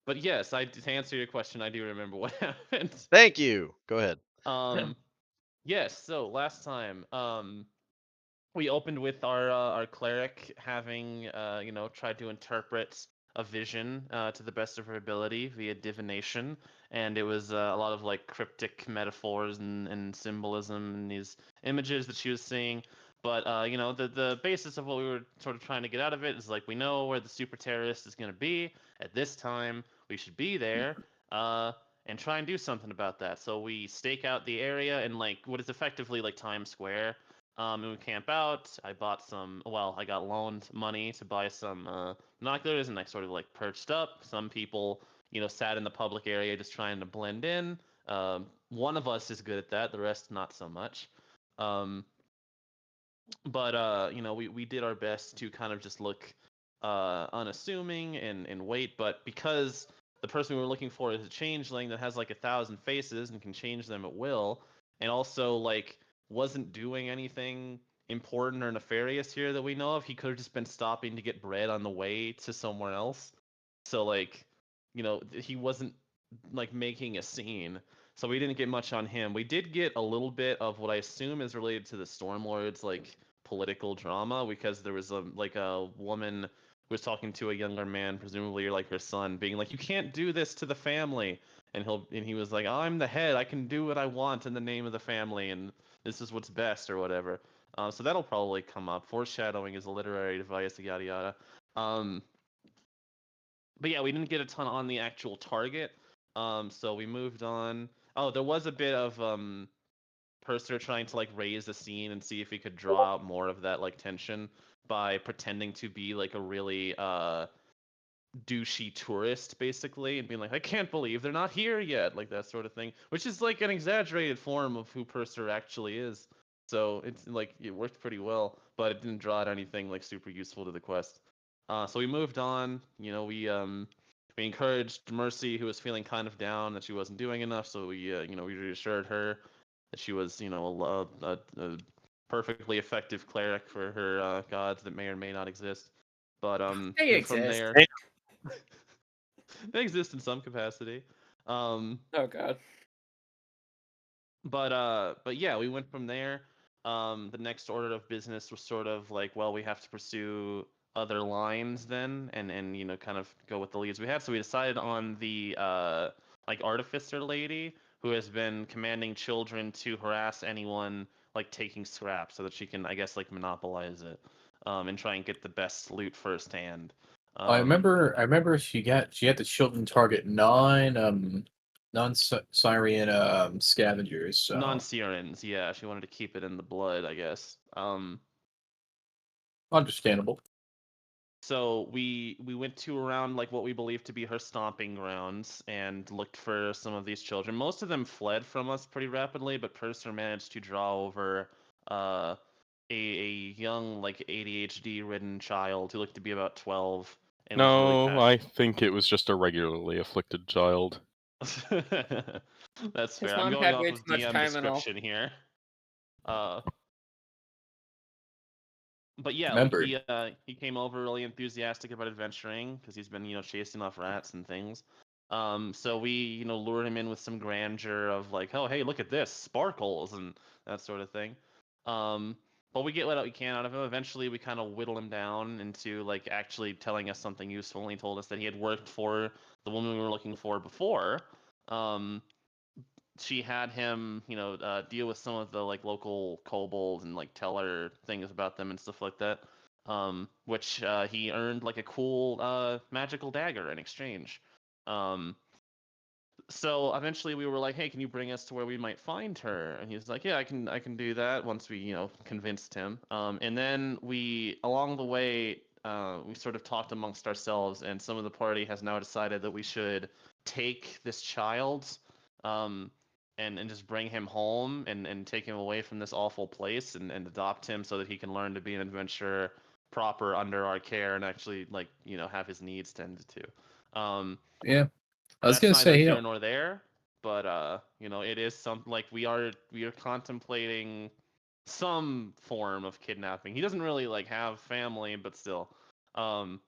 But yes, to answer your question, I do remember what happened. Thank you. Go ahead. Um, yes. So last time, we opened with our cleric having tried to interpret a vision to the best of her ability via divination, and it was a lot of like cryptic metaphors and symbolism and these images that she was seeing. But the basis of what we were sort of trying to get out of it is like we know where the super terrorist is going to be at this time. We should be there. And try and do something about that. So we stake out the area in like what is effectively like Times Square, and we camp out. I bought some. Well, I got loaned money to buy some binoculars, and I sort of like perched up. Some people, sat in the public area just trying to blend in. One of us is good at that. The rest, not so much. Um, but we did our best to kind of just look unassuming and wait. But because the person we were looking for is a changeling that has like 1,000 faces and can change them at will, and also like wasn't doing anything important or nefarious here that we know of, he could have just been stopping to get bread on the way to somewhere else. So like, he wasn't like making a scene. So we didn't get much on him. We did get a little bit of what I assume is related to the Stormlords, like political drama, because there was a woman who was talking to a younger man, presumably like her son, being like, "You can't do this to the family," and he was like, "I'm the head. I can do what I want in the name of the family, and this is what's best or whatever." So that'll probably come up. Foreshadowing is a literary device, yada yada. Um, but yeah, we didn't get a ton on the actual target. So we moved on. Oh, there was a bit of Purser trying to like raise the scene and see if he could draw out more of that like tension by pretending to be like a really douchey tourist basically and being like, I can't believe they're not here yet, like that sort of thing, which is like an exaggerated form of who Purser actually is. So it's like it worked pretty well, but it didn't draw out anything like super useful to the quest. So we moved on. We encouraged Mercy, who was feeling kind of down that she wasn't doing enough. So we reassured her that she was a perfectly effective cleric for her gods that may or may not exist. But They from exist. there, they exist in some capacity. Um, Oh god. but yeah, we went from there. The next order of business was sort of like, well, we have to pursue other lines then, and kind of go with the leads we had. So we decided on the like artificer lady who has been commanding children to harass anyone like taking scraps, so that she can, I guess, like monopolize it, and try and get the best loot firsthand. I Um, remember. I remember she had the children target non Syrian scavengers. So Non-Sirens, yeah, she wanted to keep it in the blood, I guess. understandable. So we went to around like what we believe to be her stomping grounds and looked for some of these children. Most of them fled from us pretty rapidly, but Purser managed to draw over uh, a young like ADHD ridden child who looked to be about 12 and was really No, I passionate. think it was just a regularly afflicted child. That's His fair. I'm mom going had off way too of much DM Tylenol. description here. Uh, but yeah, like Remembered. he came over really enthusiastic about adventuring because he's been chasing off rats and things. So we lured him in with some grandeur of like, oh hey, look at this, sparkles and that sort of thing. Um, but we get what we can out of him. Eventually, we kind of whittle him down into like actually telling us something useful. And he told us that he had worked for the woman we were looking for before. Um, she had him, deal with some of the like local kobolds and like tell her things about them and stuff like that. Which he earned like a cool magical dagger in exchange. Um, so eventually we were like, hey, can you bring us to where we might find her? And he's like, yeah, I can do that once we convinced him. And then we along the way we sort of talked amongst ourselves, and some of the party has now decided that we should take this child um, and just bring him home and take him away from this awful place and adopt him so that he can learn to be an adventurer proper under our care and actually like have his needs tended to. Yeah, I was That's gonna neither say, here nor there, but it is something like we are contemplating some form of kidnapping. He doesn't really like have family, but still. Um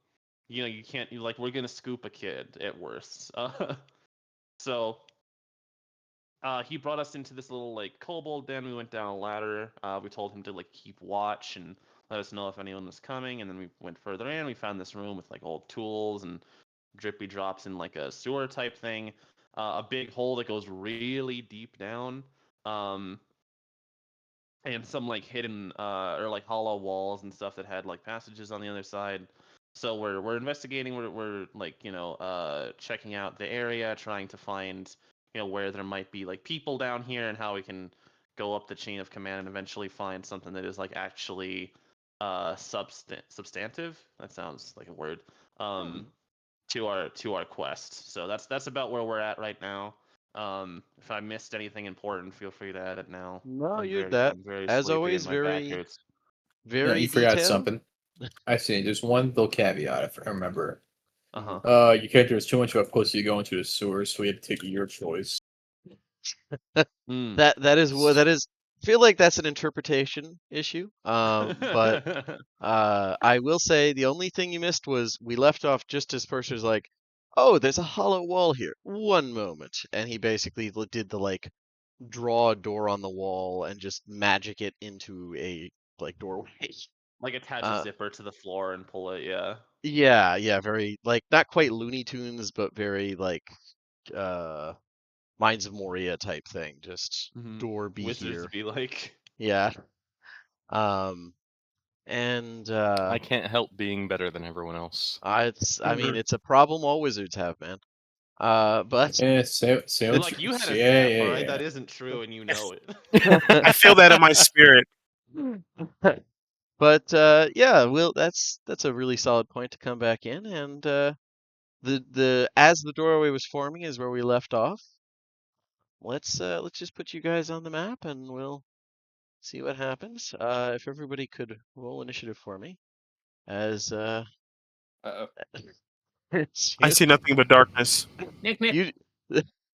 you can't. Like, we're gonna scoop a kid at worst. So he brought us into this little like kobold den. We went down a ladder. We told him to like keep watch and let us know if anyone was coming. And then we went further in. We found this room with like old tools and drippy drops in like a sewer type thing. A big hole that goes really deep down. Um, and some like hidden or like hollow walls and stuff that had like passages on the other side. So we're investigating. We're like checking out the area, trying to find where there might be like people down here and how we can go up the chain of command and eventually find something that is like actually substantive. That sounds like a word. To our quest. So that's about where we're at right now. If I missed anything important, feel free to add it now. No, I'm very as sleepy always, and my back hurts. No, very you forgot detailed. something. I see. There's one little caveat, if I remember. Uh-huh. Your character was too much of a pussy to go into the sewers, so we had to take your choice. Mm. That is. I feel like that's an interpretation issue. But I will say the only thing you missed was we left off just as Purser's like, oh, there's a hollow wall here. One moment, and he basically did the like draw a door on the wall and just magic it into a like doorway. Like attach a zipper to the floor and pull it, yeah. Yeah, very like not quite Looney Tunes, but very like uh Minds of Moria type thing. Just door be Wizards here. be like. Yeah. And I can't help being better than everyone else. I mean it's a problem all wizards have, man. But Yeah, Like, you had a yeah, zap, yeah, alright? yeah. That isn't true and you know it. I feel that in my spirit. But yeah, that's a really solid point to come back in, and the as the doorway was forming is where we left off. Let's just put you guys on the map and we'll see what happens. If everybody could roll initiative for me, as Uh-oh. I see nothing but darkness. you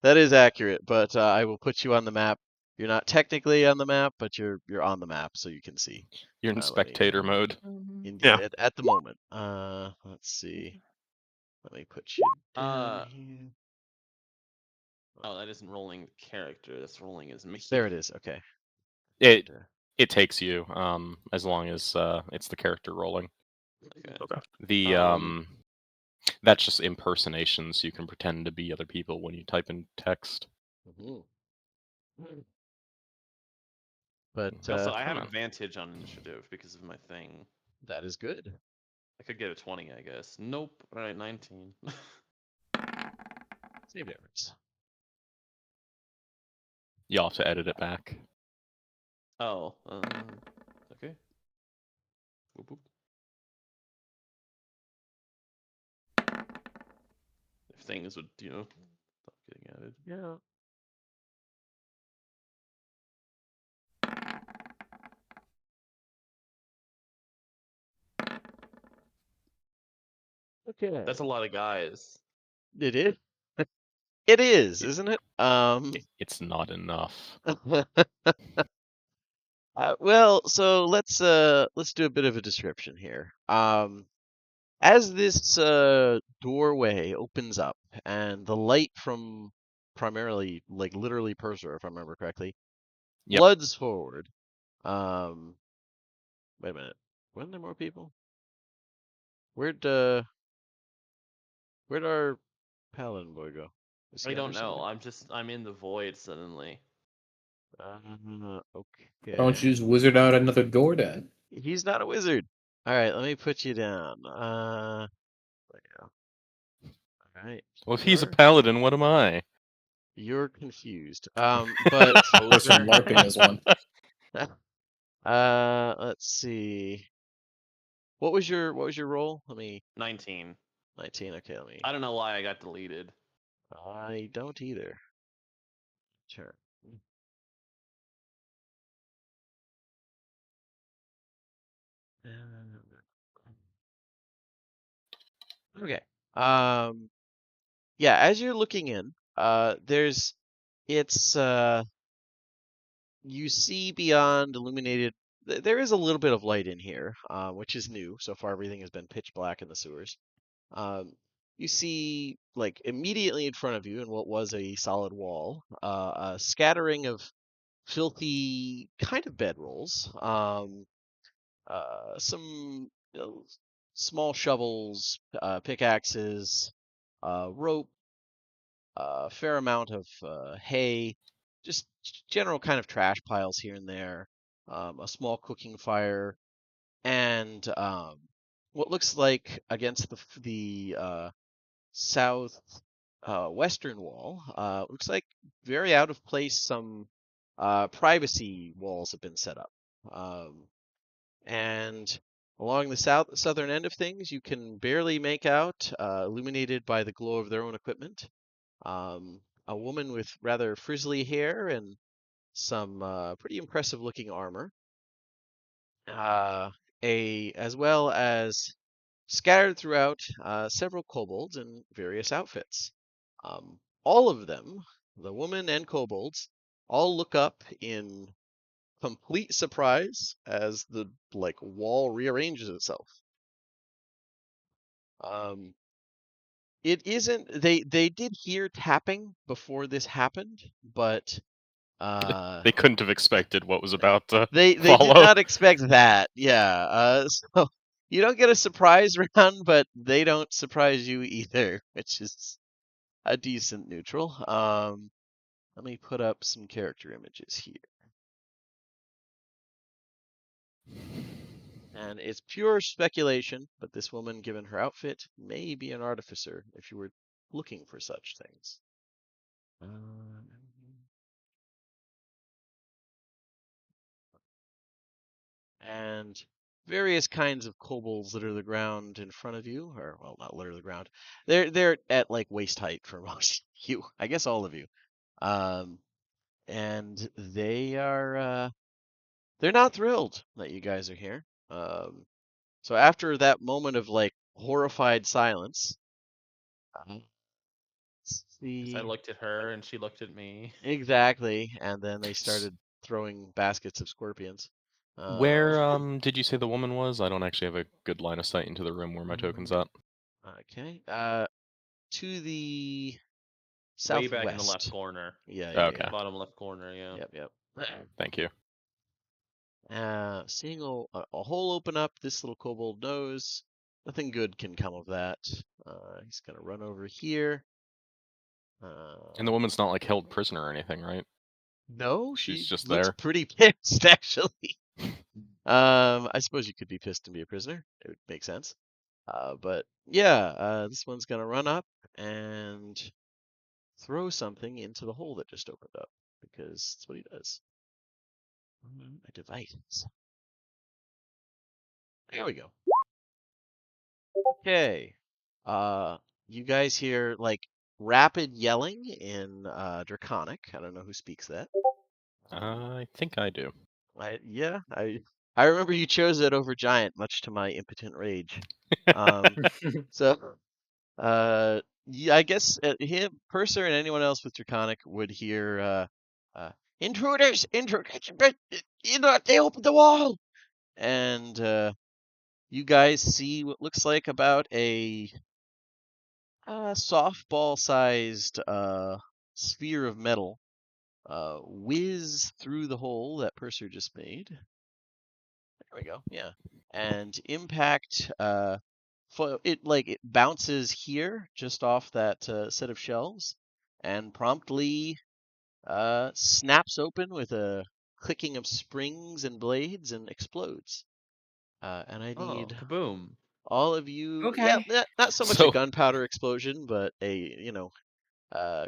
that is accurate, but I will put you on the map. You're not technically on the map, but you're on the map, so you can see. You're in Let me spectator mode. Yeah. at the moment. Let's see. Let me put you down here. Oh, that isn't rolling character, that's rolling as me. There it is. Okay. It And, it takes you as long as it's the character rolling. Okay. The that's just impersonations. You can pretend to be other people when you type in text. mhm. But Also, I have Come on. advantage on initiative because of my thing. that is good. I could get a 20, I guess. Nope. Alright, 19. Save difference. You'll have to edit it back. Oh, okay. Whoop, whoop. If things would, stop getting added. Yeah. Okay. That's a lot of guys. It is. It is, isn't it? It's not enough. Well, so let's do a bit of a description here. As this doorway opens up and the light from primarily like literally Purser, if I remember correctly, Yep. floods forward. Wait a minute. Weren't there more people? Where'd our paladin boy go? Is I he don't under know. something? I'm in the void suddenly. Okay. Why don't you just wizard out another door then? He's not a wizard. All right, let me put you down. There you go. All right. Well, if he's a paladin, what am I? You're confused. But Poser LARPing is one. let's see. What was your role? 19. 19. Okay, let me. I don't know why I got deleted. I don't either. Sure. Okay. Yeah, as you're looking in, you see beyond illuminated. There is a little bit of light in here, which is new. So far, everything has been pitch black in the sewers. You see, like immediately in front of you, in what was a solid wall, a scattering of filthy kind of bedrolls. Some small shovels, pickaxes, rope, a fair amount of hay, just general kind of trash piles here and there, a small cooking fire, and what looks like against the south western wall, looks like very out of place. Some privacy walls have been set up. And along the southern end of things, you can barely make out, illuminated by the glow of their own equipment, a woman with rather frizzly hair and some pretty impressive looking armor, as well as scattered throughout several kobolds in various outfits. All of them, the woman and kobolds, all look up in complete surprise as the wall rearranges itself. It isn't. They did hear tapping before this happened, but They couldn't have expected what was about to they did follow. not expect that. Yeah. So you don't get a surprise round, but they don't surprise you either, which is a decent neutral. Let me put up some character images here. And it's pure speculation, but this woman, given her outfit, may be an artificer if you were looking for such things. And various kinds of kobolds litter the ground in front of you, or well, not litter the ground. They're at like waist height for most of you, I guess all of you. And they're not thrilled that you guys are here. So after that moment of like horrified silence, let's 'Cause I see. looked at her and she looked at me. Exactly, and then they started throwing baskets of scorpions. Where did you say the woman was? I don't actually have a good line of sight into the room where my token's at. Okay. To the Way back in the left southwest. corner. Yeah, Okay. Bottom left corner, yeah. Yep. Thank you. Seeing a hole open up, this little kobold knows nothing good can come of that. He's gonna run over here. And the woman's not like held prisoner or anything, right? No, She's she just looks there. pretty pissed, actually. I suppose you could be pissed and be a prisoner. It would make sense. But yeah, this one's gonna run up and throw something into the hole that just opened up because that's what he does. A device. There we go. Okay. You guys hear like rapid yelling in Draconic. I don't know who speaks that. I think I do. I remember you chose it over Giant, much to my impotent rage. So yeah, I guess him, Purser, and anyone else with Draconic would hear intruders, they opened the wall, and you guys see what looks like about a softball-sized sphere of metal whiz through the hole that Purser just made. There we go. Yeah, and impact. It bounces here just off that set of shelves, and promptly snaps open with a clicking of springs and blades and explodes. And I need Kaboom. all of you. Okay. Yeah, not so much a gunpowder explosion, but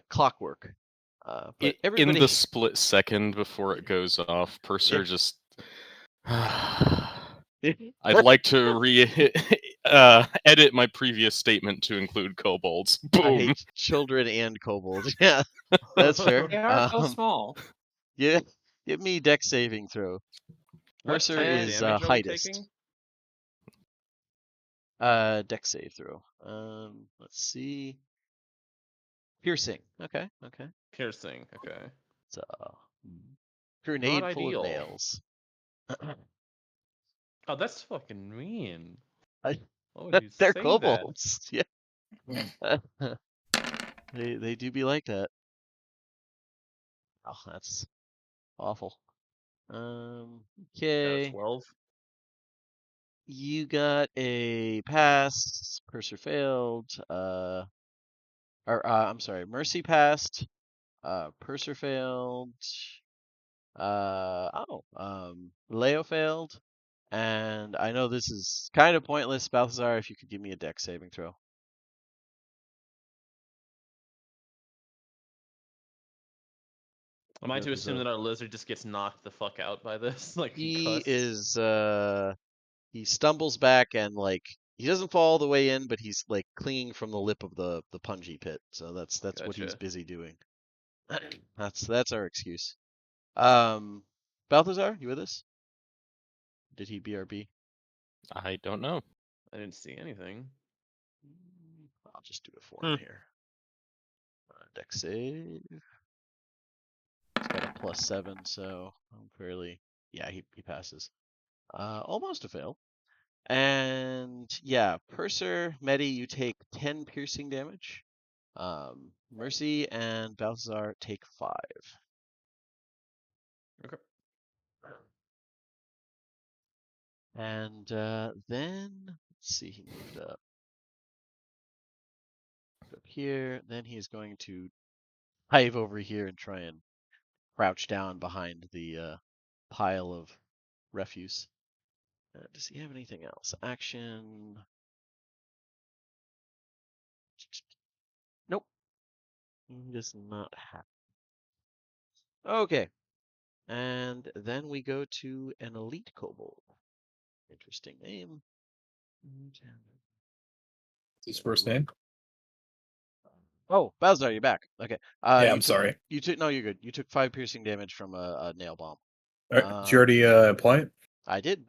clockwork. But In everybody. the split second before it goes off, Purser just. I'd like to edit my previous statement to include kobolds. I Boom. hate children and kobolds. Yeah, that's fair. They are so small. Yeah, give me dex saving throw. What Purser type of is damage are we heightest. taking? Dex save throw. Let's see. Piercing. Okay. Piercing, okay. It's grenade Not full of ideal. nails. Oh, that's fucking mean. Why would you They're say that? kobolds. Yeah. They do be like that. Oh, that's awful. Okay. 12. You got a pass. Purser failed. I'm sorry. Mercy passed. Purser failed. Leo failed. And I know this is kind of pointless, Balthazar, if you could give me a dex saving throw. Am I to assume that our lizard just gets knocked the fuck out by this? Like He concussed? is he stumbles back and like he doesn't fall all the way in, but he's like clinging from the lip of the punji pit. So that's what he's Gotcha. busy doing. That's our excuse. Balthazar, you with us? Did he BRB? I don't know. I didn't see anything. I'll just do it for him here. Dex save. It's got a +7, so I'm fairly yeah, he passes. Almost a fail. And yeah, Purser, Medi, you take 10 piercing damage. Mercy and Balthazar take 5. Okay. And then let's see, he moved up here. Then he's going to dive over here and try and crouch down behind the pile of refuse. Does he have anything else? Action. Nope. He does not have. Okay. And then we go to an elite kobold. Interesting name. His first name? Oh, Balthazar, you're back. Okay. Yeah, I'm sorry. You took no, you're good. You took 5 piercing damage from a nail bomb. All right, did you already apply it? I did.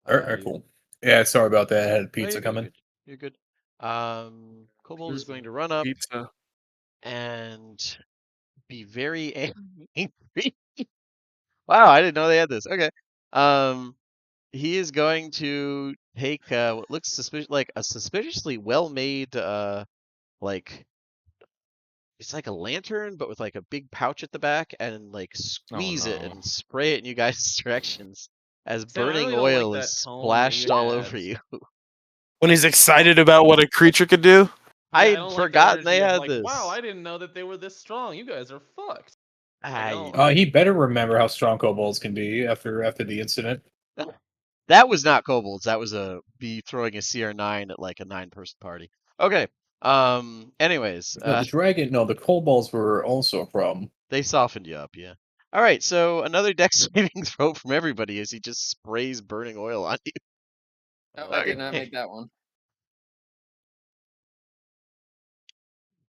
All right, cool. Yeah, sorry about that. I had No, pizza coming. You're good. Kobold is going to run up Pizza. and be very angry. Wow, I didn't know they had this. Okay. He is going to take what looks like a suspiciously well-made like it's like a lantern, but with like a big pouch at the back, and like squeeze it no. and spray it in you guys' directions as Sam, I burning really don't like oil that is tone that splashed you all had. over you. When he's excited about what a creature could do. I don't had like forgotten that they energy of had like, this. wow, I didn't know that they were this strong. You guys are fucked. I don't. He better remember how strong kobolds can be after the incident. That was not kobolds. That was a bee throwing a CR9 at like a 9-person party. Okay. Anyways, No, the kobolds were also a problem. they softened you up, yeah. All right, so another dex saving throw from everybody as he just sprays burning oil on you. Oh, I did not make that one.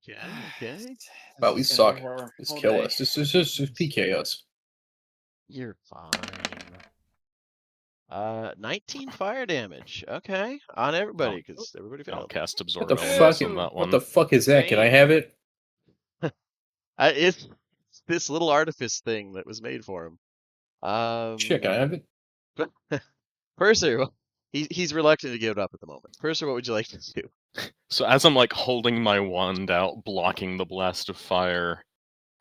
Okay. But we This is gonna suck. be horrible Just all kill day. us. Just PK us. You're fine. 19 fire damage. Okay, on everybody because everybody I'll failed. cast What Absorb the Elements fuck? on that What one. the fuck is that? Can I have it? It's this little artifice thing that was made for him. Shit, can I have it? Purser, he's reluctant to give it up at the moment. Purser, what would you like to do? So as I'm like holding my wand out, blocking the blast of fire,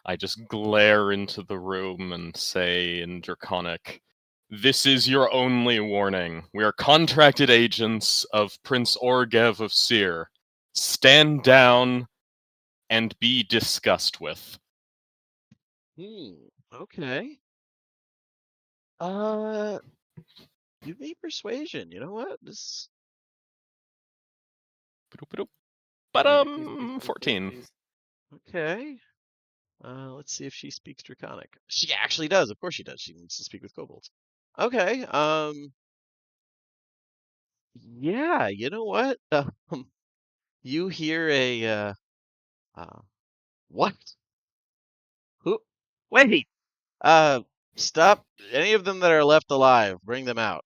I just glare into the room and say in Draconic, "This is your only warning. We are contracted agents of Prince Orgev of Seir. Stand down and be discussed with." Okay. Give me persuasion. You know what? This. But 14. Okay. Let's see if she speaks Draconic. She actually does. Of course she does. She needs to speak with kobolds. Okay. Yeah. You know what? You hear a what? Who? Wait. Stop. Any of them that are left alive, bring them out.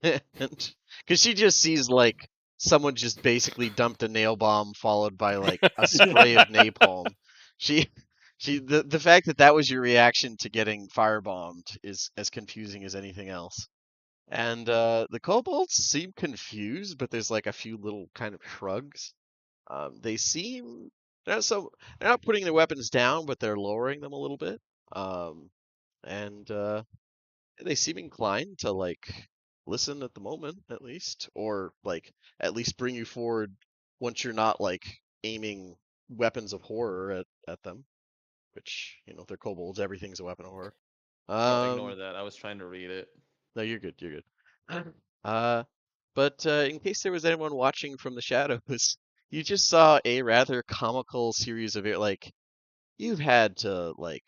Because she just sees like someone just basically dumped a nail bomb followed by like a spray of napalm. The fact that was your reaction to getting firebombed is as confusing as anything else. And the kobolds seem confused, but there's like a few little kind of shrugs. They seem they're not putting their weapons down, but they're lowering them a little bit. And they seem inclined to like listen at the moment, at least, or like at least bring you forward once you're not like aiming weapons of horror at them. Which, you know, if they're kobolds, everything's a weapon of horror. Oh, ignore that. I was trying to read it. No, you're good. You're good. But in case there was anyone watching from the shadows, you just saw a rather comical series of like you've had to like.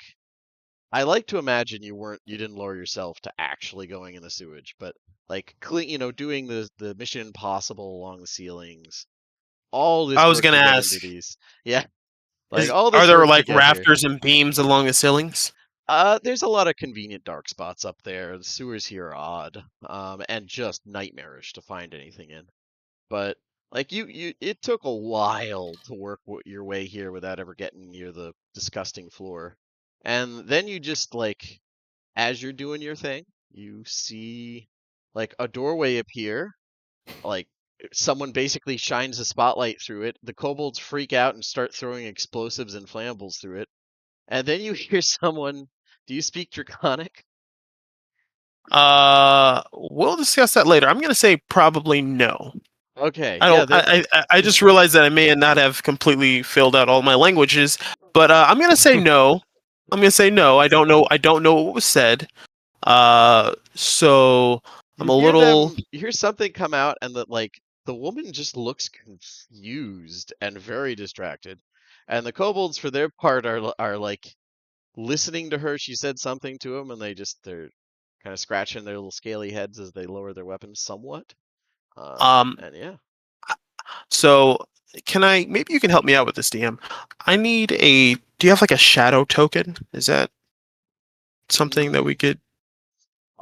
I like to imagine you didn't lower yourself to actually going in the sewage, but like doing the Mission Impossible along the ceilings, all this I was work gonna to get ask, into these. Yeah, like all are this there work to like get here. rafters and beams along the ceilings? There's a lot of convenient dark spots up there. The sewers here are odd, and just nightmarish to find anything in. But like it took a while to work your way here without ever getting near the disgusting floor. And then you just like, as you're doing your thing, you see like a doorway appear, like someone basically shines a spotlight through it. The kobolds freak out and start throwing explosives and flammables through it. And then you hear someone, do you speak Draconic? We'll discuss that later. I'm gonna say probably no. Okay, I yeah, don't. I just realized that I may not have completely filled out all my languages, but I'm gonna say no. I'm gonna say no. I don't know. I don't know what was said. So I'm a little. you hear something come out, and that like the woman just looks confused and very distracted, and the kobolds for their part are like listening to her. She said something to them, and they're kind of scratching their little scaly heads as they lower their weapons somewhat. Um. And yeah, So can I? Maybe you can help me out with this, DM. I need a. Do you have like a shadow token? Is that something that we could?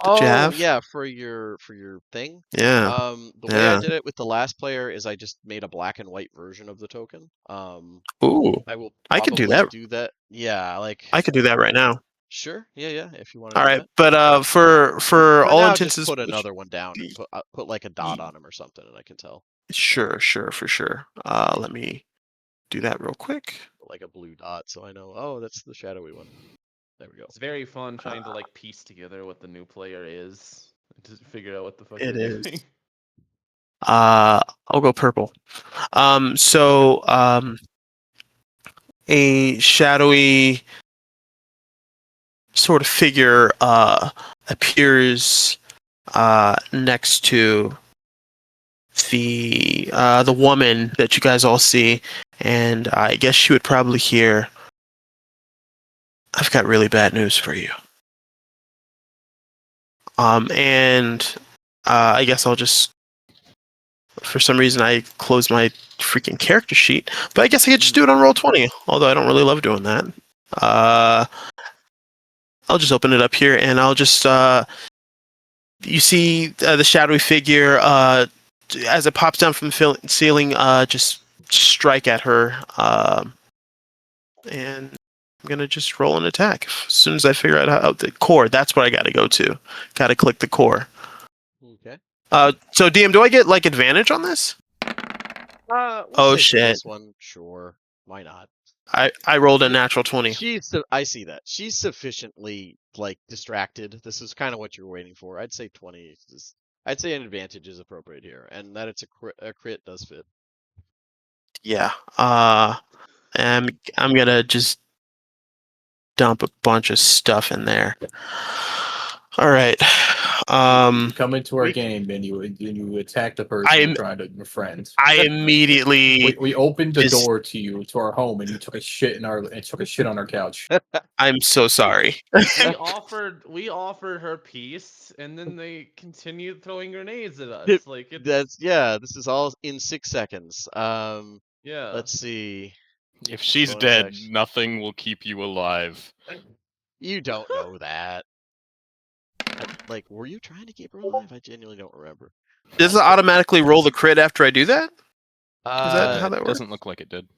That you oh have? yeah, for your thing. Yeah. The way I Yeah. did it with the last player is I just made a black and white version of the token. Ooh. I will I could do probably that. do that. Yeah, like I could do that right now. sure. Yeah, if you want to All do right, that. but for For all now, intents just and put another one down and put like a dot on him or something, and I can tell. sure, for sure. Let me do that real quick. Put like a blue dot, so I know. Oh, that's the shadowy one. There we go. It's very fun trying to like piece together what the new player is to figure out what the fuck It they're is. doing. I'll go purple. So a shadowy sort of figure appears next to the woman that you guys all see, and I guess she would probably hear, "I've got really bad news for you." And I guess I'll just, for some reason, I closed my freaking character sheet, but I guess I could just do it on Roll20, although I don't really love doing that. I'll just open it up here, and I'll just, you see the shadowy figure, as it pops down from the ceiling, just strike at her, and I'm gonna just roll an attack as soon as I figure out how the core. That's what I got to go to. Got to click the core. Okay. So DM, do I get like advantage on this? We'll Oh, say for shit. this one, sure. Why not? I rolled a natural 20. I see that. She's sufficiently like distracted. This is kind of what you're waiting for. I'd say 20. I'd say an advantage is appropriate here, and that it's a crit does fit. Yeah. I'm gonna just dump a bunch of stuff in there. All right. You come into our game and you attack the person you're trying to befriend. I immediately. We opened the door to you to our home and you took a shit on our couch. I'm so sorry. we offered her peace, and then they continued throwing grenades at us. Like this is all in 6 seconds. Yeah. Let's see. If she's Bonus dead, action. nothing will keep you alive. You don't know that. Like, were you trying to keep her alive? I genuinely don't remember. Does it automatically roll the crit after I do that? Is that how that It works? doesn't look like it did.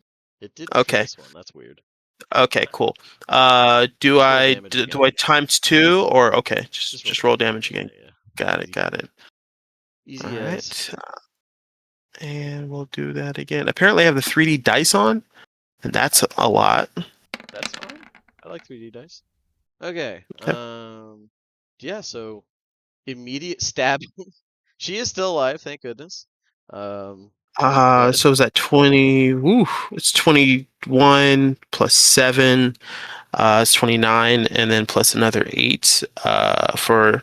It did Okay. for this one. That's weird. Okay, cool. Do I damage again. times 2 or okay? Just roll damage again. Yeah. Got it. Easy. Got it. Easy All as. right. And we'll do that again. Apparently, I have the 3D dice on, and that's a lot. That's fine. I like 3D dice. Okay. Okay. Yeah. So immediate stabbing. She is still alive, thank goodness. But So is that 20? Woo, it's 21 plus 7. It's 29, and then plus another 8 for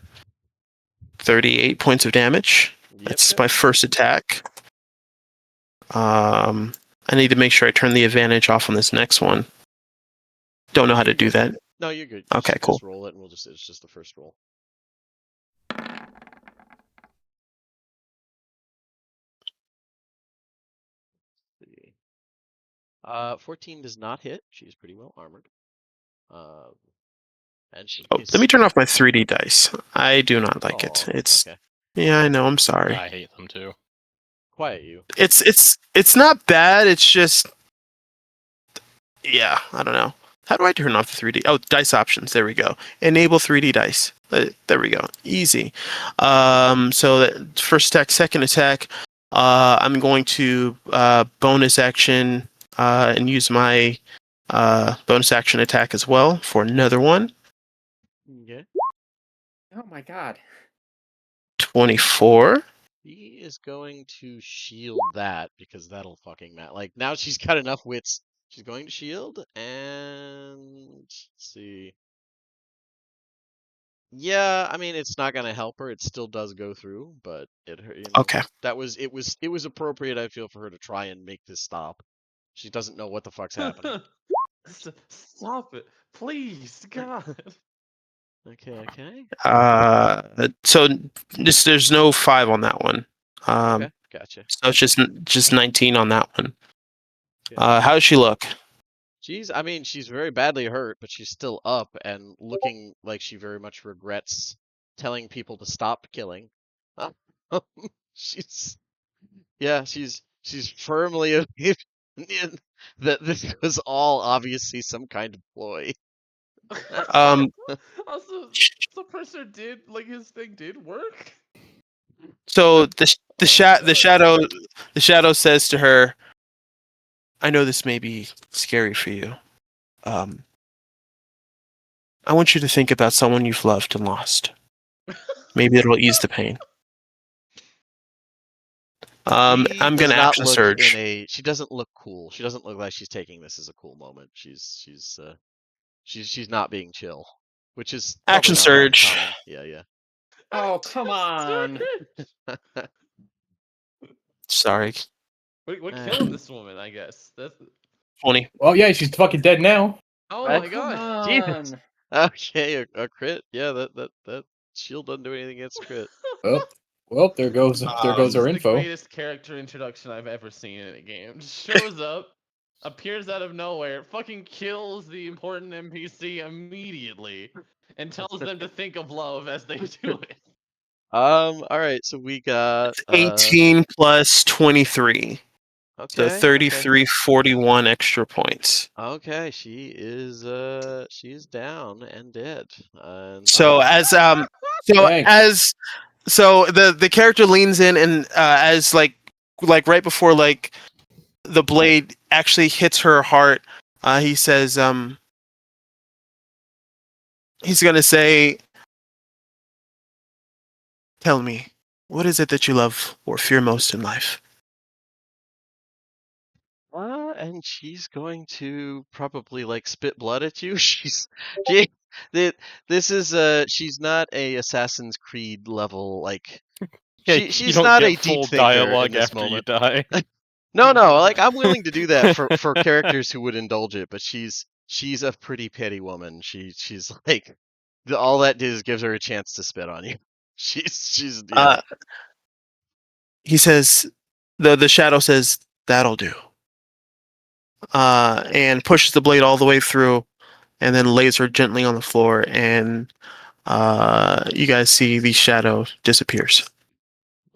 38 points of damage. That's my first attack. I need to make sure I turn the advantage off on this next one. Don't know how to do that. No, you're good. Okay, cool. Just roll it, and it's just the first roll. See. 14 does not hit. She's pretty well armored. And she is... Let me turn off my 3D dice. I do not like it. It's okay. Yeah, I know. I'm sorry. I hate them too. Quiet you. It's not bad. It's just I don't know. How do I turn off the 3D? Oh, dice options. There we go. Enable 3D dice. There we go. Easy. So that first attack, second attack. I'm going to bonus action and use my bonus action attack as well for another one. Okay. Oh my god. 24. He is going to shield that because that'll fucking matter. Like now she's got enough wits. She's going to shield and let's see. Yeah, I mean it's not gonna help her. It still does go through, but Okay. it was appropriate. I feel for her to try and make this stop. She doesn't know what the fuck's happening. Stop it, please, God. Okay. So there's no 5 on that one. Okay, gotcha. So it's just 19 on that one. Yeah. How does she look? She's very badly hurt, but she's still up and looking like she very much regrets telling people to stop killing. she's firmly of the opinion that this was all obviously some kind of ploy. Also, the person did his thing did work. So the shadow says to her, "I know this may be scary for you. I want you to think about someone you've loved and lost. Maybe it'll ease the pain." I'm gonna action surge. She doesn't look cool. She doesn't look like she's taking this as a cool moment. She's not being chill, which is Action not surge. uncommon. Yeah. Oh, come on. Sorry. We're killing this woman, I guess. That's 20. Well, yeah, she's fucking dead now. oh Right? my Come god. Jesus. on. Okay, a crit. Yeah, that shield doesn't do anything against crit. Well, there goes This our is the info. greatest character introduction I've ever seen in a game. Just shows up, appears out of nowhere, fucking kills the important NPC immediately, and tells them to think of love as they do it. All right, so we got 18 plus 23. okay. So 33, 41 extra points. Okay, she is down and dead. So the character leans in and as like right before the blade actually hits her heart, he says he's gonna say, "Tell me, what is it that you love or fear most in life?" And she's going to probably spit blood at you. She's not a Assassin's Creed level she's you don't not get a deep full thinker dialogue in this after moment. you die. No, I'm willing to do that for characters who would indulge it, but she's a pretty petty woman. She's all that did is gives her a chance to spit on you. She's yeah. He says, the shadow says, "That'll do." And pushes the blade all the way through, and then lays her gently on the floor, and you guys see the shadow disappears.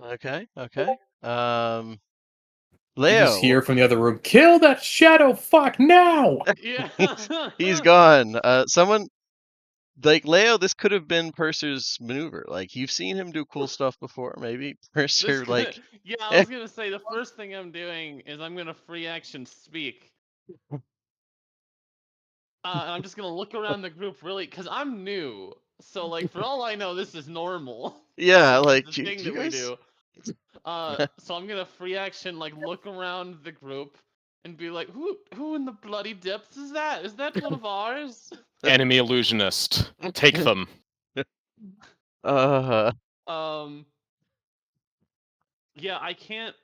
Okay. You Leo. just hear from the other room, "Kill that shadow fuck now!" Yeah. He's gone. Someone like Leo, this could have been Purser's maneuver. Like you've seen him do cool stuff before. Maybe Purser, like, yeah, I was gonna say the first thing I'm doing is I'm gonna free action speak. And I'm just gonna look around the group really, cause I'm new. So like, for all I know, this is normal. yeah, This is like the do thing you that we guys? do. So I'm gonna free action like look around the group and be like, who in the bloody depths is that? Is that one of ours? Enemy illusionist. Take them. Um. Yeah, I can't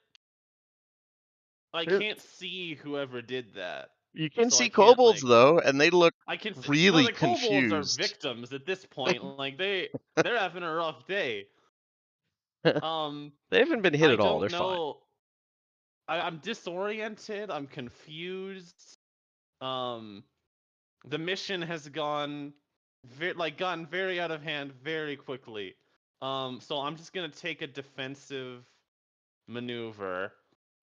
There- see whoever did that. You can So I see can't kobolds like though, and they look I can see no, really the kobolds are confused. victims at this point. Like they're having a rough day. Um, They haven't been hit I at all. They're don't fine. know. I'm disoriented. I'm confused. Um, the mission has gotten very out of hand very quickly. So I'm just gonna take a defensive maneuver.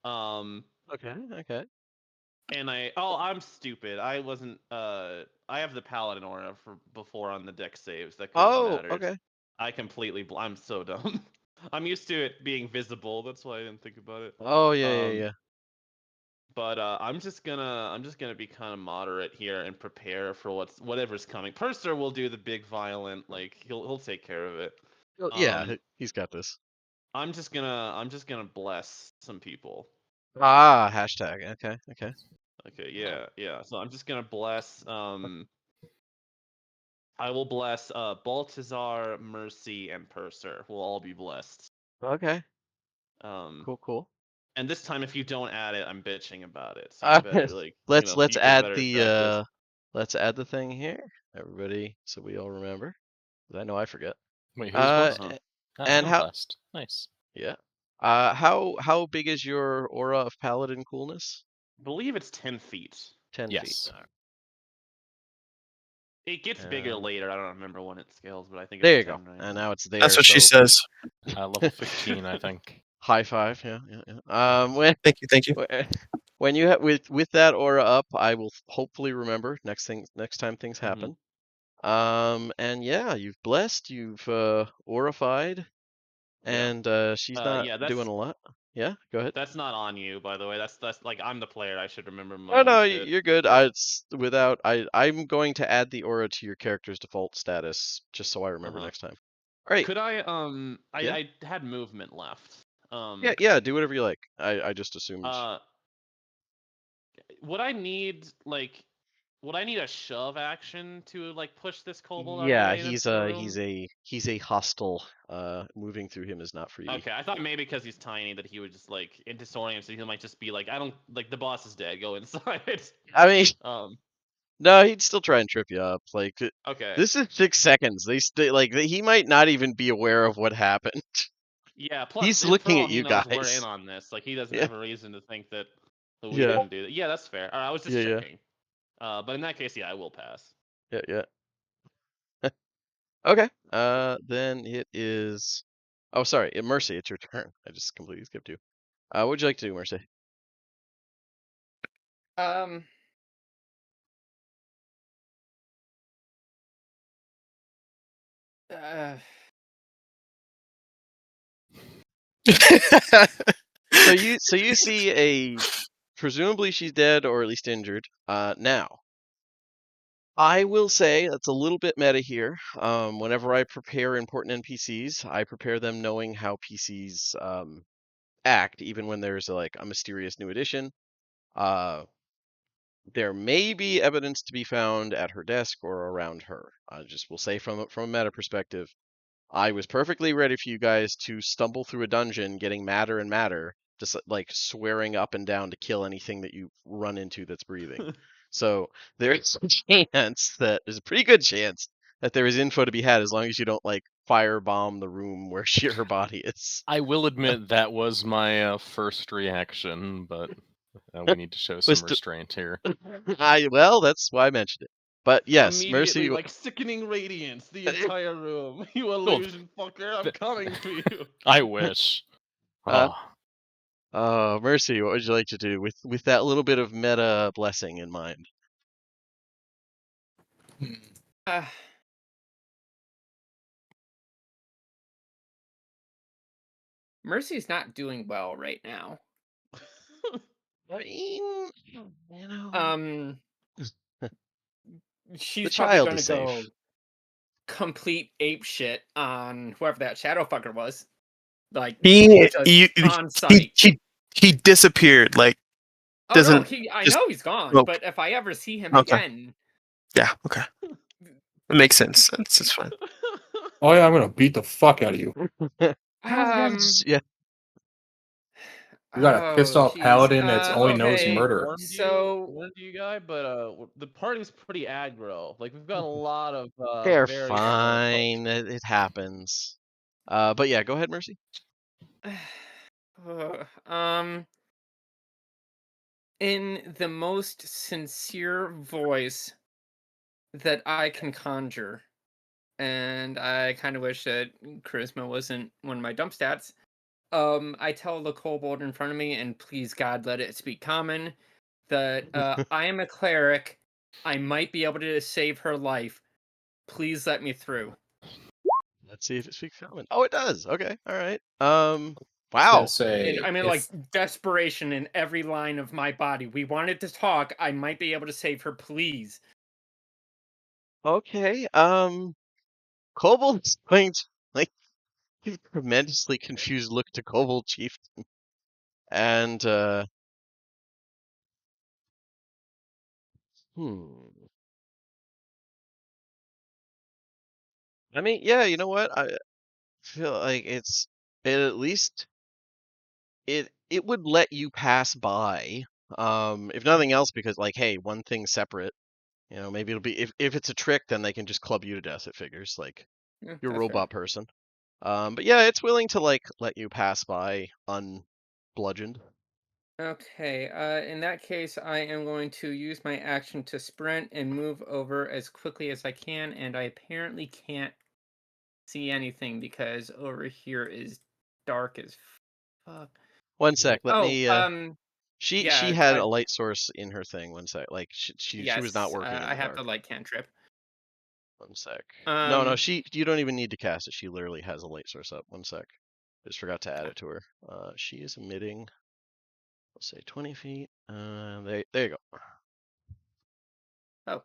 Um, Okay. Okay. and I'm stupid. I wasn't I have the paladin aura for before on the deck saves. That could have Oh. mattered. Okay. I completely I'm so dumb. I'm used to it being visible. That's why I didn't think about it. Oh yeah. Yeah. But I'm just gonna be kind of moderate here and prepare for whatever's coming. Purser will do the big violent, like he'll take care of it. Yeah. Yeah. He's got this. I'm just gonna bless some people. Ah. Hashtag. Okay. Okay. Okay, yeah. So I'm just gonna bless I will bless Baltazar, Mercy, and Purser. Will all be blessed. Okay. Um Cool. Cool. and this time if you don't add it, I'm bitching about it. So you better let's you guys add better the track this. let's add the thing here, everybody, so we all remember. 'Cause I know I forget. Wait, who's blessed? Uh-huh. And I'm how? blessed. Nice. Yeah. How big is your aura of paladin coolness? I believe it's 10 feet. 10 feet. Yes. It gets bigger later. I don't remember when it scales, but I think There it's you 10 go. right And now. now it's there. That's what she so says. Level 15, I think. high five. Yeah. Yeah. Thank you. Thank you. When you with that aura up, I will hopefully remember next time things Mhm. happen. And yeah, you've blessed, you've aurified, Yeah. and she's not Yeah, doing a lot. Yeah, go ahead. that's not on you, by the way. That's like I'm the player. I should remember my Oh own no, shit. you're good. I'm going to add the aura to your character's default status just so I remember Uh-huh. next time. All right. Could I Yeah. I had movement left. Yeah, do whatever you like. I just assumed. Would I need a shove action to like push this kobold out of the Yeah, way into the room? he's a hostile. Moving through him is not freebie. Okay, I thought maybe because he's tiny that he would just like disorient, so he might just be like, I don't like the boss is dead. Go inside. I mean, um. no, he'd still try and trip you up. Like Okay. this is 6 seconds. He might not even be aware of what happened. Yeah. Plus, He's for looking all at he you knows, we're guys. in on this. Like he doesn't Yeah. have a reason to think that we Yeah. didn't do that. Yeah, that's fair. I was just Yeah. checking. But in that case, yeah, I will pass. Yeah. Okay. Then it is. Oh, sorry, Mercy. It's your turn. I just completely skipped you. What would you like to do, Mercy? So you see presumably she's dead or at least injured. Now I will say that's a little bit meta here. Whenever I prepare important NPCs, I prepare them knowing how PCs act, even when there's like a mysterious new addition. There may be evidence to be found at her desk or around her. Just will say from a meta perspective, I was perfectly ready for you guys to stumble through a dungeon, getting madder and madder, just like swearing up and down to kill anything that you run into that's breathing. So there's there's a pretty good chance that there is info to be had as long as you don't like firebomb the room where her body is. I will admit that was my first reaction, but we need to show some restraint here. Well, that's why I mentioned it. But yes, Immediately, Mercy. like sickening radiance, the entire room. You illusion fucker, I'm coming to you. I wish. Mercy, what would you like to do with that little bit of meta blessing in mind? Mercy's not doing well right now. I mean, you know, Um, the she's probably child going to is safe. go complete ape shit on whoever that shadow fucker was. Like, He just you, on he sight. he disappeared. Like Oh no, doesn't I just know he's gone, smoke. but if I ever see him Okay. again, Yeah. Okay. It makes sense. It's fine. Oh yeah, I'm gonna beat the fuck out of you. Yeah. You got a pissed off jeez. paladin that's only knows Okay, murder. so warned you guy, but the party's pretty aggro. Like we've got a lot of They're very small folks. fine. It happens. But yeah, go ahead, Mercy. in the most sincere voice that I can conjure, and I kind of wish that charisma wasn't one of my dump stats. I tell the kobold in front of me, and please God, let it speak common, that I am a cleric. I might be able to save her life. Please let me through. Let's see if it speaks common. Oh, it does. Okay. All right. I was gonna Wow. say, And I mean, if like, desperation in every line of my body. We wanted to talk. I might be able to save her, please. Okay. Kobold's going to like give a tremendously confused look to Kobold Chieftain. And hmm. I mean, yeah, you know what? I feel like it at least it would let you pass by. If nothing else, because like, hey, one thing separate. You know, maybe it'll be if it's a trick, then they can just club you to death. It figures like Yeah, you're a that's fair. robot person. But yeah, it's willing to like let you pass by unbludgeoned. Okay, in that case, I am going to use my action to sprint and move over as quickly as I can, and I apparently can't see anything because over here is dark as fuck. One sec, let Oh, me. She yeah, had a light source in her thing. One sec, like she was not yes, working in I the have the dark. light cantrip. One sec. No, Um, you don't even need to cast it. She literally has a light source up. One sec. Just forgot to add it to her. She is emitting. Let's say 20 feet. There you go. oh,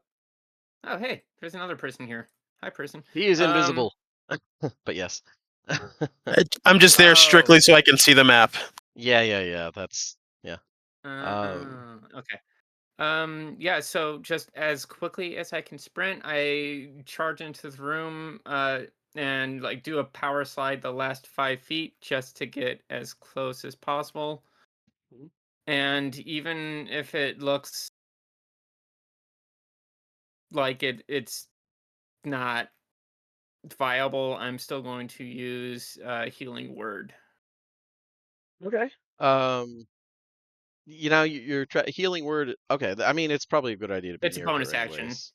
oh, hey, there's another person here. Hi, person. He is Um, invisible. But yes. I'm just there strictly oh, so I can see the map. Yeah. That's yeah. okay. Yeah, so just as quickly as I can sprint, I charge into the room, and like do a power slide the last 5 feet just to get as close as possible. Mhm. And even if it looks like it's not viable, I'm still going to use healing word. Okay. Um, you know, your healing word. Okay, I mean, it's probably a good idea to be It's a near her, bonus action. anyways.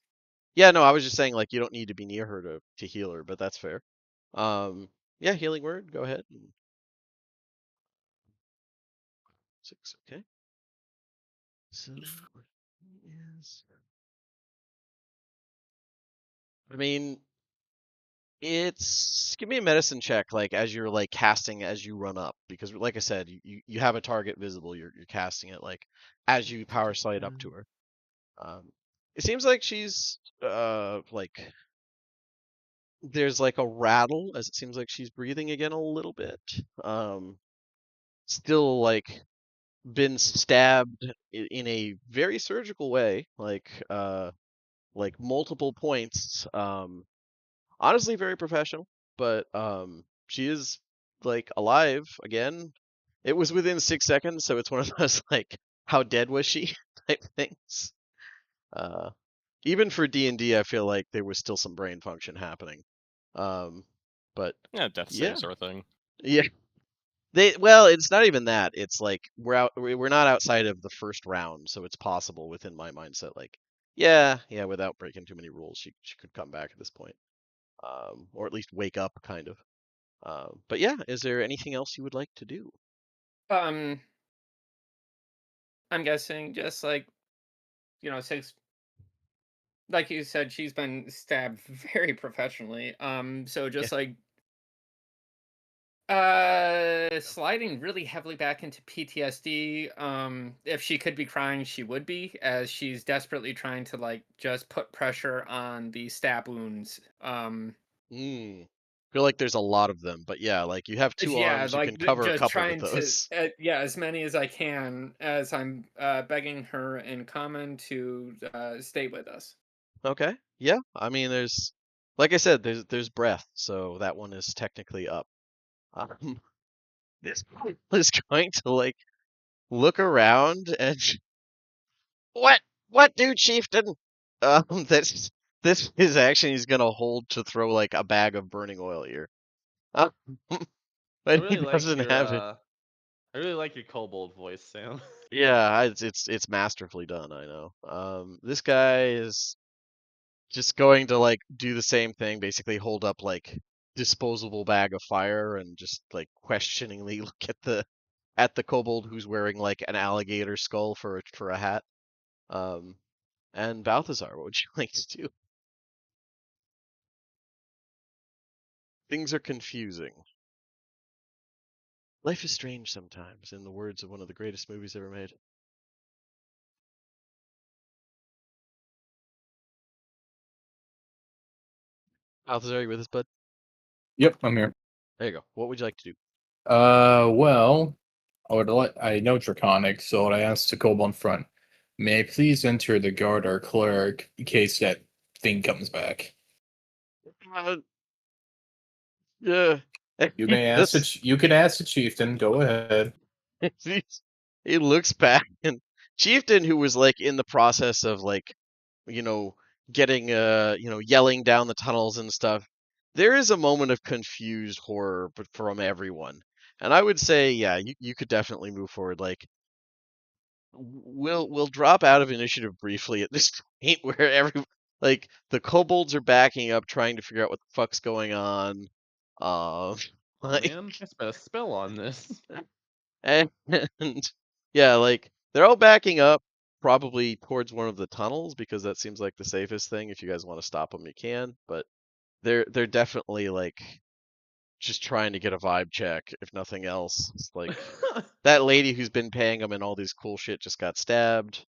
Yeah, no, I was just saying like you don't need to be near her to heal her, but that's fair. Yeah, healing word. Go ahead. 6. Okay. So is. I mean, it's give me a medicine check, like as you're like casting as you run up, because like I said, you have a target visible. You're casting it like as you power slide up to her. It seems like she's like there's like a rattle as it seems like she's breathing again a little bit. Still like been stabbed in a very surgical way, like multiple points. Honestly, very professional, but she is like alive again. It was within 6 seconds, so it's one of those like, how dead was she type things. Uh, Even for D&D, I feel like there was still some brain function happening. Um, but Yeah, death yeah, saves are a thing. yeah. Well, it's not even that. It's like we're not outside of the first round, so it's possible within my mindset. Like, yeah, without breaking too many rules, she could come back at this point, or at least wake up, kind of. But yeah, is there anything else you would like to do? Um, I'm guessing just like, six, like you said, she's been stabbed very professionally. So Yeah. just like Sliding really heavily back into PTSD. If she could be crying, she would be, as she's desperately trying to like just put pressure on the stab wounds. Feel like there's a lot of them, but yeah, like you have 2 Yeah, arms, you can like cover a just couple with trying to, those. yeah, as many as I can, as I'm begging her in common to stay with us. Okay. Yeah. I mean, there's, like I said, there's breath, so that one is technically up. This one is going to like look around and what do, chieftain? That's this his action he's gonna hold to throw like a bag of burning oil here. Uh, I but he really like doesn't your have it. I really like your kobold voice, Sam. Yeah, it's masterfully done, I know. This guy is just going to like do the same thing, basically hold up like disposable bag of fire and just like questioningly look at the kobold who's wearing like an alligator skull for a hat. Um, and Balthazar, what would you like to do? Things are confusing. Life is strange sometimes, in the words of one of the greatest movies ever made. Balthazar, are you with us, bud? Yep, I'm here. There you go. What would you like to do? Well, I know Draconic, so I asked to Kobold front. May I please enter the guard or cleric in case that thing comes back? Uh, yeah. You may ask you can ask the chieftain. Go ahead. He looks back and Chieftain, who was like in the process of like, you know, getting yelling down the tunnels and stuff, there is a moment of confused horror but from everyone. And I would say, yeah, you could definitely move forward. Like we'll drop out of initiative briefly at this point where like the kobolds are backing up trying to figure out what the fuck's going on. Oh Like, man, I spent a spell on this. and yeah, like they're all backing up probably towards one of the tunnels because that seems like the safest thing. If you guys want to stop them, you can, but they're definitely like just trying to get a vibe check, if nothing else. It's like that lady who's been paying them and all this cool shit just got stabbed.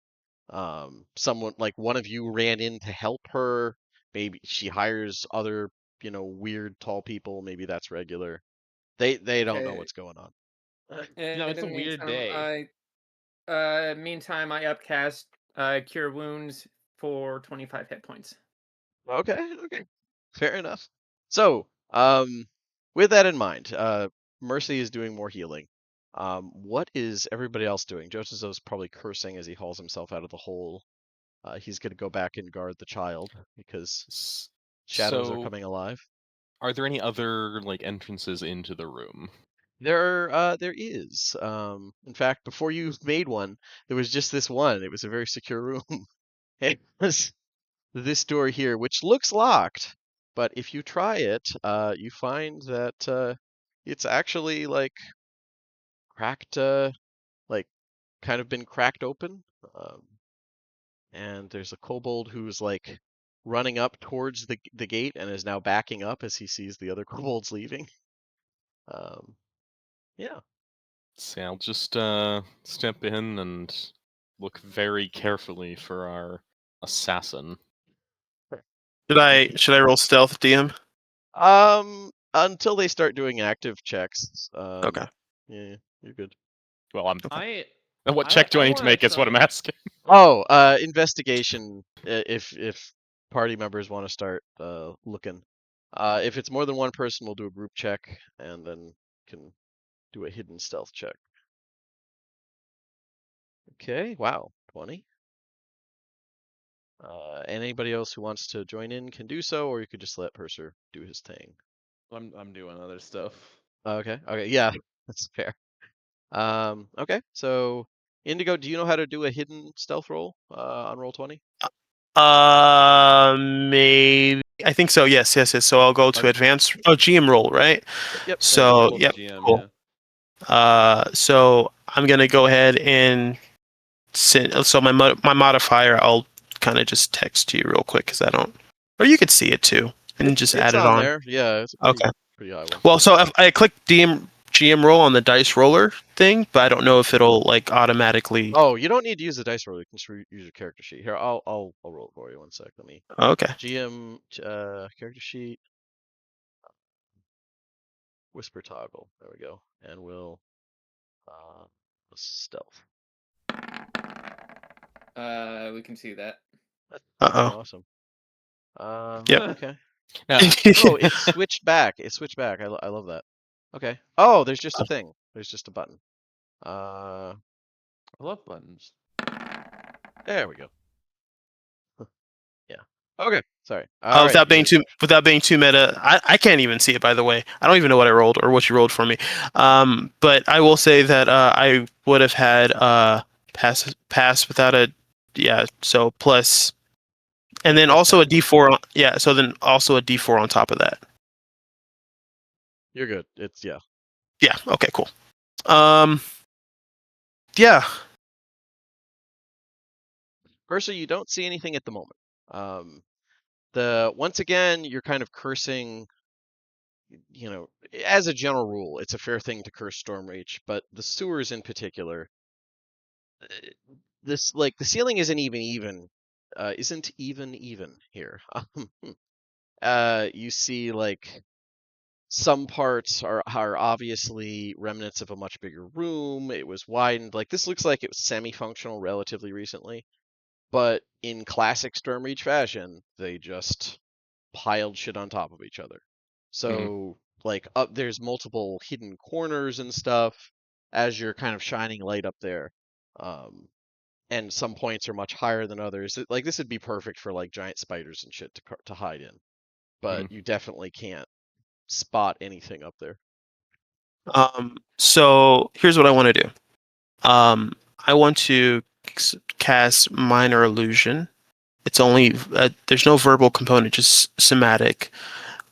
Someone like one of you ran in to help her. Maybe she hires other, weird tall people. Maybe that's regular. They don't know Okay. what's going on. And It's a in the weird meantime, day. I upcast Cure Wounds for 25 hit points. Okay, fair enough. So, with that in mind, Mercy is doing more healing. What is everybody else doing? Joseph's probably cursing as he hauls himself out of the hole. He's gonna go back and guard the child because S- shadows are So, coming alive. are there any other like entrances into the room? There is. In fact, before you made one, there was just this one. It was a very secure room. It was this door here, which looks locked, but if you try it, you find that it's actually like cracked, like kind of been cracked open. Um, and there's a kobold who's like running up towards the gate and is now backing up as he sees the other kobolds leaving. Um, yeah. So I'll just step in and look very carefully for our assassin. Should I roll stealth, DM? Until they start doing active checks, Okay. yeah, you're good. Well, I what check do I need to wanna make? Is what I'm try. asking. Oh, investigation. If party members want to start looking, if it's more than one person, we'll do a group check and then can do a hidden stealth check. Okay, wow, 20. Anybody else who wants to join in can do so, or you could just let Purser do his thing. I'm doing other stuff. Okay, yeah, that's fair. Okay, so Indigo, do you know how to do a hidden stealth roll on roll 20? Maybe I think so. Yes. So I'll go to Our- advanced. Oh, GM roll, right? Yep. Yeah, So roll the yep, GM. cool. So I'm gonna go ahead and send. So my modifier, I'll kind of just text to you real quick because I don't. Or you could see it too and just It's add it on on. there. Yeah, it's a pretty Okay. Pretty high one. Well, so if I click GM roll on the dice roller thing, but I don't know if it'll like automatically. Oh, you don't need to use the dice roller. You can just use your character sheet. Here, I'll roll it for you. 1 sec. Let me Okay. GM character sheet. Whisper toggle. There we go. And we'll stealth. We can see that. Uh Awesome. Yep. Okay. Now, Oh, it switched back. It switched back. I love that. Okay. Oh, there's just a thing. There's just a button. I love buttons. There we go. Yeah. Okay. Sorry. All right. without being too meta, I can't even see it. By the way, I don't even know what I rolled or what you rolled for me. But I will say that I would have had pass without a So plus, and then also a D4. Yeah. So then also a D4 on top of that. You're good. It's yeah. Yeah. Okay. Cool. Yeah. Ursa, you don't see anything at the moment. Once again, you're kind of cursing. You know, as a general rule, it's a fair thing to curse Stormreach, but the sewers in particular, this like the ceiling isn't even here. You see like some parts are obviously remnants of a much bigger room. It was widened. Like this looks like it was semi-functional relatively recently, but in classic Stormreach fashion, they just piled shit on top of each other. So like up there's multiple hidden corners and stuff as you're kind of shining light up there. And some points are much higher than others. Like this would be perfect for like giant spiders and shit to hide in. But you definitely can't spot anything up there. So here's what I want to do. I want to cast Minor Illusion. It's only there's no verbal component, just somatic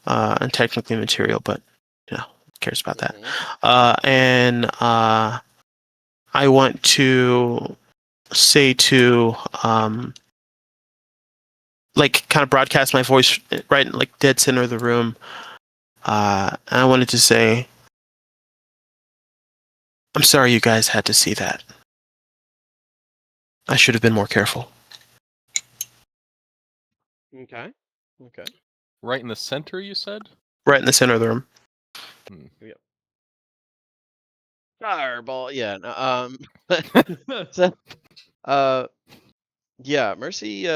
and technically material, but who cares about that? And I want to say to like kind of broadcast my voice right in like dead center of the room. And I wanted to say, I'm sorry you guys had to see that. I should have been more careful. Okay. right in the center, you said? Right in the center of the room. Yep. Fireball. Yeah. So, yeah. Mercy.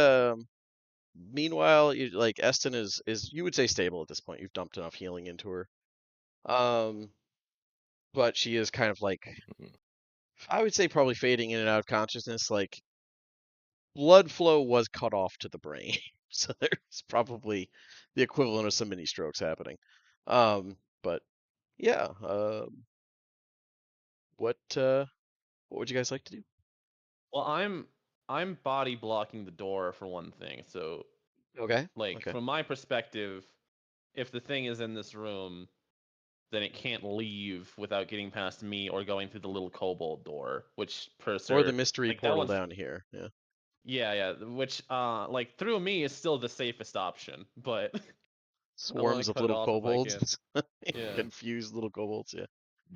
Meanwhile, like Eston is you would say stable at this point. You've dumped enough healing into her. But she is kind of like, I would say probably fading in and out of consciousness. Like blood flow was cut off to the brain, so there's probably the equivalent of some mini strokes happening. But yeah. What would you guys like to do? Well, I'm body blocking the door for one thing. So Okay. like from my perspective, if the thing is in this room, then it can't leave without getting past me or going through the little kobold door, which Purser Or the mystery like, portal down here. Yeah. Yeah, which like through me is still the safest option, but I want Swarms to of cut it little off if I can. kobolds. Yeah. Confused little kobolds. Yeah.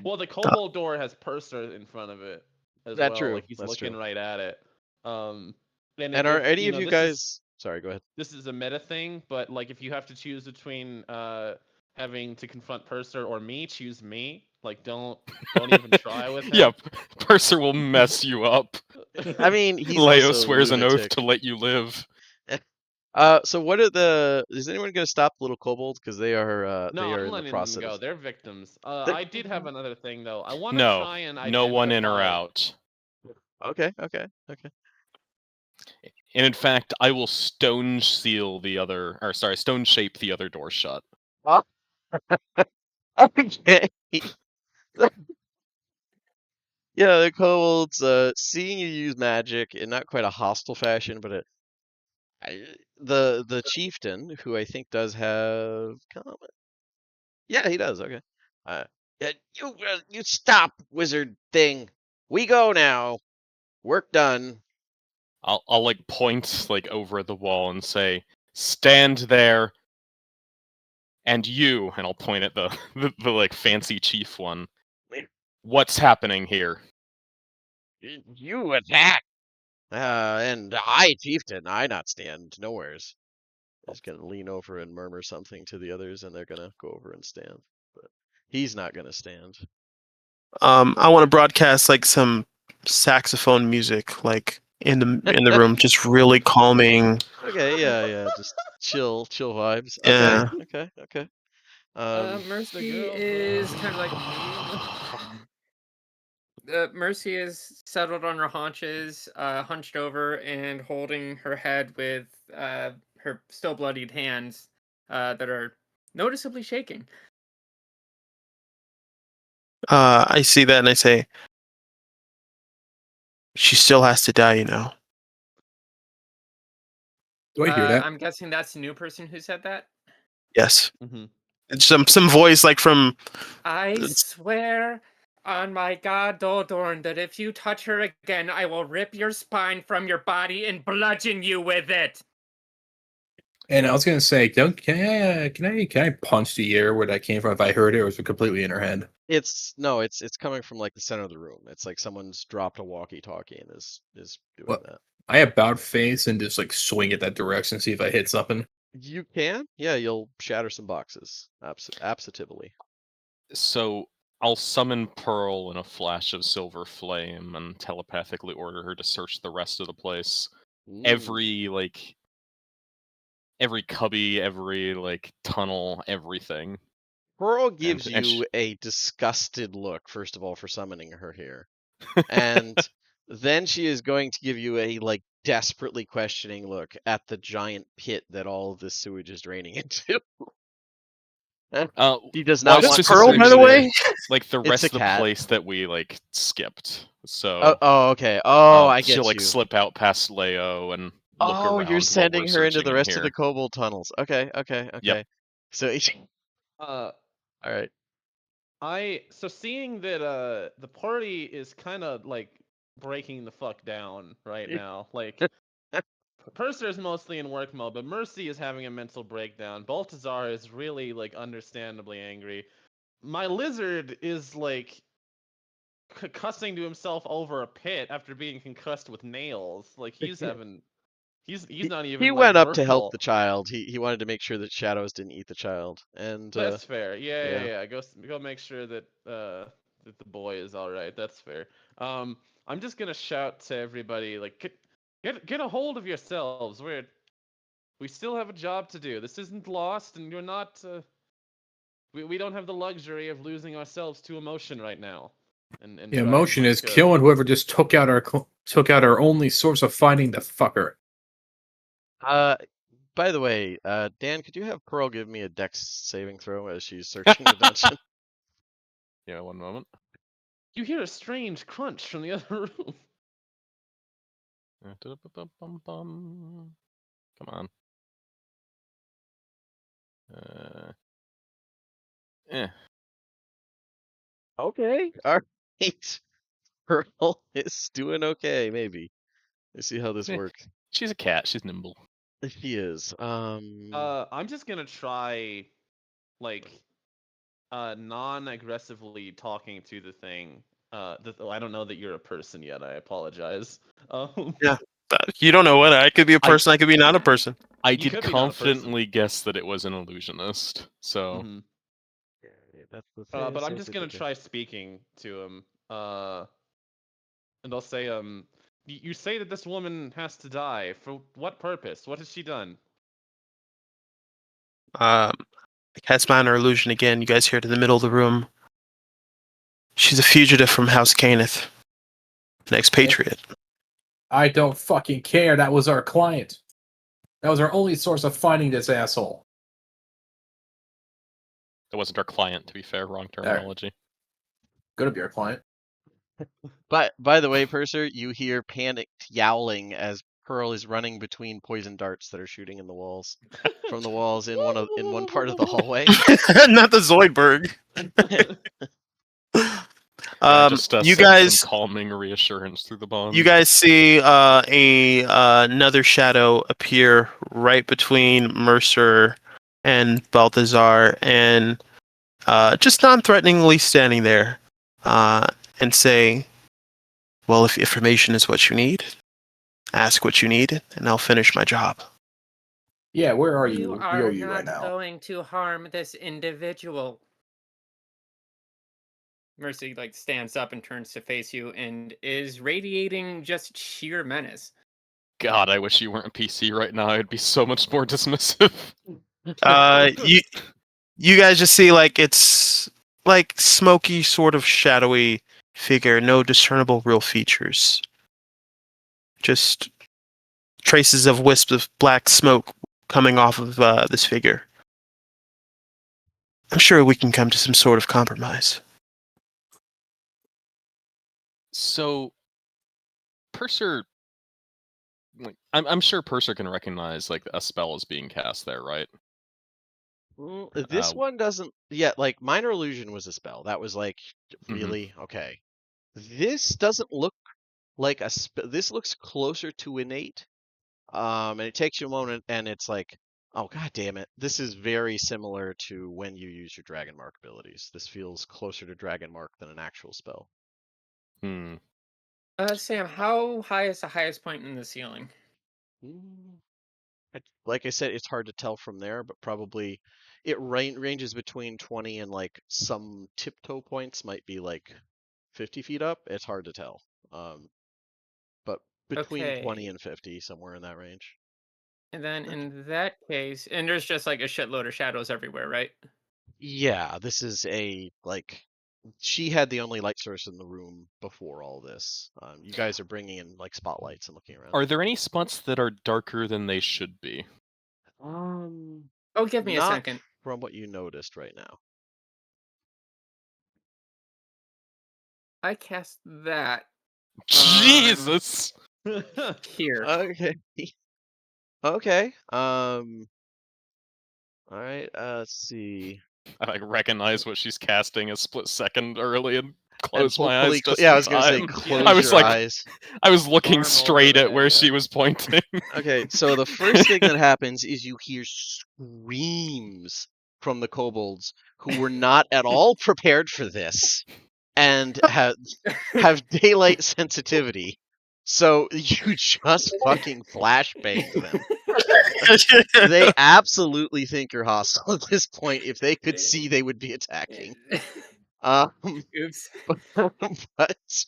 Well, the kobold door has Purser in front of it as That's well. true. Like he's That's looking true. right at it. And are if any of you this guys? Sorry. Go ahead. this is a meta thing, but like if you have to choose between having to confront Purser or me, choose me. Like don't even try with him. Yeah, Purser will mess you up. I mean, he's Leo also swears an oath lunatic. to let you live. So what are the? Is anyone going to stop the little kobolds because they are No, they are I'm in the letting process. them go. They're victims. They're- I did have another thing though. I want to No, try and no one in or identify- out. Okay. And in fact, I will stone shape the other door shut. Okay. Yeah, the kobolds seeing you use magic in not quite a hostile fashion, but the chieftain, who I think does have comment. Yeah, he does. Okay. Yeah, you stop, wizard thing. We go now. Work done. I'll like point like over the wall and say, "Stand there. And you, and I'll point at the like fancy chief one. What's happening here? You attack. And I, chieftain, I not stand nowheres. He's gonna lean over and murmur something to the others, and they're gonna go over and stand. But he's not gonna stand. I want to broadcast like some saxophone music, like in the room, just really calming. Okay, yeah, just chill vibes. Yeah. Okay. Mercy is kind of like Mercy is settled on her haunches, hunched over and holding her head with her still bloodied hands that are noticeably shaking. I see that and I say, she still has to die, you know. Do I hear that? I'm guessing that's the new person who said that. Yes. Mhm. It's some voice like from. I swear on my god, Doldorn, that if you touch her again, I will rip your spine from your body and bludgeon you with it. And I was gonna say, can I punch the air where that came from if I heard it, or was it completely in her head? It's coming from like the center of the room. It's like someone's dropped a walkie-talkie and is doing What? that. I about face and just like swing it that direction, see if I hit something. You can, yeah. You'll shatter some boxes. Absolutely. So I'll summon Pearl in a flash of silver flame and telepathically order her to search the rest of the place. Every cubby, every tunnel, everything. Pearl gives and you a disgusted look, first of all, for summoning her here. And then she is going to give you a desperately questioning look at the giant pit that all of this sewage is draining into. He does not What is want Pearl, sewage by the there. way? Like the It's rest a of the cat. place that we skipped. So Okay. Oh, I she'll get you. slip out past Leo and look Oh, around you're while sending we're her into searching the in rest of here. the kobold tunnels. Okay. Yep. So, Uh, all right. So seeing that the party is kind of breaking the fuck down right now. Purser is mostly in work mode, but Mercy is having a mental breakdown. Baltazar is really understandably angry. My lizard is cussing to himself over a pit after being concussed with nails. He's having he's not even He went up to help verbal. the child. He wanted to make sure that shadows didn't eat the child. And That's fair. yeah. Yeah. Go make sure that that the boy is all right. That's fair. I'm just gonna shout to everybody get a hold of yourselves. We still have a job to do. This isn't lost, and you're not. We don't have the luxury of losing ourselves to emotion right now. And The try and emotion is killing whoever just took out our only source of fighting the fucker. By the way, Dan, could you have Pearl give me a Dex saving throw as she's searching the dungeon? Yeah, one moment. You hear a strange crunch from the other room. Come on. Okay. All right. Pearl is doing okay, maybe. Let's see how this works. She's a cat. She's nimble. She is. I'm just gonna try, non-aggressively talking to the thing. I don't know that you're a person yet. I apologize. Yeah. You don't know what. I could be a person. I could be not a person. I You did could be not a person. confidently guess that it was an illusionist. So Mhm. That's the But I'm just gonna try speaking to him. And I'll say, you say that this woman has to die. For what purpose? What has she done? I cast minor illusion again. You guys hear it in the middle of the room. She's a fugitive from House Caneth, an expatriate. I don't fucking care. That was our client. That was our only source of finding this asshole. that wasn't our client, to be fair. Wrong terminology. Gonna be our client. But by the way, Purser, you hear panicked yowling as Pearl is running between poison darts that are shooting in the walls, from the walls in one part of the hallway. Not the Zoidberg. Send You guys, some calming reassurance through the bond. you guys see another shadow appear right between Mercer and Balthazar, and just non-threateningly standing there, and say, "Well, if information is what you need, ask what you need, and I'll finish my job." Yeah, where are You you? are You right not now? going to harm this individual. Mercy like stands up and turns to face you and is radiating just sheer menace. God, I wish you weren't a PC right now. I'd be so much more dismissive. You guys just see like it's like smoky, sort of shadowy figure, no discernible real features, just traces of wisps of black smoke coming off of this figure. I'm sure we can come to some sort of compromise. So, Purser, like, I'm sure Purser can recognize like a spell is being cast there, right? This one doesn't yet. Like minor illusion was a spell. That was like really okay. This doesn't look like a this looks closer to innate. And it takes you a moment, and it's like, oh god damn it! This is very similar to when you use your Dragon Mark abilities. This feels closer to Dragon Mark than an actual spell. Hmm. Sam, how high is the highest point in the ceiling? Like I said, it's hard to tell from there, but probably it ranges between 20 and like some tiptoe points might be like 50 feet up. It's hard to tell. But between 20 Okay. and 50, somewhere in that range. And then in that case, and there's just like a shitload of shadows everywhere, right? Yeah, this is like she had the only light source in the room before all this. You guys are bringing in like spotlights and looking around. Are there any spots that are darker than they should be? Oh, give me a Not second. from what you noticed right now. I cast that Jesus! here. Okay. Okay. All right. Let's see. I like, recognize what she's casting a split second early and And close my hopefully, eyes just yeah, I in was gonna say, time. close I was your like, eyes. I was looking Arm straight at overhead, where yeah. she was pointing. Okay, so the first thing that happens is you hear screams from the kobolds who were not at all prepared for this and have daylight sensitivity. So you just fucking flashbanged them. They absolutely think you're hostile at this point. If they could see, they would be attacking. Oops. But Hold let's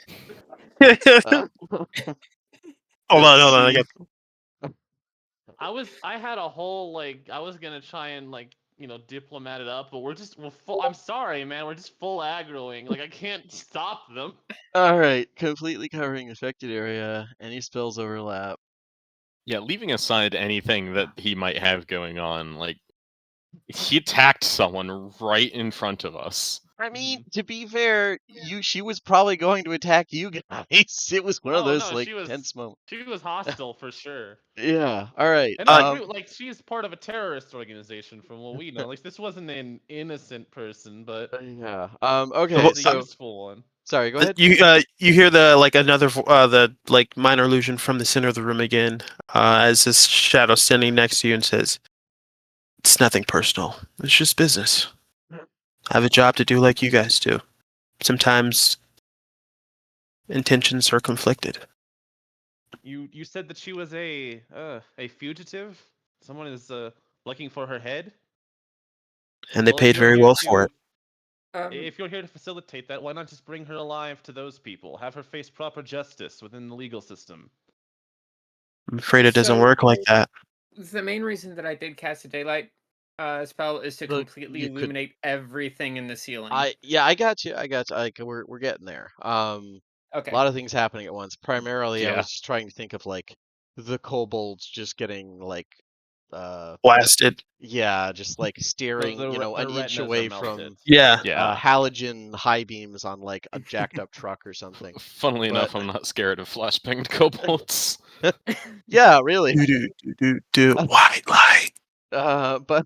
on. I see. got I had a whole like I was gonna try and like diplomat it up, but we're full. I'm sorry, man. We're just full aggroing. Like I can't stop them. All right, completely covering affected area. Any spells overlap. Yeah, leaving aside anything that he might have going on, like he attacked someone right in front of us. I mean, to be fair, she was probably going to attack you guys. It was one of Oh those no, like tense moments. she was hostile for sure. Yeah. All right. And like she's part of a terrorist organization from what we know. Like this wasn't an innocent person, but Yeah. she Okay. was a So useful one. sorry. Go ahead. you hear the like another the like minor illusion from the center of the room again, as this shadow standing next to you and says, "It's nothing personal. It's just business. I have a job to do like you guys do. Sometimes intentions are conflicted." You said that she was a fugitive. Someone is looking for her head. And they Well, if paid you're very here well for to it. if you're here to facilitate that, why not just bring her alive to those people? Have her face proper justice within the legal system. I'm afraid it doesn't So- work like that. The main reason that I did cast a daylight spell is to Look, completely you could- illuminate everything in the ceiling. I got you. Like we're getting there. Okay. A lot of things happening at once. Primarily, I Yeah. was just trying to think of like the kobolds just getting like Blasted. yeah, just like staring, their an inch retinas are away melted. from Yeah. Yeah. halogen high beams on like a jacked up truck or something. Funnily But- enough, I'm not scared of flashbanged kobolds. Yeah, really. Do white light. But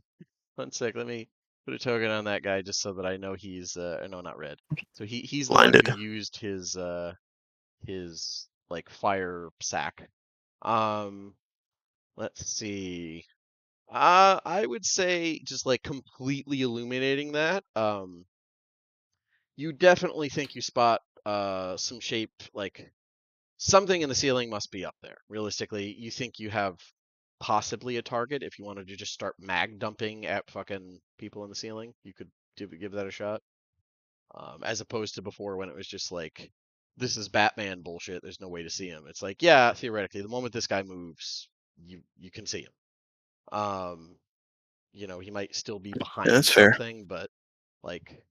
one sec, let me put a token on that guy just so that I know he's no, not red. So he's the one Blinded. who used his like fire sack. Let's see. I would say just like completely illuminating that. You definitely think you spot some shape, like something in the ceiling must be up there. Realistically, you think you have possibly a target. If you wanted to just start mag dumping at fucking people in the ceiling, you could give that a shot. As opposed to before when it was just like, this is Batman bullshit. There's no way to see him. It's like, yeah, theoretically, the moment this guy moves, you can see him. He might still be behind that's fair. something, but like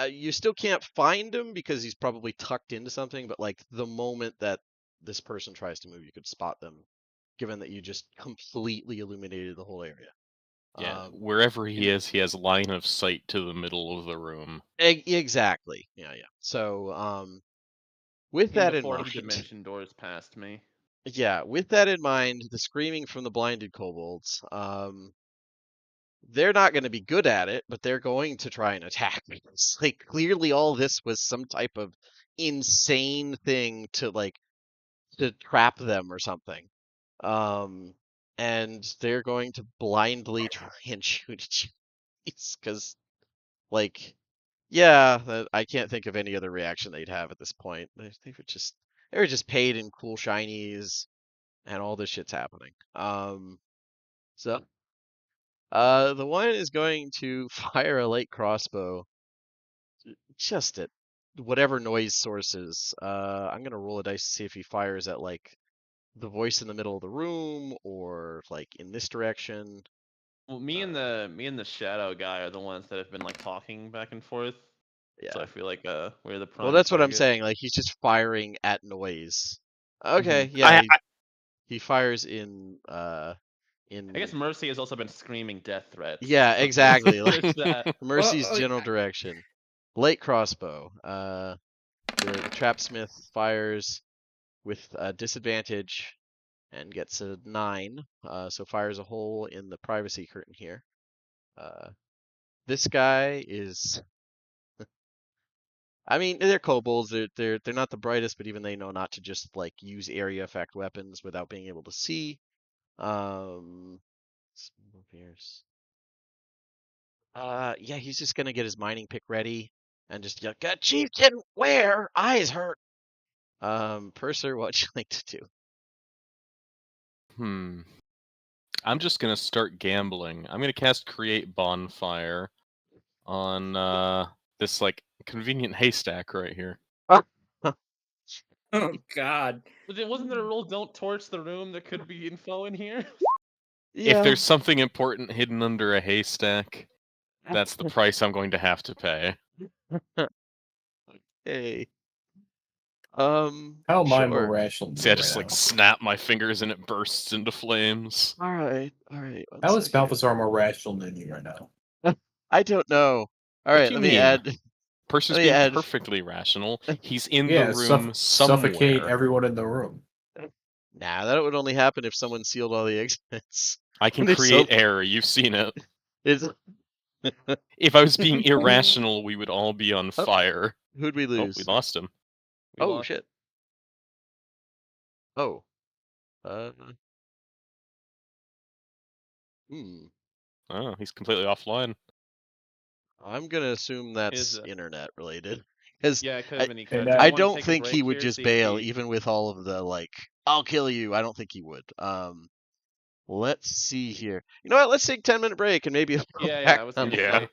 you still can't find him because he's probably tucked into something, but like the moment that this person tries to move, you could spot them, given that you just completely illuminated the whole area. Yeah, wherever he in- is, he has line of sight to the middle of the room. Exactly. Yeah. So, with in that the in fourth mind, dimension doors past me. yeah, with that in mind, the screaming from the blinded kobolds, they're not going to be good at it, but they're going to try and attack me. It's like clearly all this was some type of insane thing to trap them or something. And they're going to blindly try and shoot at you because, like, yeah, I can't think of any other reaction they'd have at this point. They were just paid in cool shinies, and all this shit's happening. So the one is going to fire a light crossbow just at whatever noise source is. I'm gonna roll a dice to see if he fires at like the voice in the middle of the room or like in this direction. Well, me and the shadow guy are the ones that have been like talking back and forth. So Yeah. I feel like we're the prime Well, that's what I'm target. saying. Like he's just firing at noise. Okay, Mhm. yeah, I, he fires in I guess Mercy has also been screaming death threats. yeah, so exactly. Like there's that. Mercy's Well, general direction. Light crossbow. The trapsmith fires with disadvantage and gets a 9. So fires a hole in the privacy curtain here. This guy is. I mean, they're kobolds. They're not the brightest, but even they know not to just like use area effect weapons without being able to see. Pierce. Yeah, he's just gonna get his mining pick ready and just yell, "Got chieftain, where? Eyes hurt." Purser, what'd you like to do? I'm just gonna start gambling. I'm gonna cast Create Bonfire on this like convenient haystack right here. oh God. Wasn't there a rule? Don't torch the room. There could be info in here. If Yeah. there's something important hidden under a haystack, that's the price I'm going to have to pay. Hey. How am I more Sure. rational than See, you I right just like now? snap my fingers and it bursts into flames. All right. One How is sec here. Balthazar more rational than you right now? I don't know. All What right, do you let me mean? add. Purser's Let me being add. perfectly rational. He's in Yeah, the room suffocate somewhere. everyone in the room. Nah, that would only happen if someone sealed all the exits. I can When they create soak- air. You've seen it. It's. If I was being irrational, we would all be on Oh, fire. who'd we Oh, we lose? lost him. We Oh lost. shit. Oh. Uh. Hmm. Oh, he's completely offline. I'm gonna assume that's Is internet related. Because yeah, it could I, have been. Hey, Do Matt. we I want to don't take a think he break would here, just see if bail, we... even with all of the like, I'll kill you. I don't think he would. Let's see here. You know what? Let's take 10-minute break and maybe he'll come Yeah, back I was on gonna Yeah. say.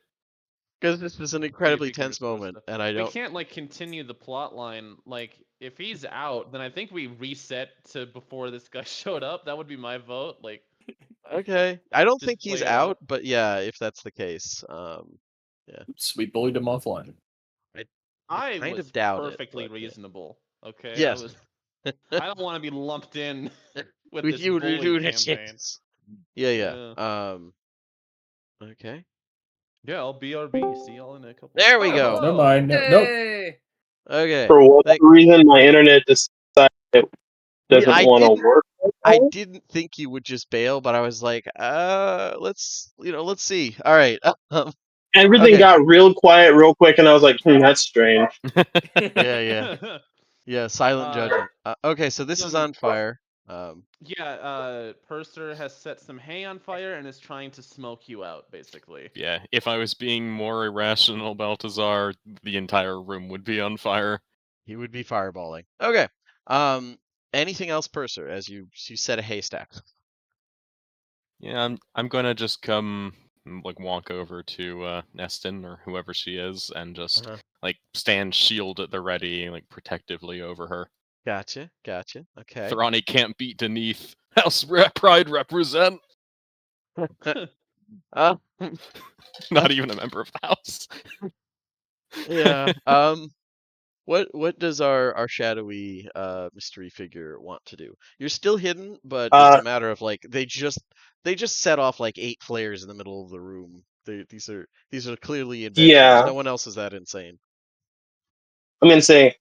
because this is an See if incredibly he can tense restore moment, stuff. and I We don't. can't like continue the plot line. Like if he's out, then I think we reset to before this guy showed up. That would be my vote. Like Okay, I don't just think he's play it out. out, but yeah, if that's the case, yeah, Oops, we bullied him offline. I kind was of doubt it, perfectly but yeah. reasonable. Okay, I Yes, was. I don't want to be lumped in with with this you bully doing this shit. campaign. Yeah. Yeah. Okay. Yeah, I'll BRB. See y'all in a couple. There we Oh, go. Never hello. mind. Nope. Hey. Okay. For whatever reason, my internet decided it doesn't I want to didn't. work. I didn't think you would just bail, but I was like, let's see. All right. Everything Okay. got real quiet real quick, and I was like, that's strange. Yeah. Silent Uh, judgment. Okay, so this is on fire. Yeah, Purser has set some hay on fire and is trying to smoke you out, basically. Yeah, if I was being more irrational, Baltazar, the entire room would be on fire. He would be fireballing. Okay. Anything else, Purser? As you set a haystack. Yeah, I'm gonna just come like walk over to Neston or whoever she is and just Uh-huh. like stand shield at the ready, like protectively over her. Gotcha. Okay. Thrani can't beat Deneth. House pride represent. uh, Not even a member of the house. yeah. What does our shadowy mystery figure want to do? You're still hidden, but it's a matter of like they just set off like 8 flares in the middle of the room. These are clearly inventions. Yeah. No one else is that insane. I'm gonna say,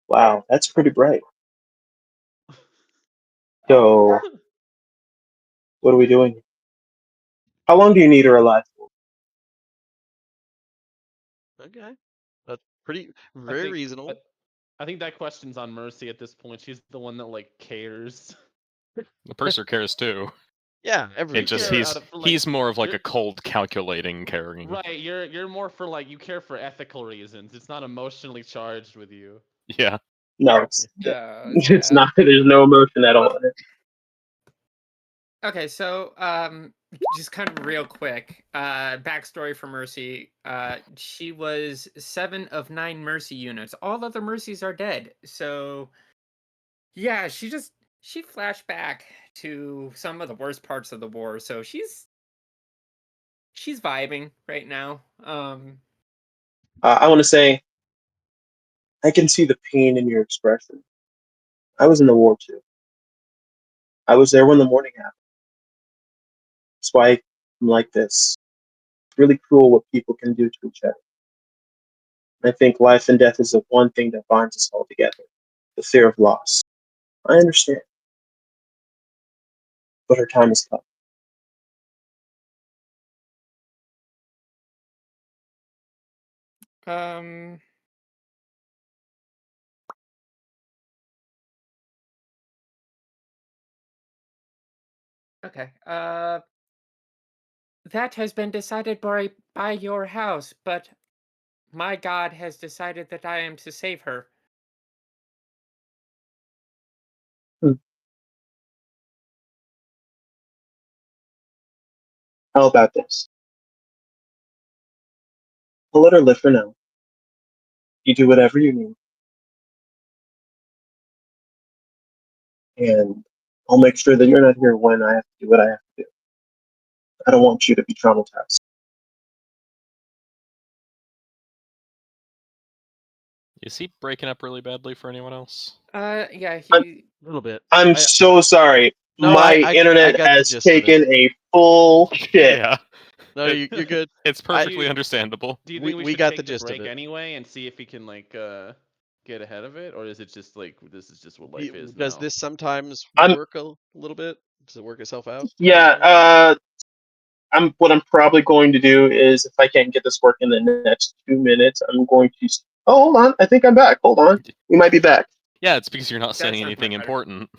wow, that's pretty bright. So, what are we doing? How long do you need her alive for? Okay. That's very I think reasonable. I think that question's on Mercy at this point. She's the one that like cares. The purser cares too. Yeah, It everybody just care cares. out of- for, like, he's more of like you're- a cold calculating caring. Right, you're more for like you care for ethical reasons. It's not emotionally charged with you. Yeah. No, it's Yeah. not. There's no emotion at all in it. Okay, so just kind of real quick, backstory for Mercy. She was 7 of 9 Mercy units. All other Mercies are dead. So yeah, she flashed back to some of the worst parts of the war. So she's vibing right now. I want to say, I can see the pain in your expression. I was in the war too. I was there when the morning happened. That's why I'm like this. It's really cruel what people can do to each other. I think life and death is the one thing that binds us all together. The fear of loss. I understand. But her time has come. Okay. That has been decided by your house, but my god has decided that I am to save her. How about this? I'll let her live for now. You do whatever you need. And I'll make sure that you're not here when I have to do what I have to do. I don't want you to be traumatized. Is he breaking up really badly for anyone else? Yeah, I'm- he. A little bit. I'm so sorry. No, My I internet got the has gist of it. taken a full shit. Yeah. No, you're good. It's perfectly understandable. Do you We- think we we should got take the the gist of break it. anyway and see if we can like get ahead of it, or is it just like this is just what life is Does now? this sometimes I'm- work a little bit? Does it work itself out? Yeah, what I'm probably going to do is, if I can't get this working in the next 2 minutes, I'm going to. Oh, hold on. I think I'm back. Hold on. We might be back. Yeah, it's because you're not That saying sounds anything much better. important.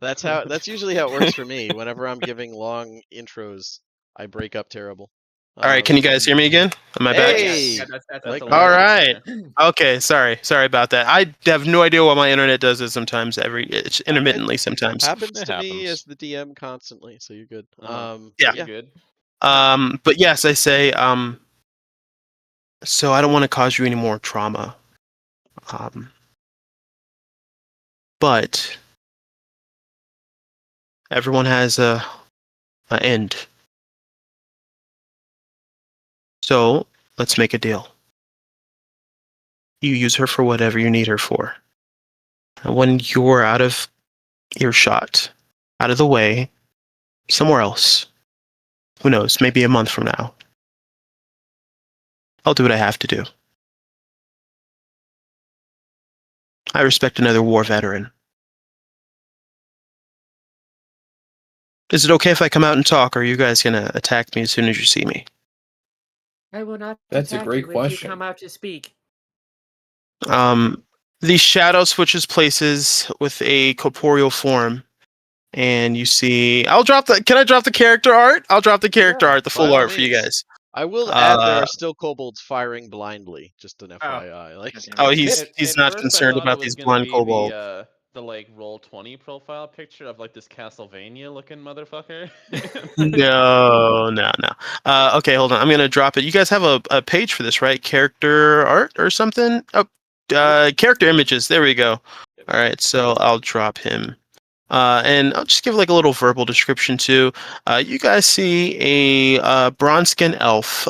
That's usually how it works for me. Whenever I'm giving long intros, I break up terrible. All right, can you guys hear me again? Am I back? Hey! Yeah, that's That's Like a that. All little right. better. Okay, sorry about that. I have no idea why my internet does it sometimes. It's intermittently sometimes. Happens It to me happens. as the DM constantly, so you're good. Yeah. You're good. But yes, I say so I don't want to cause you any more trauma. But everyone has an end. So let's make a deal. You use her for whatever you need her for. And when you're out of earshot, out of the way, somewhere else, who knows, maybe a month from now, I'll do what I have to do. I respect another war veteran. Is it okay if I come out and talk, or are you guys gonna attack me as soon as you see me? I will not That's a attack great you if you question. come out to speak. the shadow switches places with a corporeal form, and you see. I'll drop the. Can I drop the character art? I'll drop the character art, the By full all art for you means. guys. I will add there Uh, are still kobolds firing blindly. Just an FYI. Like, goddamn oh, it. he's At not first, I concerned thought it about was these gonna blind be kobolds. the like Roll20 profile picture of like this Castlevania looking motherfucker. No, no, no. Okay, hold on. I'm gonna drop it. You guys have a page for this, right? Character art or something? Oh, character images. There we go. All right, so I'll drop him. And I'll just give like a little verbal description too. You guys see a bronze skin elf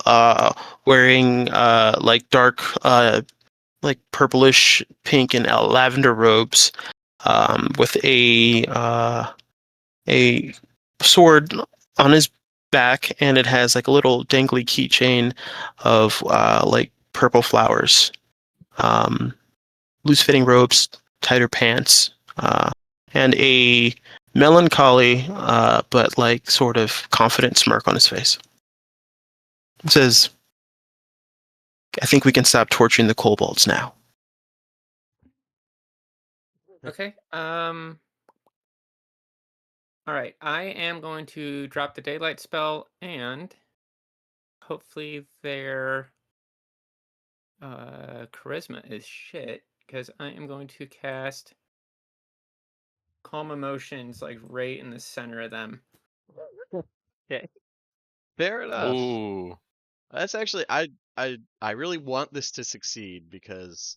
wearing like dark, like purplish, pink, and lavender robes, with a sword on his back, and it has like a little dangly keychain of like purple flowers, um, loose-fitting robes, tighter pants, and a melancholy but like sort of confident smirk on his face. It says, "I think we can stop torturing the kobolds now." Okay. All right. I am going to drop the daylight spell, and hopefully their charisma is shit, because I am going to cast calm emotions like right in the center of them. okay. Fair enough. Ooh. That's actually I really want this to succeed because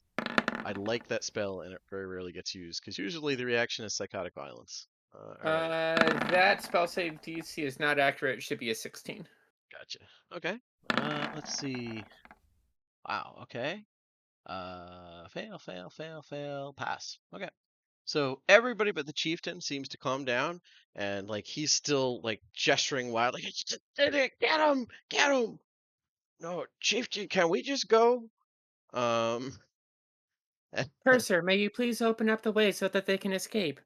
I like that spell and it very rarely gets used because usually the reaction is psychotic violence. All right, That spell save DC is not accurate. It should be a 16. gotcha. Okay. Let's see. Wow. Okay. Fail, fail, fail, fail, pass. Okay. So everybody but the chieftain seems to calm down, and like he's still like gesturing wildly. "He just did it! Get him! Get him! No, chieftain, can we just go?" Um. Purser, may you please open up the way so that they can escape?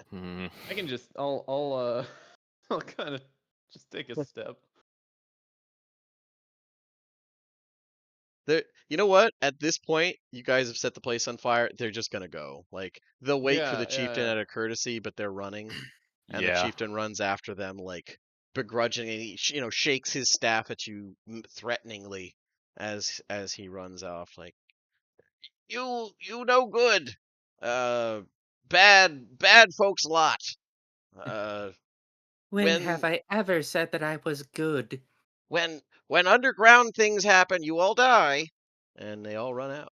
Hmm. I can just I'll kind of just take a step. You know what? At this point, you guys have set the place on fire. They're just gonna go. Like they'll wait for the chieftain Yeah. out of courtesy, but they're running, and the Yeah. chieftain runs after them, like begrudgingly. Shakes his staff at you threateningly as he runs off. Like you no good. Uh, bad folks lot. Uh, When have when I ever said that I was good? when underground things happen, you all die, and they all run out.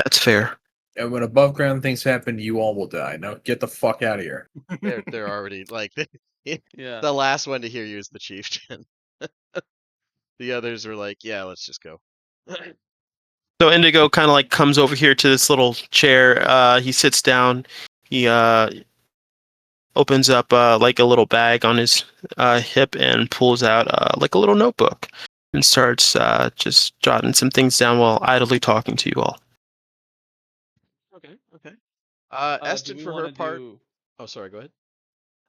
That's fair. And when above ground things happen, you all will die. Now get the fuck out of here. They're already like Yeah. the last one to hear you is the chieftain. The others were like, yeah, let's just go. So Indigo kind of like comes over here to this little chair. He sits down. He opens up like a little bag on his hip and pulls out like a little notebook and starts just jotting some things down while idly talking to you all. Okay, okay. Do Eston, we for want her to part. do? Oh, sorry. Go ahead.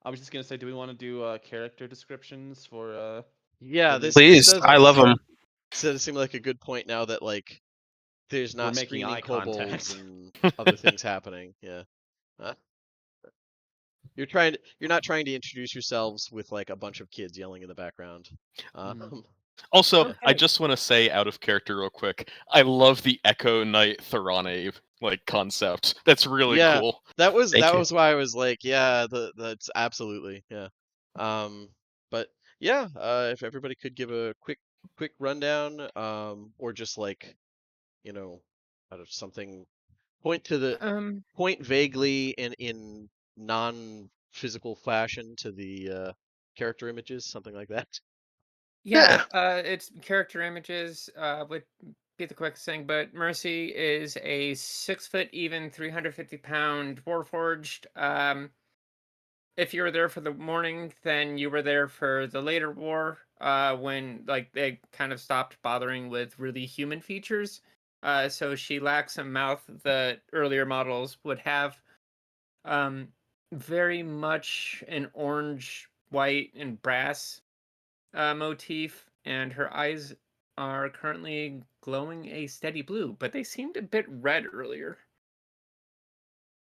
I was just gonna say, do we want to do character descriptions for Yeah, the new this Please, characters? I does love them. seem like a good point now that like there's We're not making screaming eye kobolds contact. and other things happening. Yeah. Uh, you're not trying to introduce yourselves with like a bunch of kids yelling in the background. Mhm. Also, I Okay. just want to say out of character real quick, I love the Echo Knight Tharane like concept. That's really Yeah, cool. Thank you. why I was like, yeah, that's absolutely, yeah. Um, but yeah, if everybody could give a quick rundown, or just like, out of something, point vaguely in non-physical fashion to the character images, something like that. Yeah, it's character images would be the quickest thing, but Mercy is a 6 foot even, 350-pound warforged. If you were there for the morning, then you were there for the later war, when like they kind of stopped bothering with really human features. So she lacks a mouth that earlier models would have. Um, Very much an orange, white, and brass motif, and her eyes are currently glowing a steady blue, but they seemed a bit red earlier.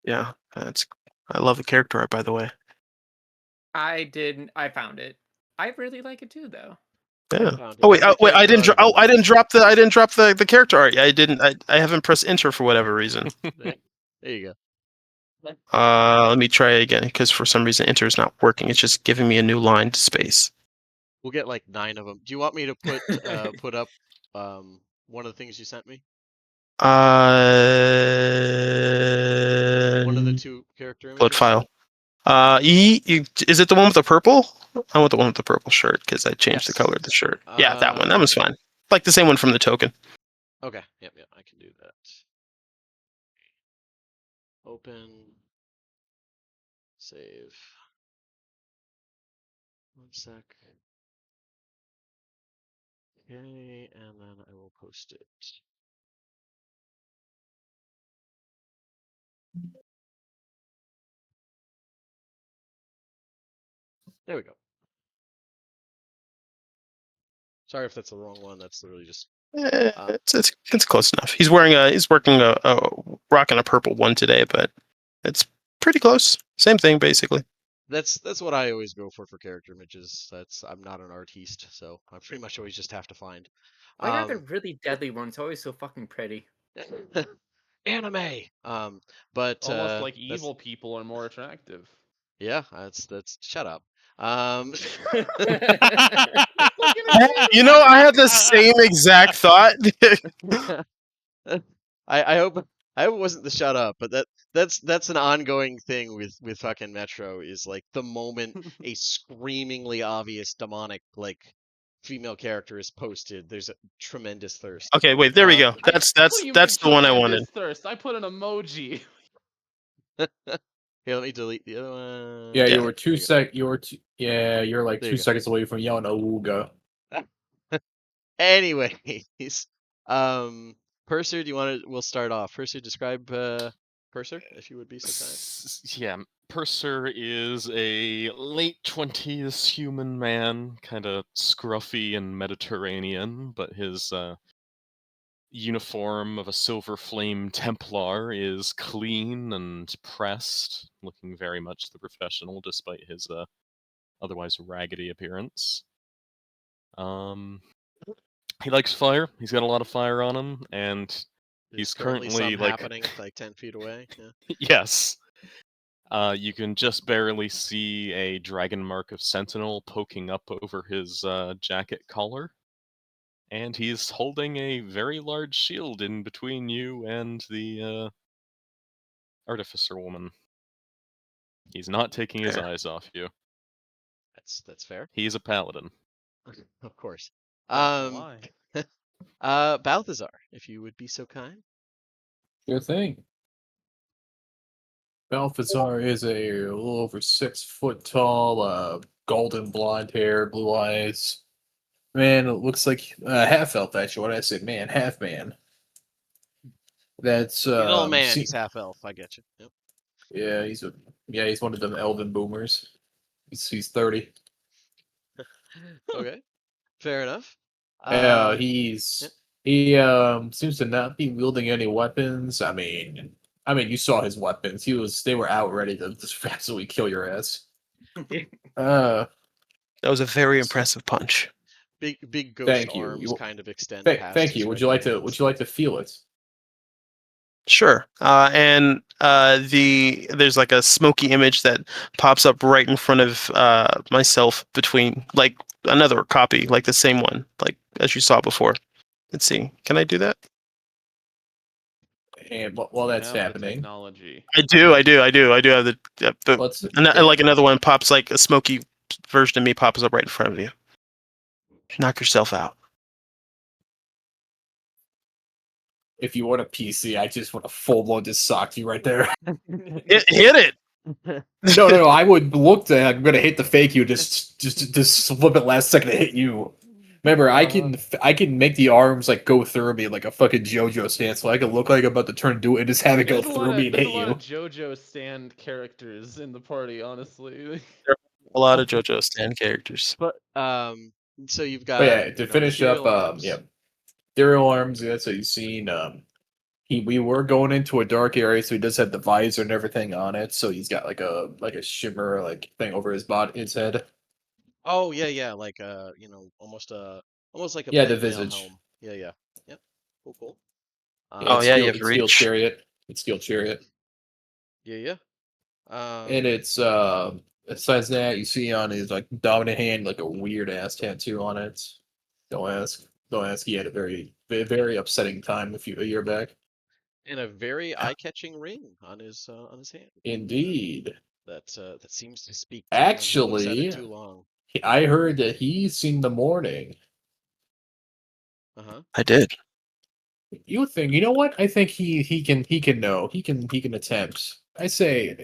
Yeah, I love the character art, by the way. I found it. I really like it too, though. Yeah. Found it. Oh wait, Every wait! I character didn't. art Oh, about I this didn't drop the. I didn't drop the character art. I haven't pressed enter for whatever reason. There you go. Let me try again because for some reason enter is not working. It's just giving me a new line to space. We'll get like 9 of them. Do you want me to put up one of the things you sent me? One of the 2 character Upload images? file. Is it the one with the purple? I want the one with the purple shirt because I changed the Yes. color of the shirt. Yeah, that one. That was fine. Like the same one from the token. Okay. Yep, I can do that. Open. Save. 1 sec. Okay, and then I will post it. There we go. Sorry if that's the wrong one. That's literally just. It's close enough. He's working rocking a purple one today, but it's pretty close. Same thing basically. That's what I always go for character images. I'm not an artiste, so I pretty much always just have to find. I got the really deadly ones, always so fucking pretty. Anime. But Almost like that's- evil people are more attractive. Yeah, that's shut up. You know, I had the same exact thought. I hope it wasn't the shut up, but that's an ongoing thing with fucking Metro is like the moment a screamingly obvious demonic like female character is posted, there's a tremendous thirst. Okay, wait, there we go. What do you mean That's the one I wanted. tremendous thirst? I put an emoji. Here, let me delete the other one. Yeah, Yeah. you were you're like There 2 you go. seconds away from yelling "Awooga." Anyways, Purser, do you want to? We'll start off. Purser, describe Purser, if you would be so kind. Yeah, Purser is a late 20s human man, kind of scruffy and Mediterranean, but his uniform of a Silver Flame Templar is clean and pressed, looking very much the professional despite his otherwise raggedy appearance. He likes fire. He's got a lot of fire on him, and There's he's currently some like happening like 10 feet away. Yeah. yes. You can just barely see a dragon mark of Sentinel poking up over his jacket collar. And he's holding a very large shield in between you and the artificer woman. He's not taking his eyes off you. That's fair. He's a paladin. Of course. That's a lie. Balthazar, if you would be so kind. Sure thing. Balthazar is a little over 6 foot tall, golden blonde hair, blue eyes. Man, it looks like half elf. Actually, what did I say? Man, half man. That's Little man, see- he's half elf. I get you. Yep. he's one of them elven boomers. He's 30. Okay, fair enough. He seems to not be wielding any weapons. I mean, you saw his weapons. They were out ready to just absolutely kill your ass. That was a very impressive punch. Big ghost Thank you. arms kind of extend past Thank his you. Would regular you like to feel it? Sure. And there's like a smoky image that pops up right in front of myself between like another copy, like the same one, like as you saw before. Let's see. Can I do that? And while You that's have the happening, technology. I do have the let's like another one pops like a smoky version of me pops up right in front of you. Knock yourself out. if you want a PC, I just want to full blown just sock you right there. Hit it. No. I would look to. I'm gonna hit the fake you. Just flip it last second to hit you. Remember, I can make the arms like go through me like a fucking JoJo stance, so I can look like I'm about to turn do it and just have it go through me and hit There's a lot you. of JoJo stand characters in the party, honestly. A lot of JoJo stand characters. But so you've got But yeah, to finish up, material arms. yeah. ethereal arms. That's what you've seen. We were going into a dark area, so he does have the visor and everything on it. So he's got like a shimmer like thing over his head. Oh yeah, like almost like a Yeah, the pen mail visage. helm. Yeah. Yep. Cool. Oh, It's yeah, you steel. have It's steel reach. chariot. It's steel chariot. Yeah. And it's besides that, you see on his like dominant hand like a weird ass tattoo on it. Don't ask. Don't ask. He had a very upsetting time a year back. and a very eye-catching ring on his hand. Indeed. That seems to speak to anyone who looks at it Actually, too long. I heard that he's seen the morning. Uh-huh. I did. You think? You know what? I think he can know. He can attempt. I say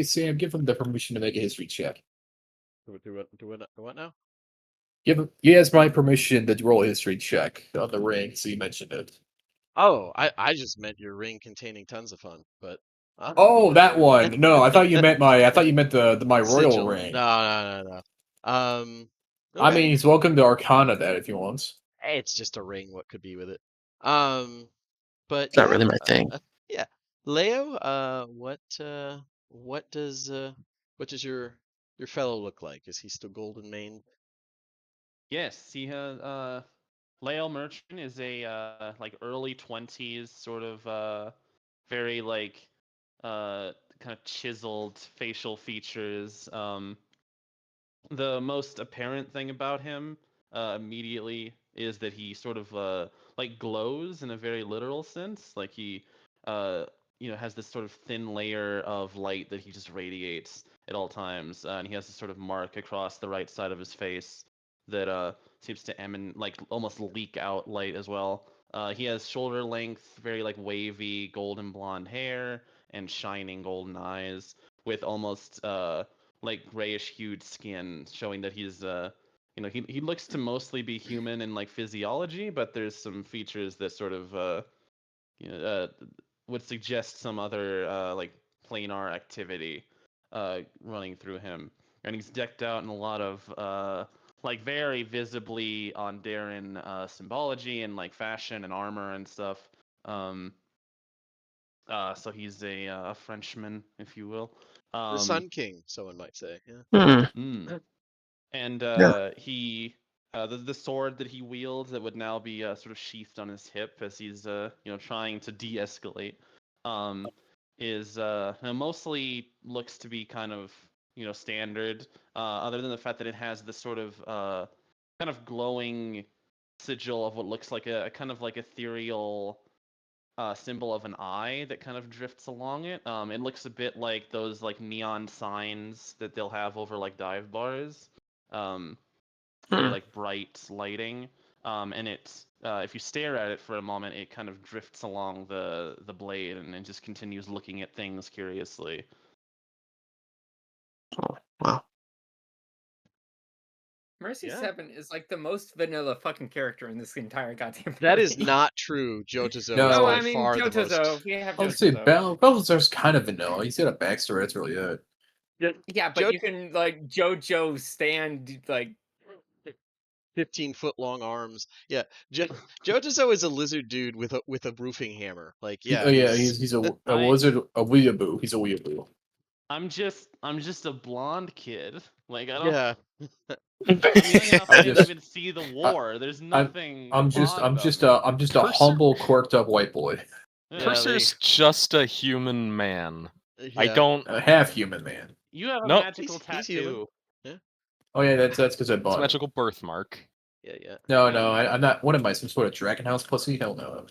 Sam, give him the permission to make a history check. Do what now? Give him. He has my permission to roll a history check on the ring. So you mentioned it. Oh, I just meant your ring containing tons of fun, but Oh, that one. No, I thought you meant the my royal sigil. ring. No. I Okay. mean, he's welcome to Arcana that if he wants. It's just a ring. What could be with it? But It's not yeah, really my thing. yeah. Leo, what does your fellow look like? Is he still golden maned? Yes, he has. Lael Merchant is a like early 20s sort of very like kind of chiseled facial features. The most apparent thing about him immediately is that he sort of like glows in a very literal sense. Like he uh, has this sort of thin layer of light that he just radiates at all times, and he has this sort of mark across the right side of his face that seems to emanate like almost leak out light as well. He has shoulder length, very like wavy golden blonde hair and shining golden eyes with almost like grayish hued skin, showing that he's he looks to mostly be human in like physiology, but there's some features that sort of you know uh, would suggest some other like planar activity running through him. And he's decked out in a lot of like very visibly on Darren symbology and like fashion and armor and stuff. Um, so he's a Frenchman, if you will. The Um, Sun King, someone might say. Yeah. Hmm. And Yeah. he the sword that he wields that would now be sort of sheathed on his hip as he's trying to de-escalate um, is mostly looks to be kind of standard, other than the fact that it has this sort of kind of glowing sigil of what looks like a kind of like ethereal symbol of an eye that kind of drifts along it. It looks a bit like those like neon signs that they'll have over like dive bars. Um, very Hmm. like bright lighting. And it's if you stare at it for a moment, it kind of drifts along the blade and it just continues looking at things curiously. Oh, wow. Mercy Yeah. 7 is like the most vanilla fucking character in this entire goddamn That is movie. not true. Jotazo No. is Oh, by I mean, far the Jotazo. most. We have I'll say Jotazo. Balthazar's kind of vanilla. He's got a backstory. That's really it. Yeah, but Jo- you can like JoJo stand like 15-foot long arms. Yeah, Jotazo is a lizard dude with a roofing hammer. Like, yeah, Yeah, he's he's a I wizard, a weeaboo. He's a weeaboo. I'm just a blonde kid. Like I don't. yeah. I'm young enough I I'm didn't just, even see the I, war. There's I'm, nothing I'm just, blonde I'm about just me. a, I'm just a Purser- humble, quirked up white boy, Yeah, Purser's just a human man. I Yeah. don't. a half human man. you have a No, magical He's human. tattoo. Oh yeah, that's because I it's a bought it. magical birthmark. Yeah. No, I'm not. What am I? Some sort of Dragon House pussy? Hell no.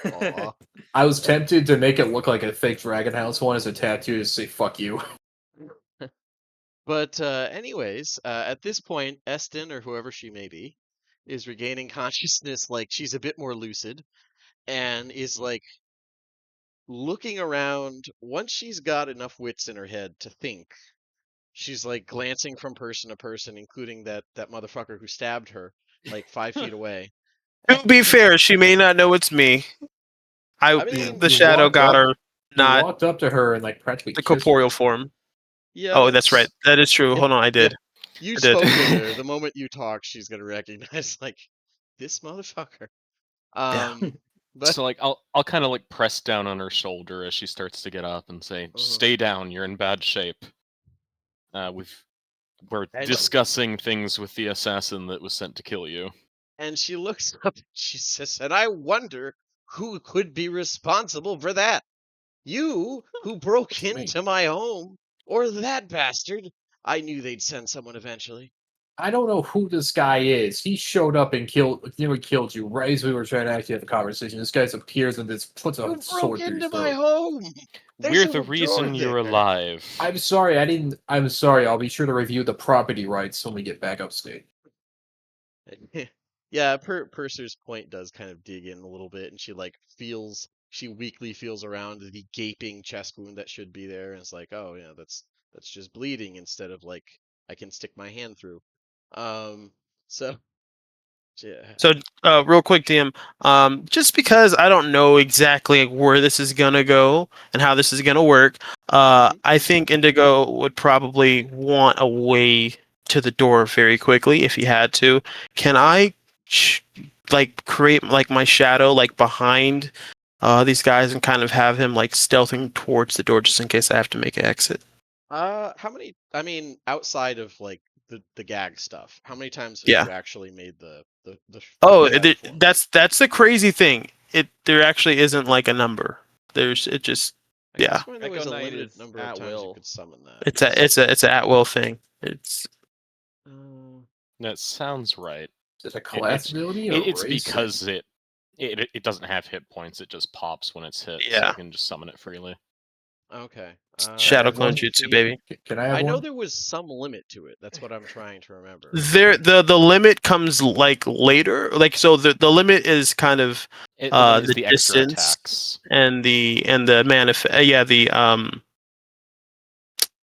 Aw. I was tempted to make it look like a fake Dragon House one as a tattoo to say "fuck you." But anyways, at this point, Eston or whoever she may be is regaining consciousness. Like she's a bit more lucid and is like looking around. Once she's got enough wits in her head to think, she's like glancing from person to person, including that motherfucker who stabbed her like 5 feet away. To be fair, she may not know it's me. I mean, The You shadow walked got up. her, You not walked up to her and like practically the kissed her. corporeal form. yeah. Oh, that's right. That is true. Hold on, I Yeah, did. you I did. spoke with her. The moment you talk, she's gonna recognize like this motherfucker. Yeah. But So like I'll kind of like press down on her shoulder as she starts to get up and say, "Stay down. You're in bad shape. We're and discussing things with the assassin that was sent to kill you." she looks up and she says, and I wonder who could be responsible for that. You who broke It's me. into my home, or that bastard. I knew they'd send someone eventually. I don't know who this guy is. He showed up and killed you right as we were trying to actually have a conversation. This guy appears and just puts a You broke sword through your into my throat. home. There's We're a the door reason you're there. alive. I'm sorry, I didn't. I'm sorry. I'll be sure to review the property rights when we get back upstate. Yeah, Purser's point does kind of dig in a little bit, and she weakly feels around the gaping chest wound that should be there, and it's like, oh yeah, that's just bleeding instead of like I can stick my hand through. So yeah. So, real quick, DM, just because I don't know exactly where this is gonna go and how this is gonna work, I think Indigo would probably want a way to the door very quickly if he had to. Can I, like, create like my shadow like behind these guys and kind of have him like stealthing towards the door just in case I have to make an exit? How many? I mean, outside of like the gag stuff, how many times have Yeah. you actually made the Oh, shadow form? that's the crazy thing. There actually isn't like a number. It just I could have yeah. sworn there Echo was a Knight limited is number of at times you will. could summon that. It's a at will thing. It's That sounds right. Is it a It- class it's ability or it's race? because it doesn't have hit points. It just pops when it's hit, so yeah. you can just summon it freely. Okay. Can I Shadow have clone one? jutsu, See, baby. Can I have I know one? there was some limit to it. That's what I'm trying to remember. The limit comes like later. Like so the limit is kind of The limit is the the extra distance attacks. and the yeah, the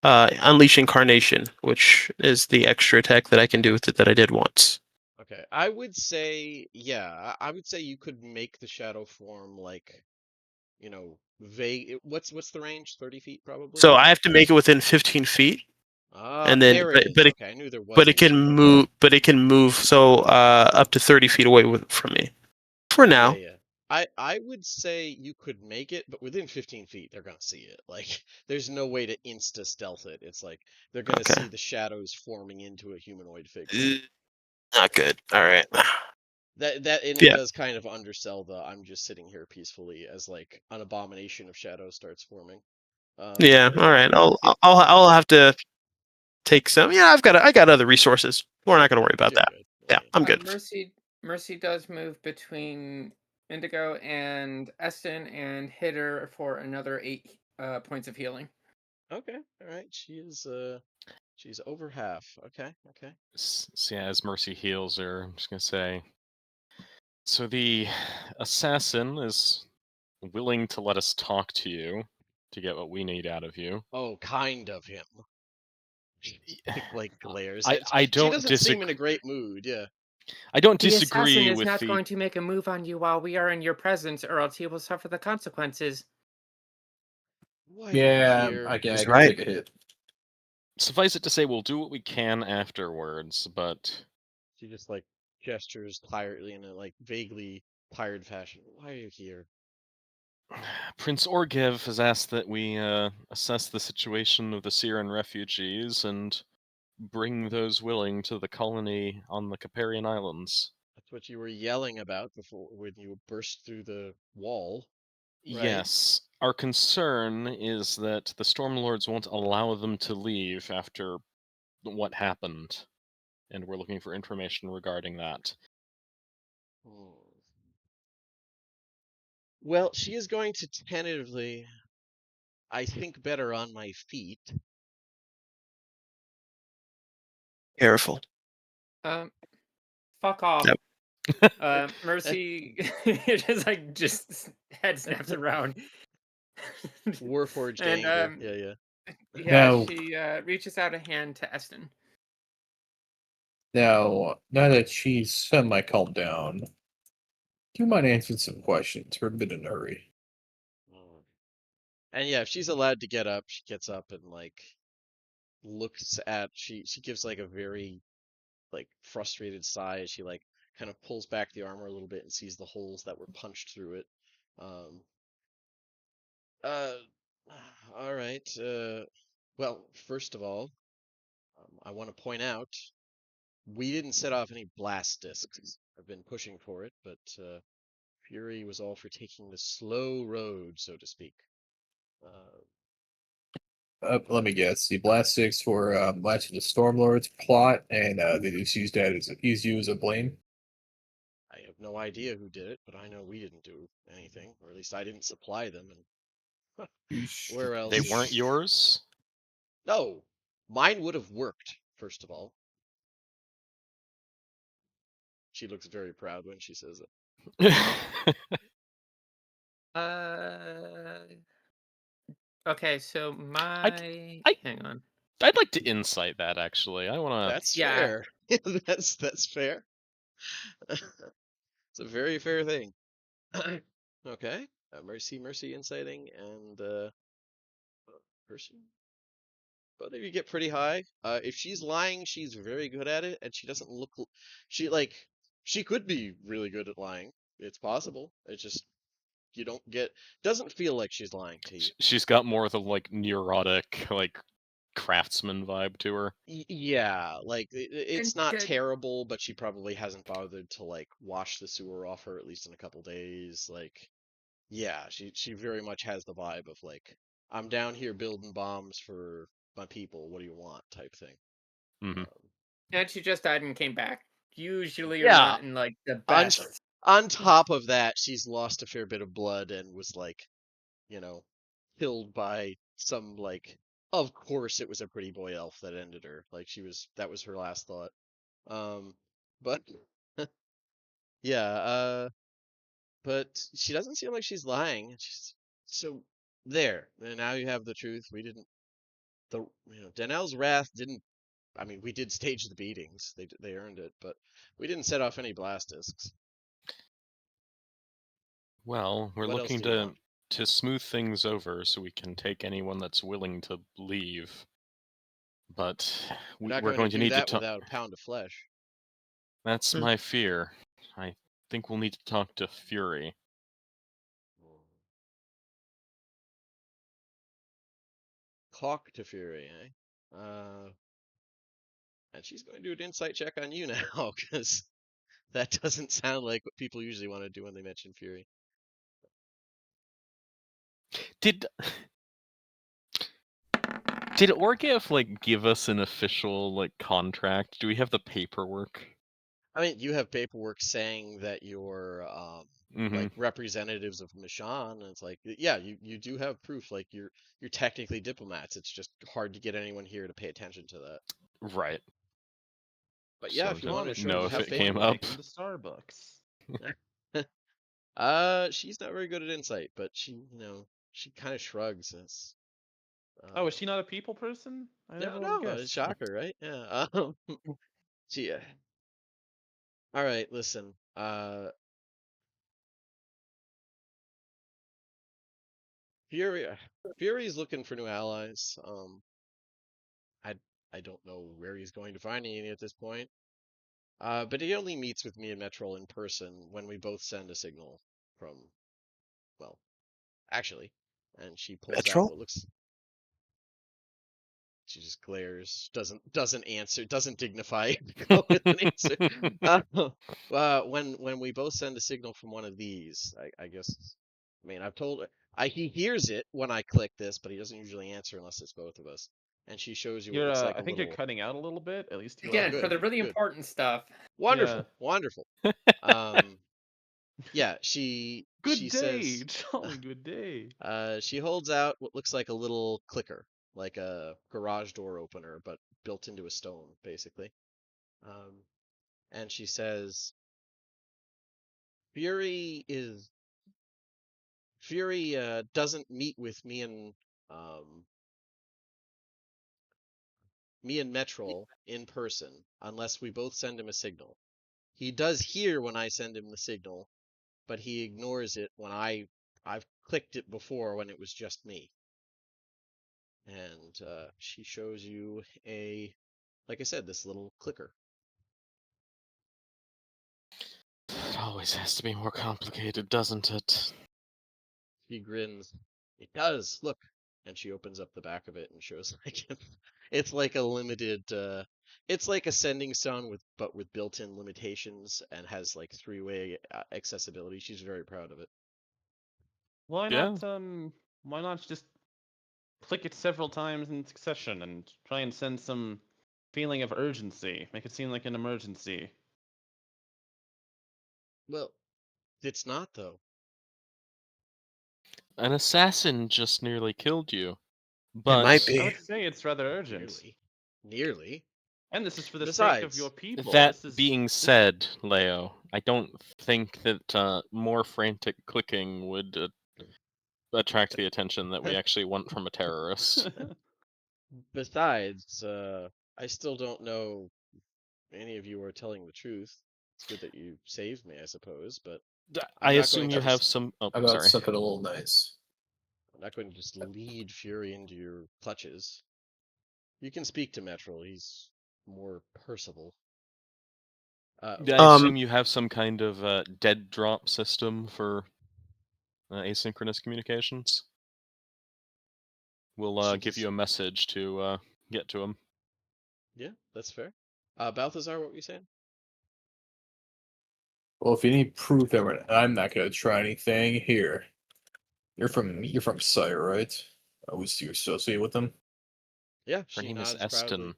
unleash incarnation, which is the extra attack that I can do with it that I did once. Okay. I would say, yeah, I would say you could make the shadow form like, vague. What's the range? 30 feet probably? So I have to make it within 15 feet, Ah, and then there it is. Okay, I knew there was but a it can limit. move, so up to 30 feet away from me for Yeah, now. yeah. I would say you could make it, but within 15 feet, they're gonna see it. Like, there's no way to insta stealth it. It's like they're gonna Okay. see the shadows forming into a humanoid figure. Not good. All right. That and it Yeah. does kind of undersell the I'm just sitting here peacefully as like an abomination of shadows starts forming. Yeah. All right. I'll have to take some. Yeah. I got other resources. We're not gonna worry about You're that. good. Yeah, Yeah. yeah. I'm good. Mercy does move between Indigo and Eston and hit her for another 8 points of healing. Okay, all right. She's over half. Okay, okay. So yeah, as Mercy heals her, I'm just gonna say. So the assassin is willing to let us talk to you to get what we need out of you. Oh, kind of him. Like glares I at. I She don't doesn't seem in a disagree. great mood. Yeah. I don't The assassin disagree is with not the. going to make a move on you while we are in your presence, or else he will suffer the consequences. Why are you Yeah, here? I He's can right. take a hit. Suffice it to say, we'll do what we can afterwards, but She just like gestures tiredly in a like vaguely tired fashion. Why are you here? Prince Orgev has asked that we assess the situation of the Syrian refugees and bring those willing to the colony on the Caparian Islands. That's what you were yelling about before when you burst through the wall, right? Yes, our concern is that the Stormlords won't allow them to leave after what happened, and we're looking for information regarding that. Hmm. Well, she is going to tentatively, I think, better on my feet. Careful. Fuck off. Yep. Mercy just head snaps around. Warforged and anger. Yeah, yeah. Now- she reaches out a hand to Eston. Now that she's semi-calmed down, do you mind answering some questions? We're a bit in a hurry. And yeah, if she's allowed to get up, she gets up and like looks at she gives like a very like frustrated sigh as she like kind of pulls back the armor a little bit and sees the holes that were punched through it. Um, uh, all right. Well, first of all, I want to point out we didn't set off any blast discs. I've been pushing for it, but Fury was all for taking the slow road, so to speak. Let me guess. The blast sticks for latching the Stormlord's plot, and they just used you as a blame. I have no idea who did it, but I know we didn't do anything, or at least I didn't supply them. And where else? They weren't yours? No, mine would have worked. First of all, she looks very proud when she says it. Okay, so my I- hang on. I'd like to insight that actually. I want to. That's Yeah. fair. That's fair. It's a very fair thing. Okay, mercy, inciting, and mercy. Both of you get pretty high. If she's lying, she's very good at it, and she doesn't look. She could be really good at lying. It's possible. It's just you don't get. Doesn't feel like she's lying to you. She's got more of the like neurotic, like craftsman vibe to her. Yeah, like it's And not terrible, but she probably hasn't bothered to like wash the sewer off her at least in a couple days. Like, yeah, she very much has the vibe of like I'm down here building bombs for my people. What do you want? Type thing. Hmm. And she just died and came back. Usually you're Yeah, not in like the on best. on top of that, she's lost a fair bit of blood and was like, you know, killed by some like. Of course, it was a pretty boy elf that ended her. Like that was her last thought. But yeah, but she doesn't seem like she's lying. So there. And now you have the truth. We didn't. Danelle's wrath didn't. I mean, we did stage the beatings. They earned it, but we didn't set off any blast discs. Well, we're What else looking do you want? to smooth things over so we can take anyone that's willing to leave. But We're not we're going to going to do need to that talk. without a pound of flesh. That's my fear. I think we'll need to talk to Fury. Talk to Fury, eh? And she's going to do an insight check on you now, because that doesn't sound like what people usually want to do when they mention Fury. Did did Orgif like give us an official like contract? Do we have the paperwork? I mean, you have paperwork saying that you're Mm-hmm. like representatives of Mishann, and it's like, yeah, you do have proof. Like you're technically diplomats. It's just hard to get anyone here to pay attention to that. Right. But yeah, So if you to want to show, know you if have it came paperwork. up. Take 'em to Starbucks. She's not very good at insight, but she kind of shrugs. It's, Oh, is she not a people person? I never would have no, guessed. shocker, right? Yeah. She. All right, listen. Fury. Fury's looking for new allies. I I don't know where he's going to find any at this point. But he only meets with me and Metrol in person when we both send a signal from, well, actually, and she pulls out Petrol? what looks. She just glares, doesn't answer, doesn't dignify go with an answer. When we both send a signal from one of these, I guess. I mean, I've told her. He hears it when I click this, but he doesn't usually answer unless it's both of us. And she shows you what You're, looks like I a think you're little. cutting out a little bit. At least you are. Again, for Good, the really good. important stuff. Wonderful, Yeah. wonderful. Yeah, she Good day, says, jolly good day. she holds out what looks like a little clicker, like a garage door opener, but built into a stone, basically. And she says, Fury doesn't meet with um, me and Metrol in person unless we both send him a signal. He does hear when I send him the signal, but he ignores it when I've clicked it before when it was just me. And she shows you like I said, this little clicker. always has to be more complicated, doesn't it? She grins. It does. Look. And she opens up the back of it and shows it's like a limited it's like a sending stone with built-in limitations and has like three-way accessibility. She's very proud of it. Why Yeah. not just click it several times in succession and try and send some feeling of urgency? Make it seem like an emergency. Well, it's not though. An assassin just nearly killed you. It might But I be. would say it's rather urgent. Nearly. And this is for the sake of Besides, your people. that This is being said, Leo, I don't think that more frantic clicking would attract the attention that we actually want from a terrorist. besides, I still don't know if any of you are telling the truth. It's good that you saved me, I suppose, but I I'm not assume going you to have just some. Oh, How about sorry. something a little nice? I'm not going to just lead Fury into your clutches. You can speak to Metrol. He's more personable. I assume you have some kind of dead drop system for asynchronous communications. We'll She give just you a message to get to him. Yeah, that's fair. Balthazar, what were you saying? Well, if you need proof that I'm not gonna try anything, here. You're from Sire, right? Was you associate with them? Yeah, Her she name is nods proudly. Eston.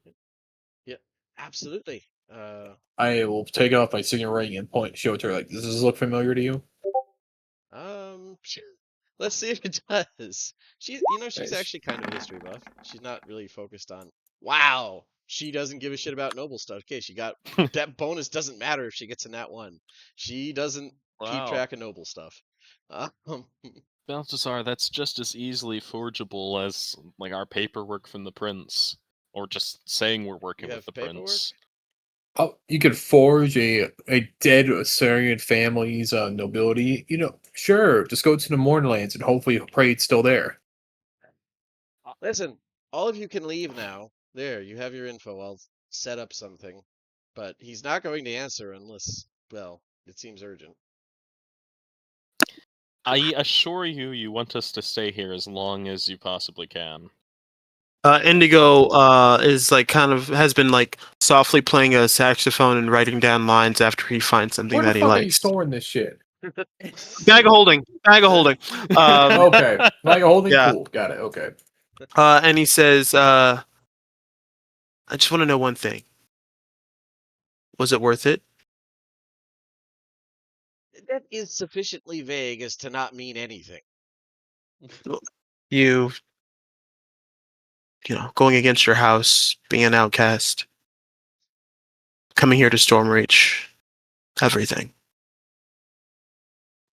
Yeah, absolutely. I will take off my signal ring and show it to her. Like, does this look familiar to you? Um, let's see if it does. She's Nice. actually kind of a history buff. She's not really focused on. Wow, she doesn't give a shit about noble stuff. Okay, she got that bonus. Doesn't matter if she gets a nat 1. She doesn't keep wow. track of noble stuff. Um, Balthazar, that's just as easily forgeable as like our paperwork from the prince, or just saying we're working You with have the paperwork? prince. Oh, you could forge a dead Assyrian family's nobility. Sure. Just go to the Mournlands and hopefully pray it's still there. Listen, all of you can leave now. There, you have your info. I'll set up something. But he's not going to answer unless, well, it seems urgent. I assure you, you want us to stay here as long as you possibly can. Indigo is like kind of has been like softly playing a saxophone and writing down lines after he finds something Where the that he fuck are you likes. storing this shit? Bag of holding. Bag of holding. Okay. Like holding? Yeah. Cool. Got it. Okay. And he says, I just want to know one thing. Was it worth it? That is sufficiently vague as to not mean anything. You going against your house, being an outcast, coming here to Stormreach, everything.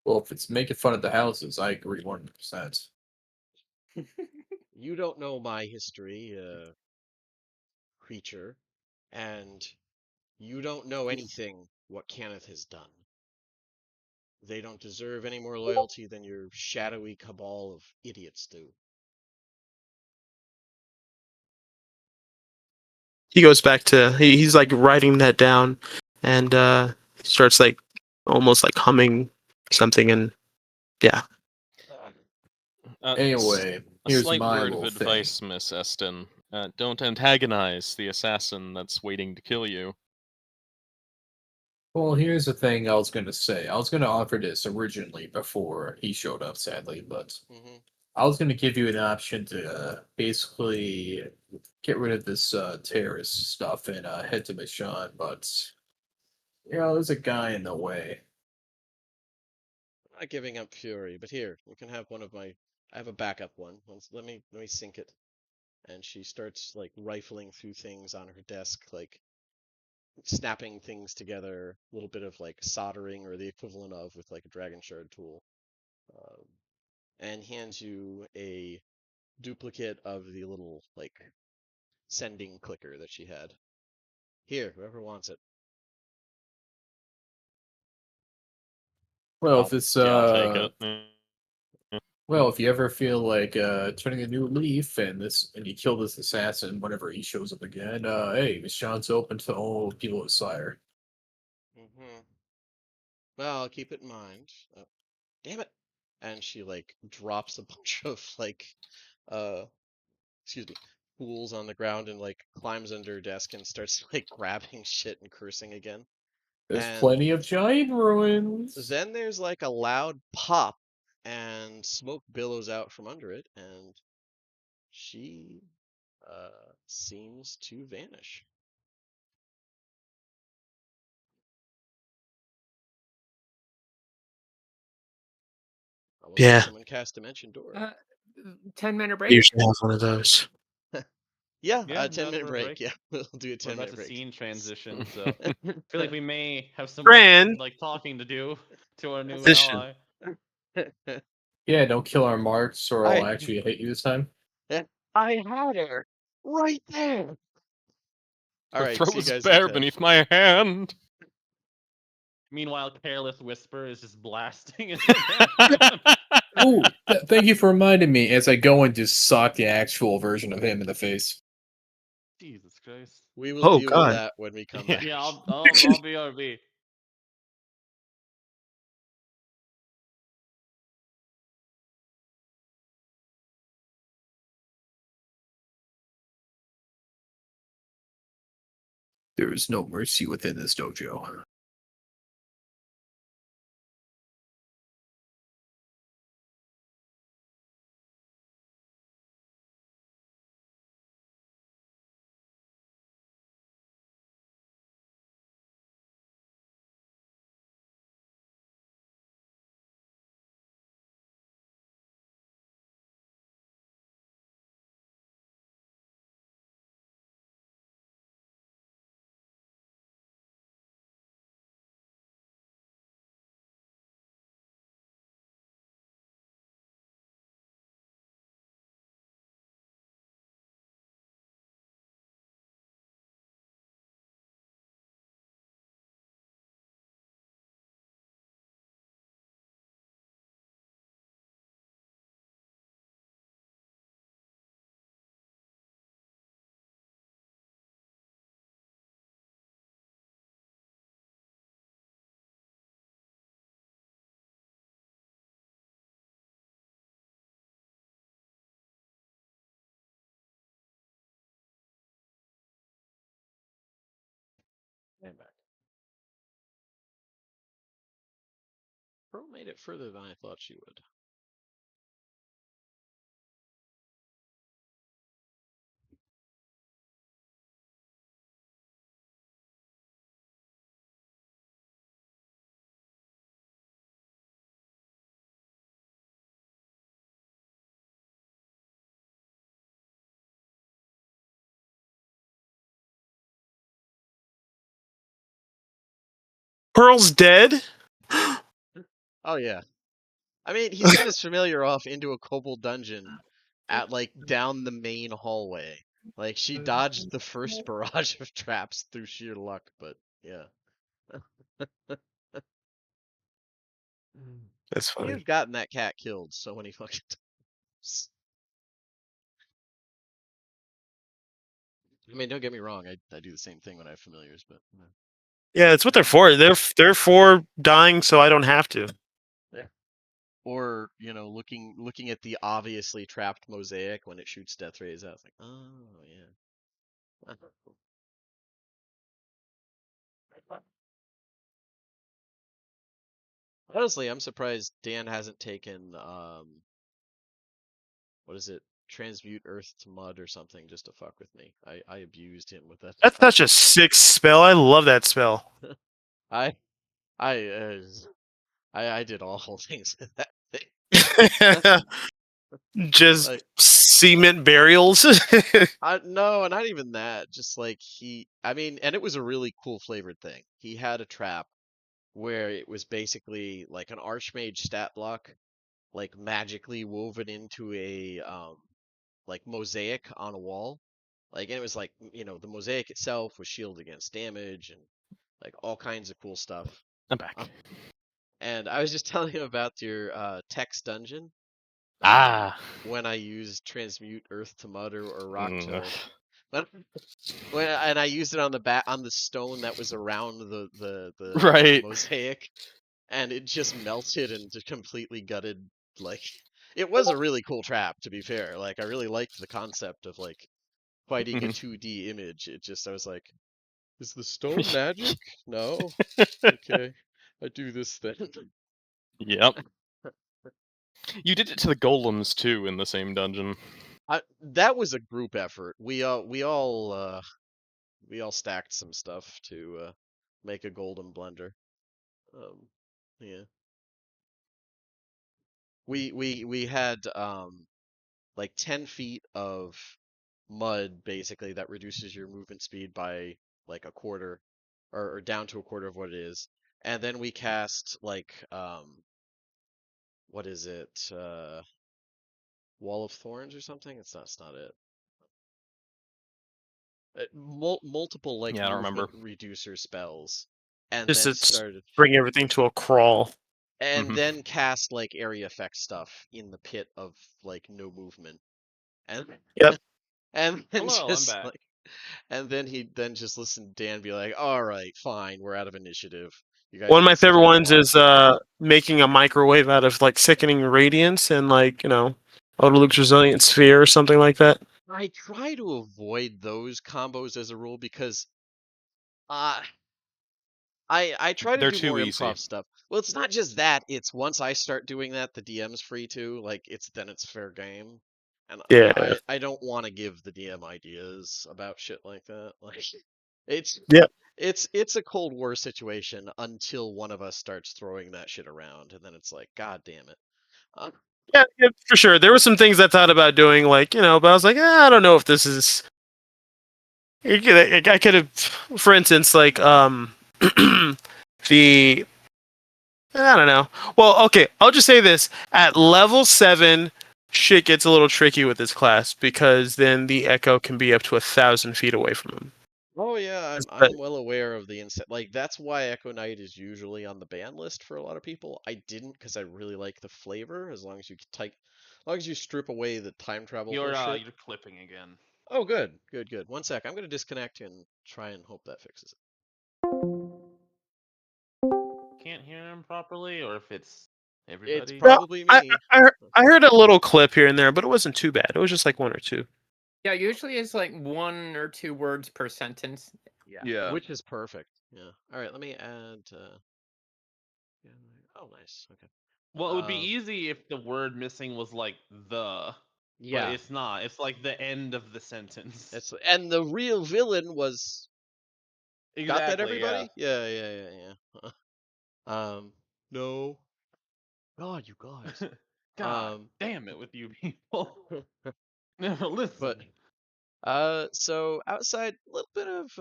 Well, if it's making fun of the houses, I agree 100%. You don't know my history, creature, and you don't know anything what Kenneth has done. They don't deserve any more loyalty than your shadowy cabal of idiots do. He goes back to he's like writing that down, and starts like almost like humming something, and yeah. Anyway, A here's slight my word of little thing. advice, Miss Eston. Don't antagonize the assassin that's waiting to kill you. Well, here's the thing I was going to say. I was going to offer this originally before he showed up, sadly, but I was going to give you an option to basically get rid of this terrorist stuff and head to Mishann, but there's a guy in the way. I'm not giving up Fury, but here, you can have one of my. I have a backup one. Let me sync it. And she starts like rifling through things on her desk, like snapping things together, a little bit of like soldering or the equivalent of with like a dragon shard tool, um, and hands you a duplicate of the little like sending clicker that she had. Here, whoever wants it. Well, if it's Yeah, I'll take it. well, if you ever feel like turning a new leaf and you kill this assassin whenever he shows up again, hey, Mishann's open to all people with Sire. Mm-hmm. Well, I'll keep it in mind. Damn it! And she like drops a bunch of like, uh, excuse me, tools on the ground and like climbs under her desk and starts like grabbing shit and cursing again. There's And plenty of giant ruins. then there's like a loud pop, and smoke billows out from under it, and she seems to vanish. Almost like Yeah. someone cast Dimension Door. 10-minute I break. usually have one of those. Yeah, Yeah, a 10 now's minute our break. break. Yeah, we'll do a We're 10 about minute to break. scene transition, so I feel like we may have some Fran. like talking to do to our new Position. ally. Yeah, don't kill our marks or I'll I- actually hit you this time. I had her right there. All Her right, throat see you was guys in bare 10. beneath my hand. Meanwhile, Careless Whisper is just blasting in the background. Oh, thank you for reminding me as I go and just sock the actual version of him in the face. Jesus Christ. We will Oh, deal with God. that when we come Yeah. back. Yeah, I'll BRB. There is no mercy within this dojo. Pearl made it further than I thought she would. Pearl's dead? Oh yeah. I mean, he sent his familiar off into a kobold dungeon at like down the main hallway. Like she dodged the first barrage of traps through sheer luck, but yeah. That's We funny. have gotten that cat killed so many fucking times. I mean, don't get me wrong, I do the same thing when I have familiars, but Yeah, that's what they're for. They're for dying so I don't have to. yeah. Or, you know, looking at the obviously trapped mosaic when it shoots death rays out. It's like, oh yeah. Honestly, I'm surprised Dan hasn't taken what is it? Transmute earth to mud or something just to fuck with me. I abused him with that. That's such a sick spell. I love that spell. I I uh, I did awful things with that thing. Just Like cement burials. no, not even that. Just like I mean, and it was a really cool flavored thing. He had a trap where it was basically like an archmage stat block, like magically woven into a like mosaic on a wall. Like, and it was like, you know, the mosaic itself was shielded against damage and like all kinds of cool stuff. I'm back. And I was just telling him about your text dungeon. When I used transmute earth to mud or rock to, but and I used it on the stone that was around the Right. mosaic. and it just melted and just completely gutted. Like, it was a really cool trap, to be fair. Like, I really liked the concept of like fighting a 2D image. It just, I was like, is the stone magic? No. Okay, I do this then. Yep. You did it to the golems too in the same dungeon. That was a group effort. We all stacked some stuff to make a golden blender. Yeah. We had like 10 feet of mud basically that reduces your movement speed by like a quarter or down to a quarter of what it is. And then we cast like what is it? Wall of Thorns or something? It's not it. Multiple like Yeah, I don't movement remember. reducer spells and Just then to started bring everything to a crawl. and Mhm. then cast like area effect stuff in the pit of like no movement. And Yep. and then Hello, I'm just back. like and then he then just listened to Dan be like, "All right, fine, we're out of initiative. You guys One of can my favorite stay ones is watching." making a microwave out of like sickening radiance and like Luke's resilient sphere or something like that. I try to avoid those combos as a rule because uh I try to They're do more too easy. improv stuff. Well, it's not just that, it's once I start doing that, the DM's free too. Like it's fair game. And Yeah. I don't want to give the DM ideas about shit like that. Like it's Yep. it's a Cold War situation until one of us starts throwing that shit around, and then it's like, God damn it. Uh, Yeah, for sure. There were some things I thought about doing, like, but I was like, I don't know if this is. I could have, for instance, like, the. I don't know. Well, okay, I'll just say this. At level 7, shit gets a little tricky with this class because then the echo can be up to 1,000 feet away from him. oh yeah, But I'm well aware of the inset. Like that's why Echo Knight is usually on the ban list for a lot of people. I didn't because I really like the flavor. As long as you as long as you strip away the time travel bullshit. You're clipping again. Oh, good, good, good. One sec. I'm gonna disconnect and try and hope that fixes it. Can't hear him properly, or if it's It's everybody. no, probably I, me. I heard a little clip here and there, but it wasn't too bad. It was just like one or two. Yeah, usually it's like 1 or 2 words per sentence. Yeah. Yeah. Which is perfect. Yeah. All right. Let me add. Yeah, oh, nice. Okay. Well, it would be Um. easy if the word missing was like the, but Yeah. it's not. It's like the end of the sentence. It's and the real villain was. Got that, Exactly. Yeah. everybody? Yeah. Yeah. Yeah. Yeah. No. God, you guys. God damn it with you people. But Listen. so outside, a little bit of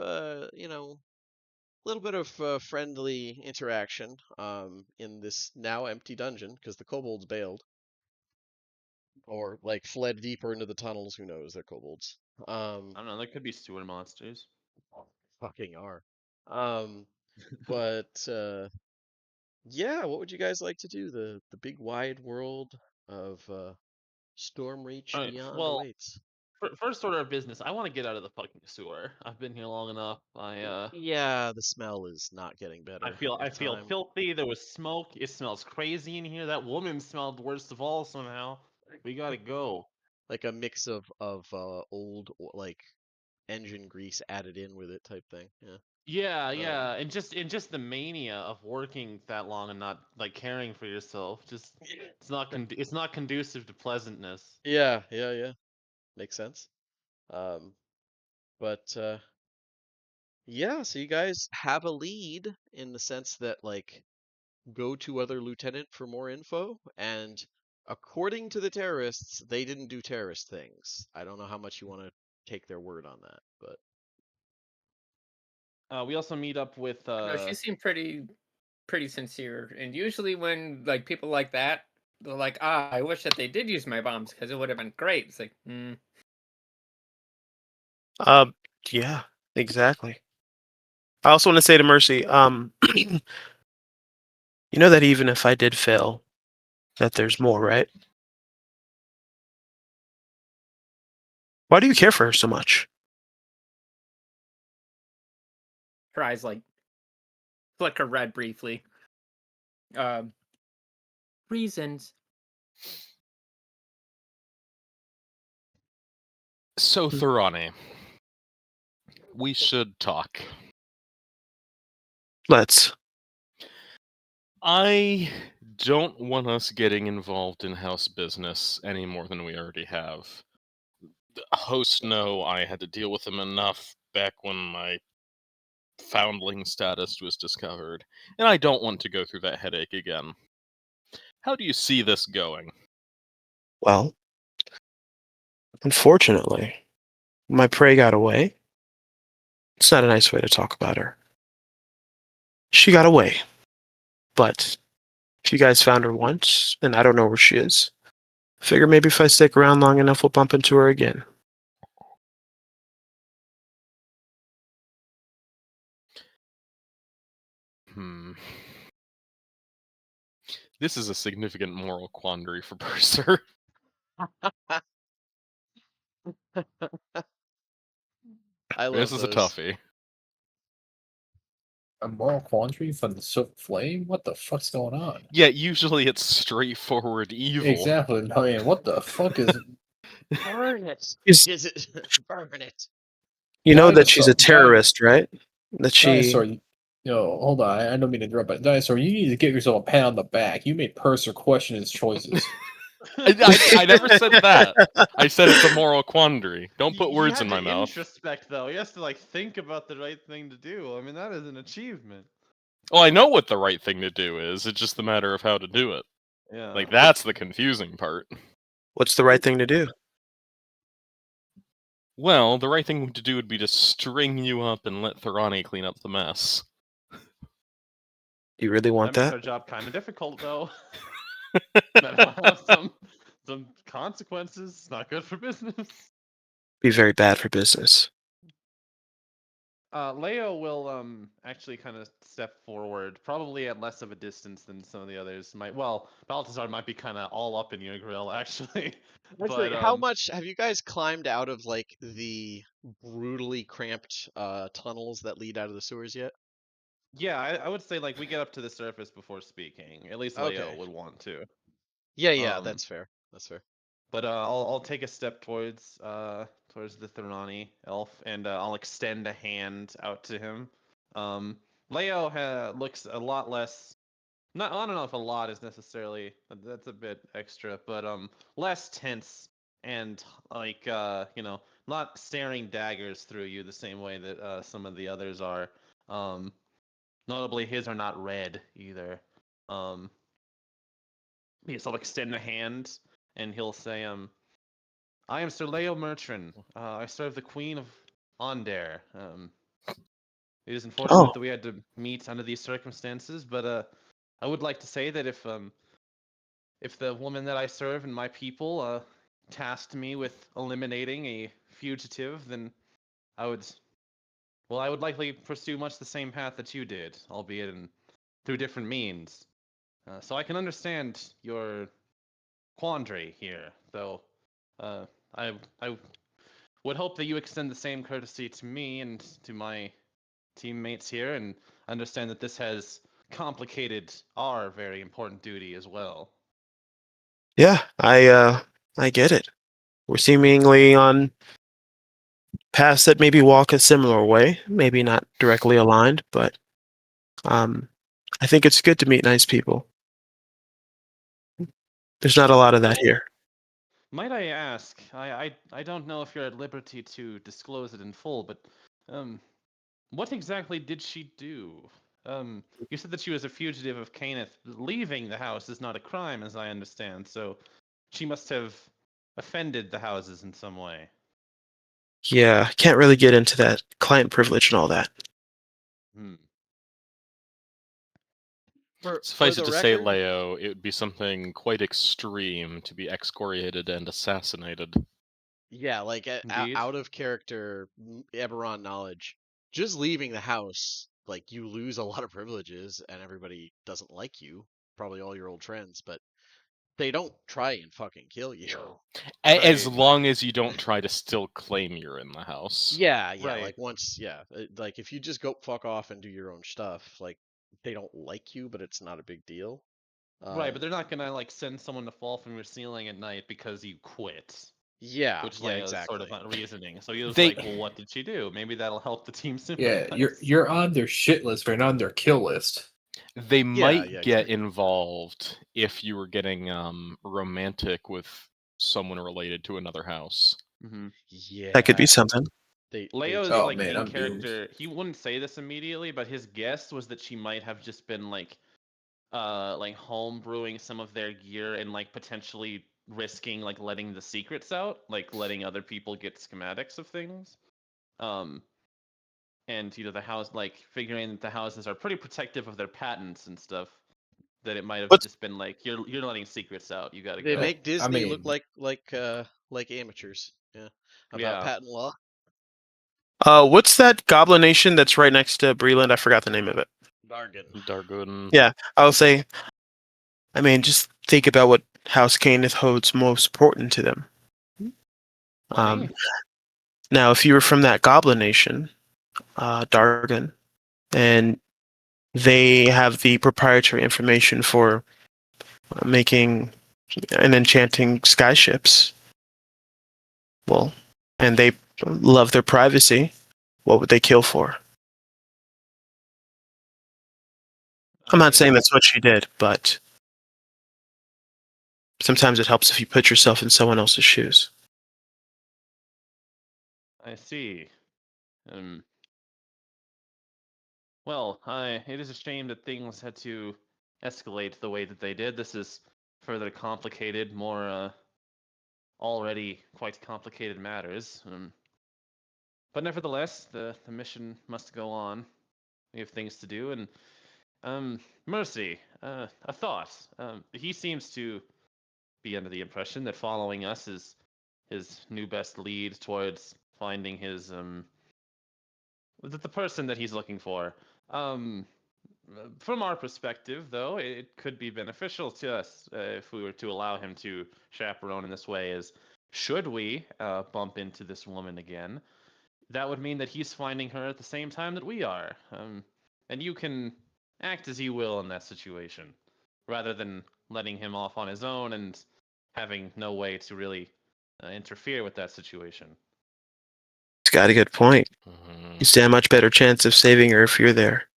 little bit of friendly interaction in this now empty dungeon because the kobolds bailed or like fled deeper into the tunnels. Who knows? They're kobolds. I don't know. There could be sewer monsters. Fucking are. Um, but yeah, what would you guys like to do? The big wide world of Stormreach All right. Beyond Well, awaits. first order of business. I want to get out of the fucking sewer. I've been here long enough. Yeah, the smell is not getting better I with feel time. filthy. There was smoke. It smells crazy in here. That woman smelled worst of all somehow. We gotta go. Like a mix of old like engine grease added in with it type thing. Yeah. Yeah, Um, yeah, and just the mania of working that long and not like caring for yourself. Just it's not conducive to pleasantness. yeah, yeah, yeah. Makes sense. Um, but yeah, so you guys have a lead in the sense that like go to other lieutenant for more info, and according to the terrorists, they didn't do terrorist things. I don't know how much you want to take their word on that, but We also meet up with No, she seemed pretty sincere. And usually when like people like that, they're like, "Ah, I wish that they did use my bombs because it would have been great." It's like, Uh, yeah, exactly. I also want to say to Mercy, you know that even if I did fail, that there's more, right? Why do you care for her so much? her eyes like flicker red briefly. Reasons. So, Thorani, we should talk. Let's. I don't want us getting involved in house business any more than we already have. The hosts know I had to deal with them enough back when my foundling status was discovered, and I don't want to go through that headache again. How do you see this going? Well, unfortunately, my prey got away. It's not a nice way to talk about her. She got away. But if you guys found her once, and I don't know where she is, figure maybe if I stick around long enough, we'll bump into her again. This is a significant moral quandary for Purser. I love This is a those. toughie. A moral quandary from the Soot Flame? What the fuck's going on? Yeah, usually it's straightforward evil. Exactly. I mean, what the fuck is... Burn it. Is- Is it? Burn it. You know that she's a Dinosaur- terrorist, right? That she. Dinosaur, hold on. I don't mean to interrupt, but Dinosaur, you need to give yourself a pat on the back. You made Purser question his choices. I never said that. I said it's a moral quandary. Don't put He words had in my to mouth. introspect, though. He has to think about the right thing to do. I mean, that is an achievement. Well, I know what the right thing to do is. It's just a matter of how to do it. Yeah. That's the confusing part. What's the right thing to do? Well, the right thing to do would be to string you up and let Thorani clean up the mess. You really want That makes that? our job kind of difficult, though. That'll have some consequences. It's not good for business. Be very bad for business. Leo will actually kind of step forward, probably at less of a distance than some of the others might. Well, Balthazar might be kind of all up in your grill, actually. Actually, But how much have you guys climbed out of the brutally cramped tunnels that lead out of the sewers yet? yeah, I would say we get up to the surface before speaking. At least Leo Okay. would want to. Yeah, Um, that's fair. That's fair. But I'll take a step towards the Thorani elf, and I'll extend a hand out to him. Leo looks a lot less. Not I don't know if a lot is necessarily that's a bit extra, but less tense and not staring daggers through you the same way that some of the others are. Notably, his are not red either. Yes, I'll extend a hand, and he'll say, I am Sir Leo Mertrin. I serve the Queen of Onder. It is unfortunate Oh, that we had to meet under these circumstances, but I would like to say that if the woman that I serve and my people tasked me with eliminating a fugitive, then I would likely pursue much the same path that you did, albeit through different means. So I can understand your quandary here, though. I would hope that you extend the same courtesy to me and to my teammates here, and understand that this has complicated our very important duty as well. yeah. I get it. We're seemingly on paths that maybe walk a similar way, maybe not directly aligned, but I think it's good to meet nice people. There's not a lot of that So, here. might I ask? I don't know if you're at liberty to disclose it in full, but what exactly did she do? You said that she was a fugitive of Caneth. Leaving the house is not a crime, as I understand, so she must have offended the houses in some way. Yeah, can't really get into that client privilege and all that. Hmm. Suffice the it to say, record, Leo, it would be something quite extreme to be excoriated and assassinated. yeah, Indeed. out of character Eberron knowledge, just leaving the house, you lose a lot of privileges and everybody doesn't like you, probably all your old friends, but they don't try and fucking kill you. As Right. long as you don't try to still claim you're in the house. Yeah, Right. if you just go fuck off and do your own stuff, they don't like you, but it's not a big deal. Right, but they're not gonna like send someone to fall from your ceiling at night because you quit. Yeah, Which yeah, Leo's sort of exactly. reasoning. So he was They- like, "Well, what did she do? Maybe that'll help the team Yeah, sympathize." you're on their shit list, but you're not on their kill list. They might yeah, get exactly. involved if you were getting romantic with someone related to another house. Mm-hmm. Yeah, That could be something. they Leo's Oh, like man, in I'm doomed. character. He wouldn't say this immediately, but his guess was that she might have just been like home brewing some of their gear and like potentially risking like letting the secrets out, like letting other people get schematics of things. Um, and the house, like figuring that the houses are pretty protective of their patents and stuff, that it might have What's just been like, you're letting secrets out, you gotta they go. make Disney look mean, like amateurs. Yeah, about Yeah. patent law. what's that goblin nation that's right next to Breland? I forgot the name of it. Bargain. Dargun. Yeah, I'll say. I mean, just think about what House Cainith holds most important to them. Money? Now, if you were from that goblin nation, Dargan, and they have the proprietary information for making and enchanting skyships, well, and they love their privacy, what would they kill for? I'm not saying that's what she did, but sometimes it helps if you put yourself in someone else's shoes. I see. Um, well, it is a shame that things had to escalate the way that they did. This is further complicated, more already quite complicated matters. But nevertheless, the mission must go on. We have things to do, and Mercy, a thought. He seems to be under the impression that following us is his new best lead towards finding his the person that he's looking for. Um, from our perspective, though, it could be beneficial to us if we were to allow him to chaperone in this way. Is should we bump into this woman again, that would mean that he's finding her at the same time that we are. And you can act as you will in that situation, rather than letting him off on his own and having no way to really interfere with that situation. He's got a good point. Mhm. You stand a much better chance of saving her if you're there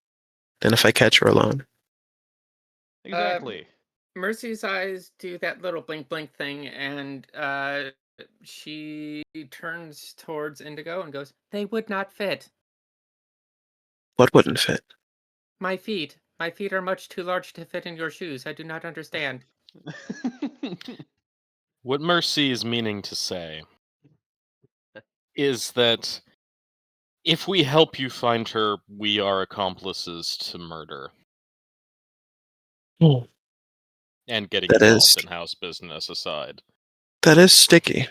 than if I catch her alone. Exactly. Mercy's eyes do that little blink blink thing, and she turns towards Indigo and goes, "They would not fit. What wouldn't fit? My feet. My feet are much too large to fit in your shoes. I do not understand." What Mercy is meaning to say is that if we help you find her, we are accomplices to murder Hmm. and getting That is involved in house business aside. that is sticky.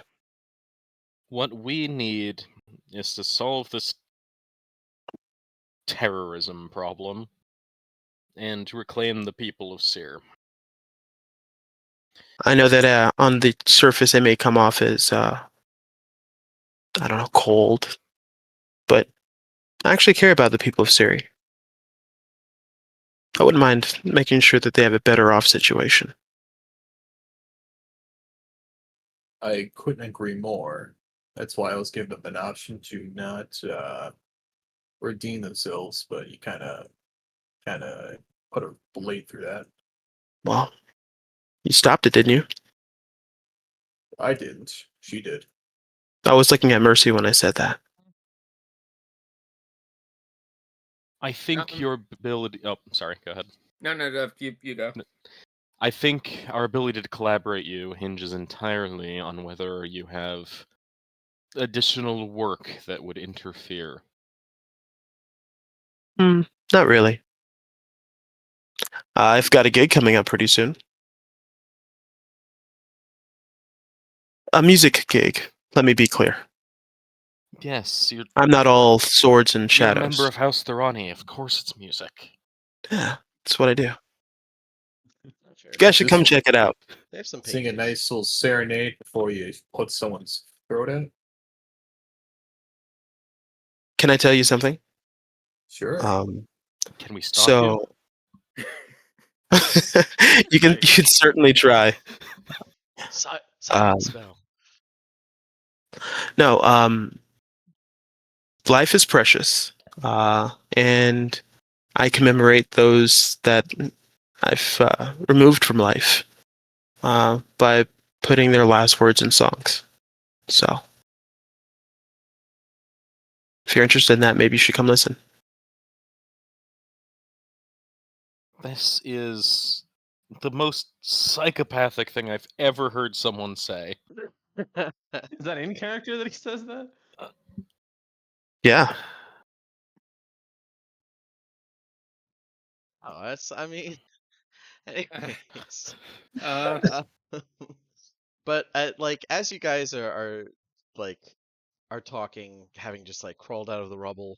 What we need is to solve this terrorism problem and to reclaim the people of Seer. I know that on the surface it may come off as I don't know, cold, but I actually care about the people of Siri. I wouldn't mind making sure that they have a better off situation. I couldn't agree more. That's why I was given them an option to not redeem themselves, but you kind of put a blade through that. Well, you stopped it, didn't you? I didn't. She did. I was looking at Mercy when I said that. I think Um, your ability. Oh, sorry. Go ahead. No, you go. I think our ability to collaborate you hinges entirely on whether you have additional work that would interfere. Hmm, not really. I've got a gig coming up pretty soon. A music gig. Let me be clear. Yes, I'm not all swords and you're a member shadows. of House Thorani. Of course, it's music. Yeah, that's what I do. Not fair. You guys should This come one. check it out. They have some Sing a paintings. nice little serenade before you put someone's throat out. Can I tell you something? Sure. Um, Can we stop you? so You can certainly try. Silent spell. No, life is precious, and I commemorate those that I've removed from life by putting their last words in songs. So, if you're interested in that, maybe you should come listen. This is the most psychopathic thing I've ever heard someone say. Is that in character that he says that? Yeah. Oh, that's. I mean, anyways. But like as you guys like are talking, having just like crawled out of the rubble,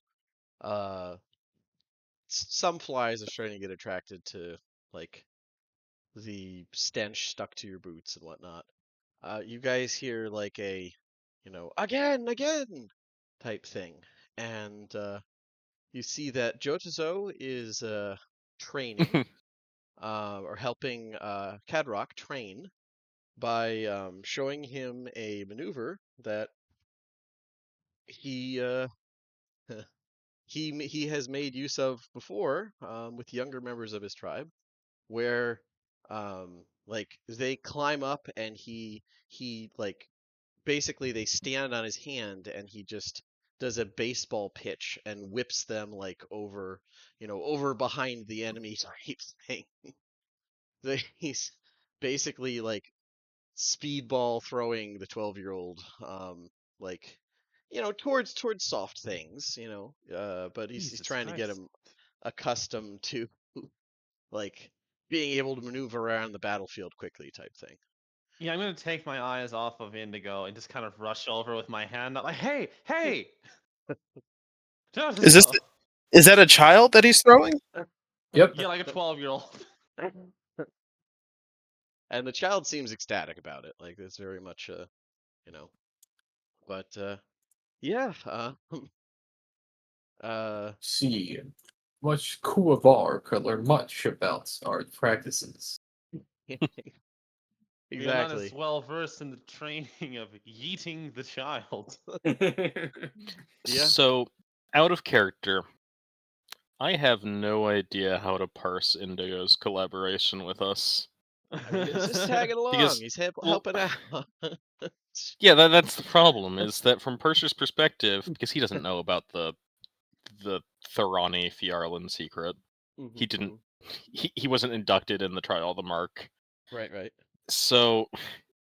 some flies are starting to get attracted to like the stench stuck to your boots and whatnot. You guys hear like a, again type thing, and you see that Jotazo is training, or helping Cadrock train by showing him a maneuver that he he has made use of before with younger members of his tribe, where like they climb up and he like basically they stand on his hand and he just does a baseball pitch and whips them like over over behind the enemy type thing. He's basically like speedball throwing the 12-year-old like towards soft things, but he's Jesus trying to get Christ. him accustomed to like being able to maneuver around the battlefield quickly type thing. Yeah, I'm gonna take my eyes off of Indigo and just kind of rush over with my hand up, like, hey, hey! Is that a child that he's throwing? Yep. Yeah, like a 12-year-old. And the child seems ecstatic about it, like it's very much but yeah, See, much Kuavar could learn much about our practices. You're not as exactly. well versed in the training of yeeting the child. Yeah. So, out of character, I have no idea how to parse Indigo's collaboration with us. I mean, he's just tagging along. Because, He's well, helping out. yeah, that's the problem. Is that from Persh's perspective, because he doesn't know about the Thorani Fjarlin secret. He didn't. He wasn't inducted in the Trial of the Mark. Right. So,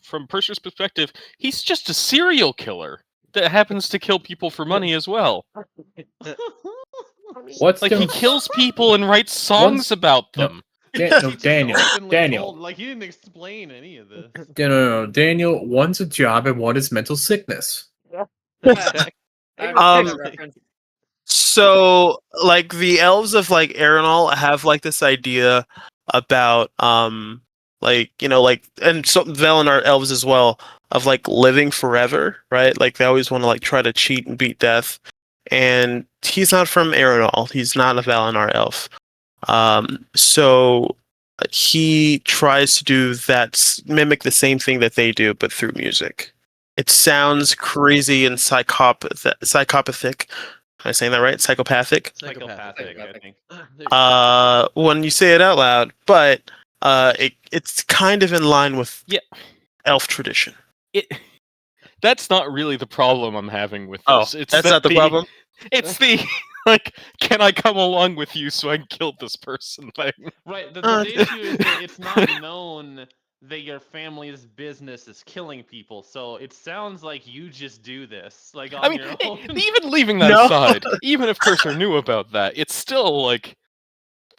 from Persh's perspective, he's just a serial killer that happens to kill people for money as well. What's Like, he kills people and writes songs about them. He No, just Daniel. openly Daniel. told, like, he didn't explain any of this. No, Daniel. One's a job and one is mental sickness. Exactly. I understand that Exactly. reference. So, like, the elves of like Aeronol have like this idea about like and so Valinor elves as well, of like living forever, right? Like they always want to like try to cheat and beat death. And he's not from Aeronol. He's not a Valinor elf. So he tries to do that, mimic the same thing that they do, but through music. It sounds crazy and psychopathic. Am I saying that right? Psychopathic. Psychopathic, I think. When you say it out loud, but it's kind of in line with elf tradition. That's not really the problem I'm having with Oh, this. It's that's that not the problem? It's the like, can I come along with you so I can kill this person thing. Right. The issue is that it's not known that your family's business is killing people, so it sounds like you just do this, like, on your own. Even leaving that No. aside, even if Cursor knew about that, it's still like,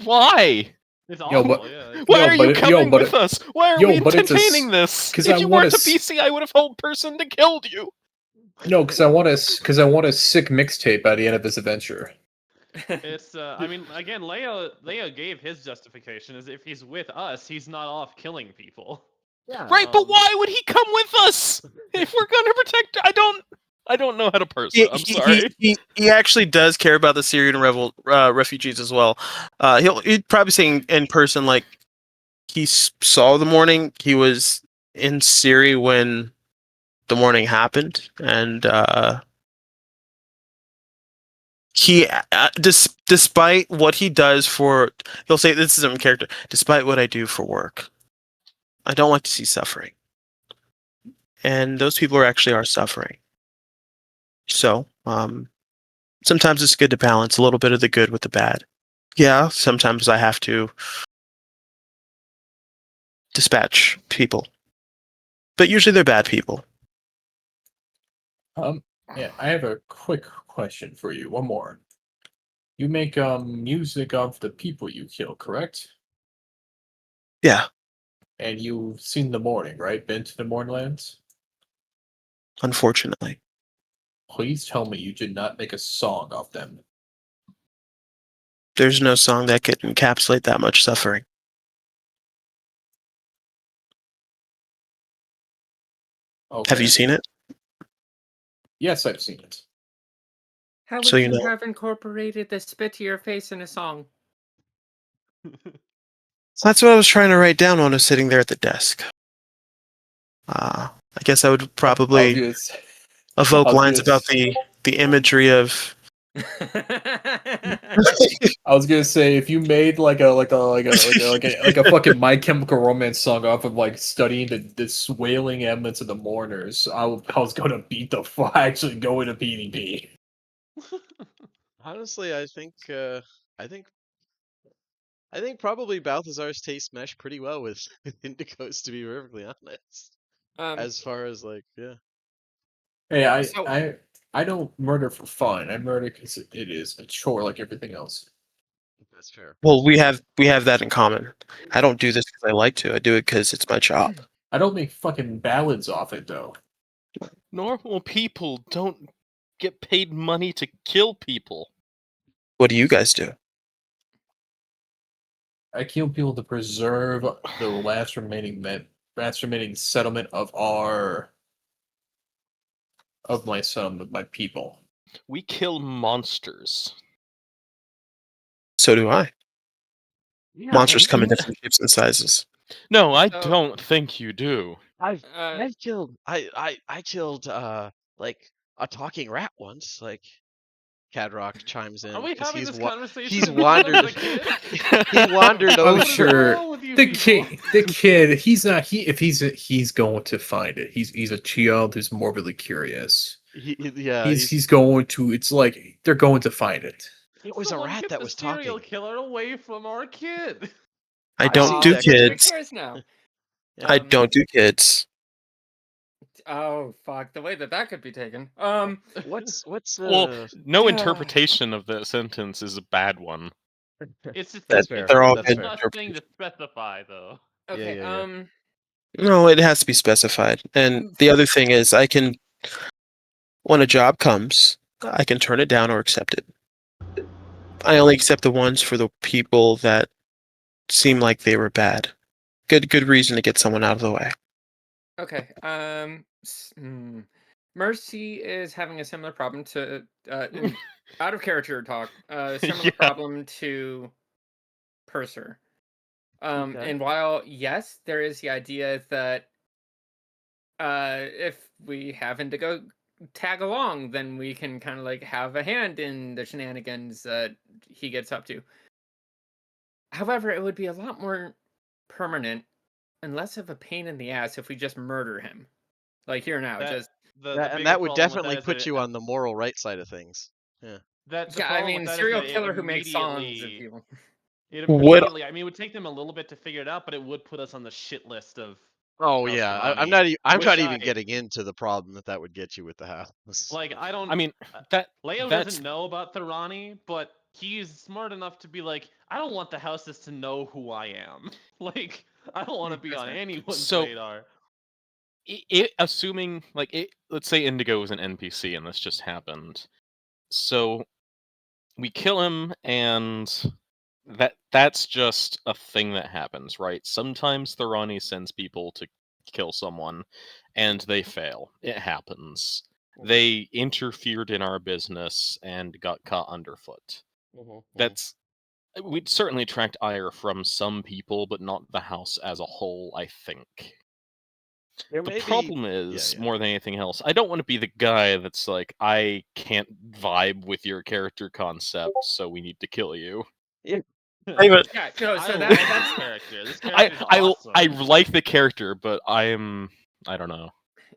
why? It's Yo, awful, but- yeah. Why Yo, are but you it- yo, coming but with it- us? Why are yo, we but it's a s- entertaining this? 'cause If I you wanna weren't a s- PC, I would have told person to killed you. No, because I want a sick mixtape by the end of this adventure. It's I mean, again, Leia gave his justification as if he's with us, he's not off killing people. Yeah. Right, but why would he come with us? If we're gonna protect, I don't I don't know how to parse He, it. I'm sorry. he actually does care about the Syrian refugees as well. He'd probably say in person, like, he saw the morning. He was in Syria when the morning happened, and despite what he does for, he'll say, this is in character, despite what I do for work, I don't like to see suffering. And those people are suffering. So, sometimes it's good to balance a little bit of the good with the bad. Yeah, sometimes I have to dispatch people, but usually they're bad people. Yeah, I have a quick question for you. One more. You make music of the people you kill, correct? Yeah, And you've seen the morning, right? Been to the Mornlands? unfortunately. Please tell me you did not make a song of them. There's no song that could encapsulate that much suffering. Okay. Have you seen it? Yes, I've seen it. How So would you you know. have incorporated the spit to your face in a song? So that's what I was trying to write down when I was sitting there at the desk. I guess I would probably evoke lines about the imagery of. I was gonna say if you made like a fucking My Chemical Romance song off of like studying the wailing elements of the mourners, I was gonna beat the fuck actually go into PvP. Honestly, I think I think probably Balthazar's tastes mesh pretty well with Indigo's, to be perfectly honest. As far as like, yeah. Hey, So- I don't murder for fun. I murder because it is a chore like everything else. That's fair. Well, we have that in common. I don't do this because I like to. I do it because it's my job. I don't make fucking ballads off it though. Normal people don't get paid money to kill people. What do you guys do? I kill people to preserve the last remaining settlement of my settlement, my people. We kill monsters. So do I. Yeah, Monsters come in different shapes and sizes. No, I So- don't think you do. I've Uh, killed I killed like a talking rat once. Like Cadrock chimes in Are we 'cause having this conversation he's again when I was wandered a kid? he wandered Oh over. What is going sure, on with you the people? kid. He's not. He's going to find it. He's a child who's morbidly curious. Yeah, He's going to. It's like they're going to find it. it was a Someone rat get that the was serial talking. killer away from our kid. I I've don't seen do that so kid. who kids. cares now? Yeah. I don't do kids. Oh fuck! The way that could be taken. What's Well, no Yeah. interpretation of that sentence is a bad one. It's just That's it's fair. They're all That's good fair. a thing to specify, though. Okay. Yeah. No, it has to be specified. And the other thing is, when a job comes, I can turn it down or accept it. I only accept the ones for the people that seem like they were bad. Good reason to get someone out of the way. Okay. Mercy is having a similar problem to out of character talk. Similar Yeah. problem to Purser. Okay. And while yes, there is the idea that if we have Indigo tag along, then we can kind of like have a hand in the shenanigans that he gets up to. However, it would be a lot more permanent and less of a pain in the ass if we just murder him. Like here now, That just the And bigger that would problem with definitely that is put that you on the moral right side of things. Yeah. that the yeah, I problem with mean, that is serial that it killer who makes songs of immediately people. it What- immediately. I mean, it would take them a little bit to figure it out, but it would put us on the shit list of Oh House yeah, I'm Ronnie, not. I'm which not even getting into the problem that would get you with the house. like. I don't. I mean, that Leo that's doesn't know about Tharani, but he's smart enough to be like, I don't want the houses to know who I am. Like, I don't want to be on That's fair. anyone's So- radar. assuming like let's say Indigo is an NPC and this just happened. So we kill him and that's just a thing that happens, right? Sometimes Tharani sends people to kill someone and they fail. It happens. They interfered in our business and got caught underfoot. That's we'd certainly attract ire from some people, but not the house as a whole, I think. There The may problem be. is, Yeah. more than anything else, I don't want to be the guy that's like, I can't vibe with your character concept, so we need to kill you. Yeah, no, so I that- love that's- this character. This character's I awesome. like the character, but I don't know.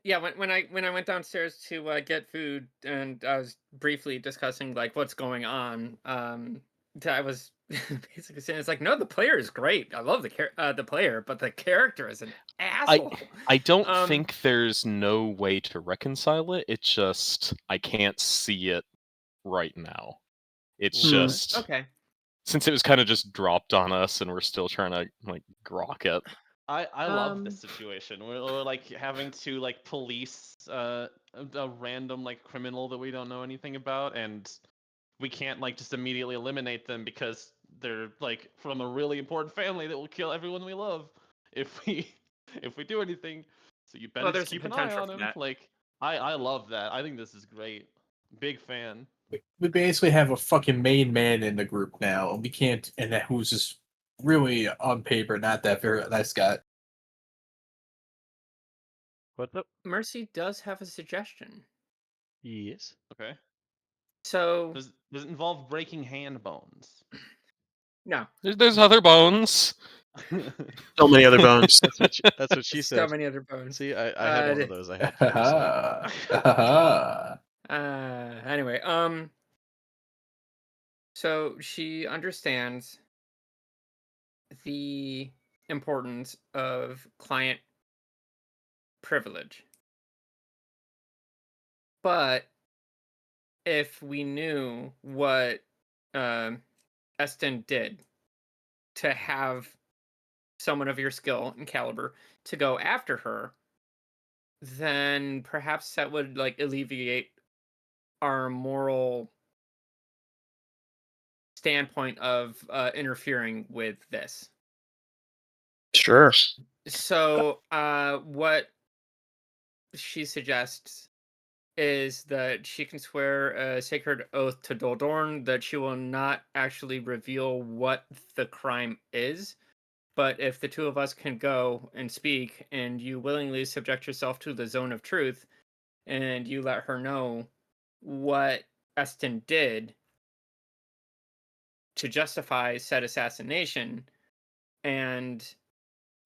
Yeah, when I went downstairs to get food and I was briefly discussing like what's going on, I was basically saying it's like, no, the player is great. I love the player, but the character is an asshole. I don't Um, think there's no way to reconcile it. It's just I can't see it right now. It's Okay. just okay. since it was kind of just dropped on us and we're still trying to like grok it. I love this situation. We're like having to like police a random like criminal that we don't know anything about, and we can't like just immediately eliminate them because they're like from a really important family that will kill everyone we love if we if we do anything. So you better Well, just there's keep an eye potential on for him. that. Like I love that. I think this is great. Big fan. We basically have a fucking main man in the group now, and we can't. And that who's just really on paper not that very nice guy. What's up? Mercy does have a suggestion. Yes. Okay. So Does it involve breaking hand bones? no, There's other bones. So many other bones. That's what she so said. many other bones. See, I had one of those. I had to use. Anyway, so she understands the importance of client privilege. But if we knew what Eston did to have someone of your skill and caliber to go after her, then perhaps that would like alleviate our moral standpoint of interfering with this. Sure. So what she suggests is that she can swear a sacred oath to Doldorn that she will not actually reveal what the crime is, but if the two of us can go and speak and you willingly subject yourself to the zone of truth and you let her know what Eston did to justify said assassination, and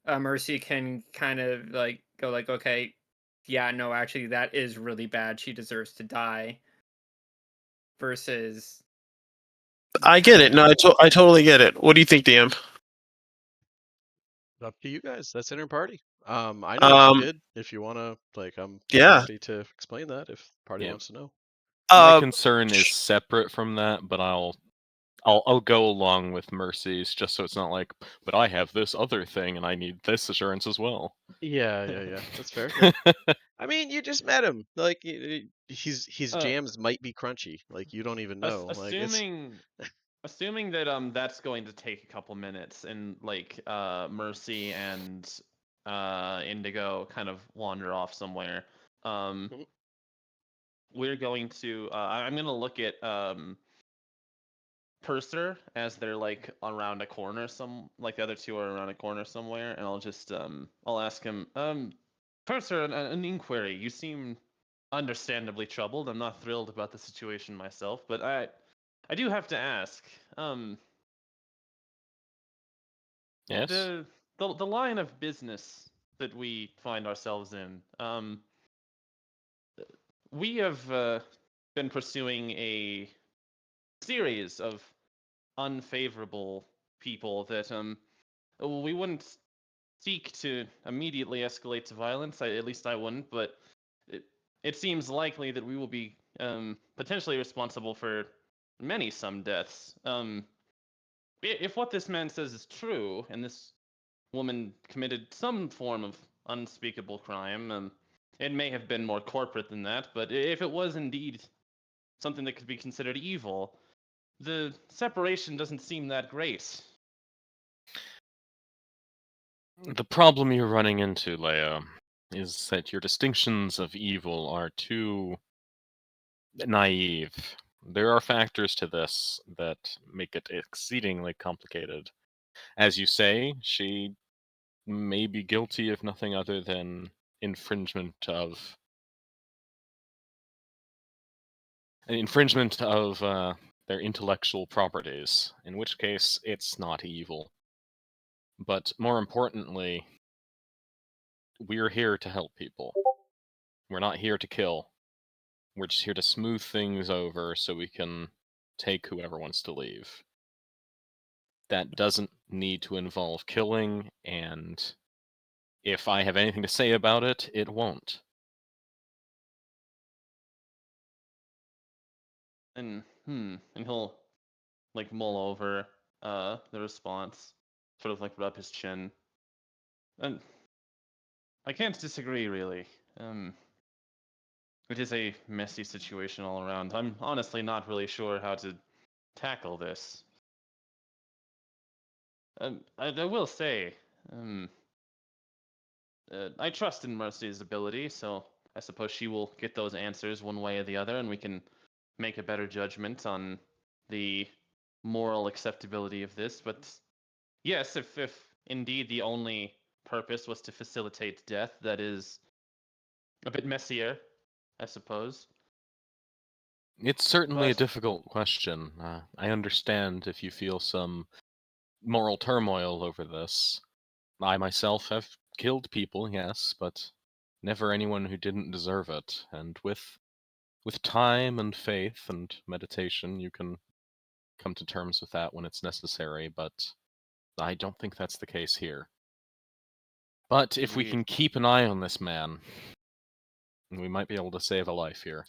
Mercy can kind of like go like, okay, yeah, no, actually that is really bad. She deserves to die. Versus, I get it. No, I totally get it. What do you think, DM? Up to you guys. That's inner party. I know what she did. If you wanna, like, I'm Yeah. happy to explain that if the party Yeah. wants to know. My concern is separate from that, but I'll go along with Mercy's just so it's not like, but I have this other thing and I need this assurance as well. Yeah. That's fair. I mean, you just met him. Like, his jams might be crunchy. Like, you don't even know. Like, it's assuming that that's going to take a couple minutes and like Mercy and Indigo kind of wander off somewhere. We're going to I'm gonna look at Purser as they're like around a corner, like the other two are around a corner somewhere, and I'll just I'll ask him, Purser, an inquiry. You seem understandably troubled. I'm not thrilled about the situation myself, but I do have to ask, Yes. the line of business that we find ourselves in, we have been pursuing a series of unfavorable people that we wouldn't seek to immediately escalate to violence. At least I wouldn't, but it seems likely that we will be potentially responsible for some deaths. If what this man says is true, and this woman committed some form of unspeakable crime, it may have been more corporate than that, but if it was indeed something that could be considered evil, the separation doesn't seem that great. The problem you're running into, Leia, is that your distinctions of evil are too naive. There are factors to this that make it exceedingly complicated. As you say, she may be guilty of nothing other than infringement of their intellectual properties, in which case it's not evil. But more importantly, we're here to help people. We're not here to kill. We're just here to smooth things over so we can take whoever wants to leave. That doesn't need to involve killing, and if I have anything to say about it, it won't. And and he'll like mull over the response, sort of like put up his chin. And I can't disagree really. It is a messy situation all around. I'm honestly not really sure how to tackle this. I will say, I trust in Mercy's ability, so I suppose she will get those answers one way or the other, and we can make a better judgment on the moral acceptability of this. But yes, if indeed the only purpose was to facilitate death, that is a bit messier, I suppose. It's certainly a But difficult question. I understand if you feel some moral turmoil over this. I myself have killed people, yes, but never anyone who didn't deserve it. And with time and faith and meditation, you can come to terms with that when it's necessary, but I don't think that's the case here. But if we indeed, can keep an eye on this man, we might be able to save a life here.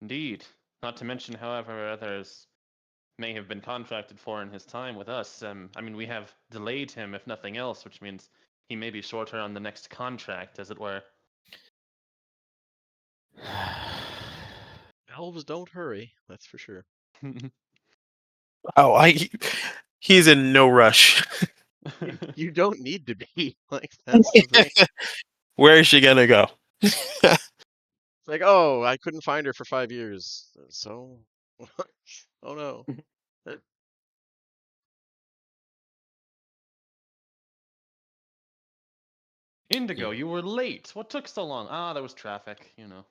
indeed. Not to mention, however, others may have been contracted for in his time with us. I mean, we have delayed him, if nothing else, which means he may be shorter on the next contract, as it were. Elves don't hurry, that's for sure. Oh, he's in no rush. You don't need to be. Like, that's the thing. Where is she gonna go? It's like, oh, I couldn't find her for 5 years. So, oh no. Indigo, Yeah. you were late. What took so long? Ah, there was traffic, you know.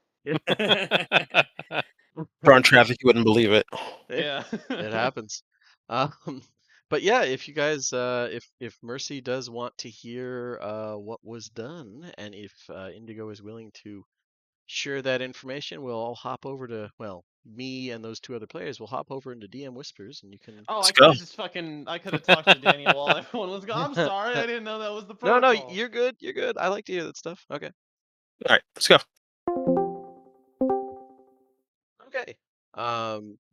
Drawn traffic, you wouldn't believe it. Yeah. It happens. Um, but yeah, if you guys, if Mercy does want to hear what was done, and if Indigo is willing to share that information, we'll all hop over to, well, me and those two other players will hop over into DM Whispers, and you can. Oh, Let's I could go. have just I could have talked to Daniel while everyone was gone. I'm sorry, I didn't know that was the No, no, protocol. you're good. You're good. I like to hear that stuff. Okay. All right, let's go. Okay.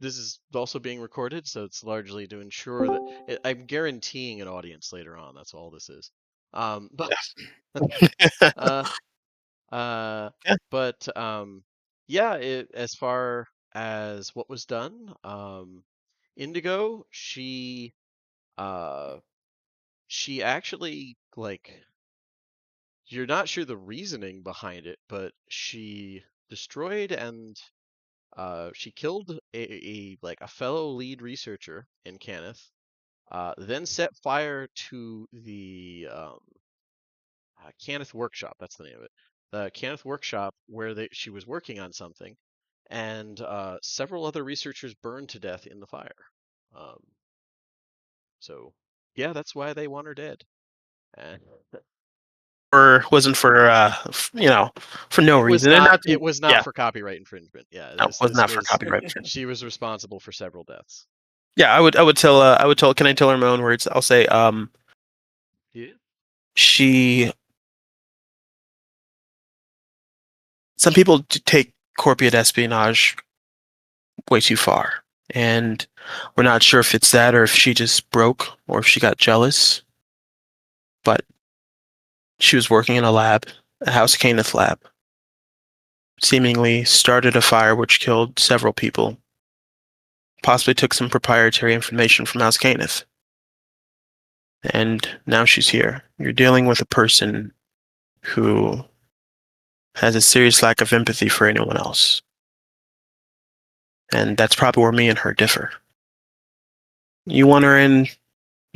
This is also being recorded, so it's largely to ensure that I'm guaranteeing an audience later on. That's all this is. But uh, uh, Yeah. but yeah. As far as what was done, Indigo, she actually like you're not sure the reasoning behind it, but she destroyed and she killed a fellow lead researcher in Cannith, then set fire to the Cannith workshop. That's the name of it. The Cannith workshop where she was working on something, and several other researchers burned to death in the fire. Um, so yeah, that's why they want her dead. And Or wasn't for for no it was reason, and not. not to, It was not yeah, for copyright infringement. Yeah, no, was this not for was. copyright infringement. She was responsible for several deaths. Yeah, I would tell. Can I tell her in my own words? I'll say, Yeah. she. Some people take corporate espionage way too far, and we're not sure if it's that or if she just broke or if she got jealous. But she was working in a lab, a House Cannith lab. Seemingly started a fire which killed several people. Possibly took some proprietary information from House Cannith. And now she's here. You're dealing with a person who has a serious lack of empathy for anyone else. And that's probably where me and her differ. You want her in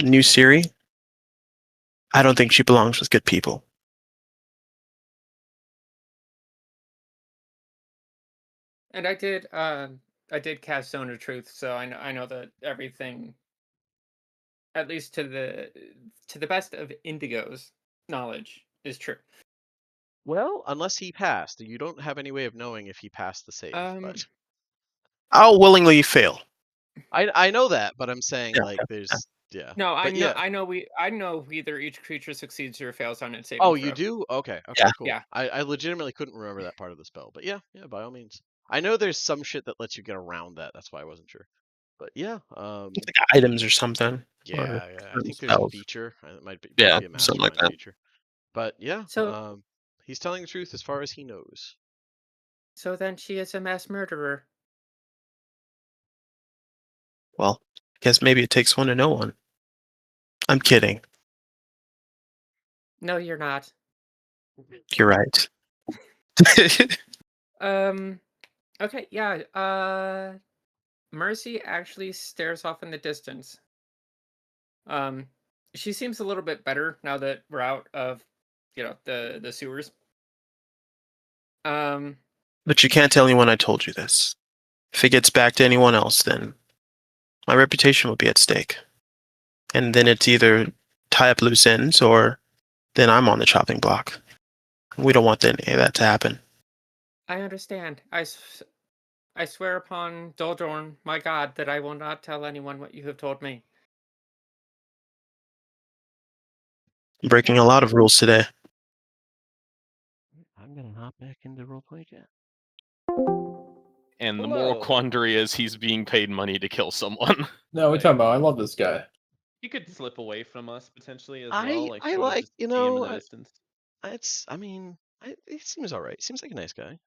New Siri? I don't think she belongs with good people. And I did cast Zone of Truth, so I know that everything, at least to the best of Indigo's knowledge, is true. Well, unless he passed, you don't have any way of knowing if he passed the save. Um, But I'll willingly fail. I know that, but I'm saying Yeah, like there's yeah. No, But yeah. I know either each creature succeeds or fails on its saving Oh, throw. you do? Okay, Yeah. cool. Yeah. I legitimately couldn't remember that part of the spell, but yeah, by all means. I know there's some shit that lets you get around that. That's why I wasn't sure. But yeah, It's like items or something. yeah. I think there's a spells. feature. It might be Yeah, a something like mastermind that. feature. But yeah, So he's telling the truth as far as he knows. so then she is a mass murderer. Well, I guess maybe it takes one to know one. I'm kidding. No, you're not. You're right. Okay, yeah. Mercy actually stares off in the distance. She seems a little bit better now that we're out of, the sewers. But you can't tell anyone I told you this. If it gets back to anyone else, then my reputation will be at stake. And then it's either tie up loose ends or then I'm on the chopping block. We don't want any of that to happen. I understand. I swear upon Doldorn, my god, that I will not tell anyone what you have told me. I'm breaking a lot of rules today. I'm gonna hop back into roleplay chat. And the moral Hello. quandary is he's being paid money to kill someone. No, we're talking about. I love this guy. You could slip away from us potentially as I well, like I sort of like just see him in the distance. he seems all right. Seems like a nice guy.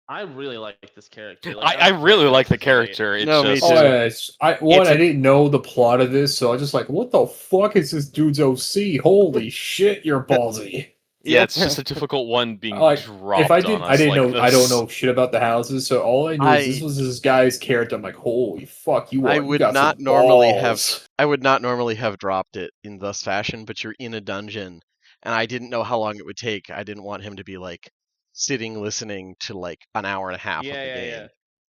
I really like this character. Like, I was really very like the impressed tonight. character. It's No, me just too. Oh yeah, I It's a- didn't know the plot of this, so I was just like, what the fuck is this dude's OC? Holy shit, you're ballsy. yeah, it's just a difficult one being Like, dropped if I on didn't, us like this. I don't know shit about the houses, so all I knew is this I was this guy's character. I'm like, holy fuck, you would got not some normally balls. I would not normally have dropped it in thus fashion, but you're in a dungeon, and I didn't know how long it would take. I didn't want him to be like sitting listening to like an hour and a half of the game.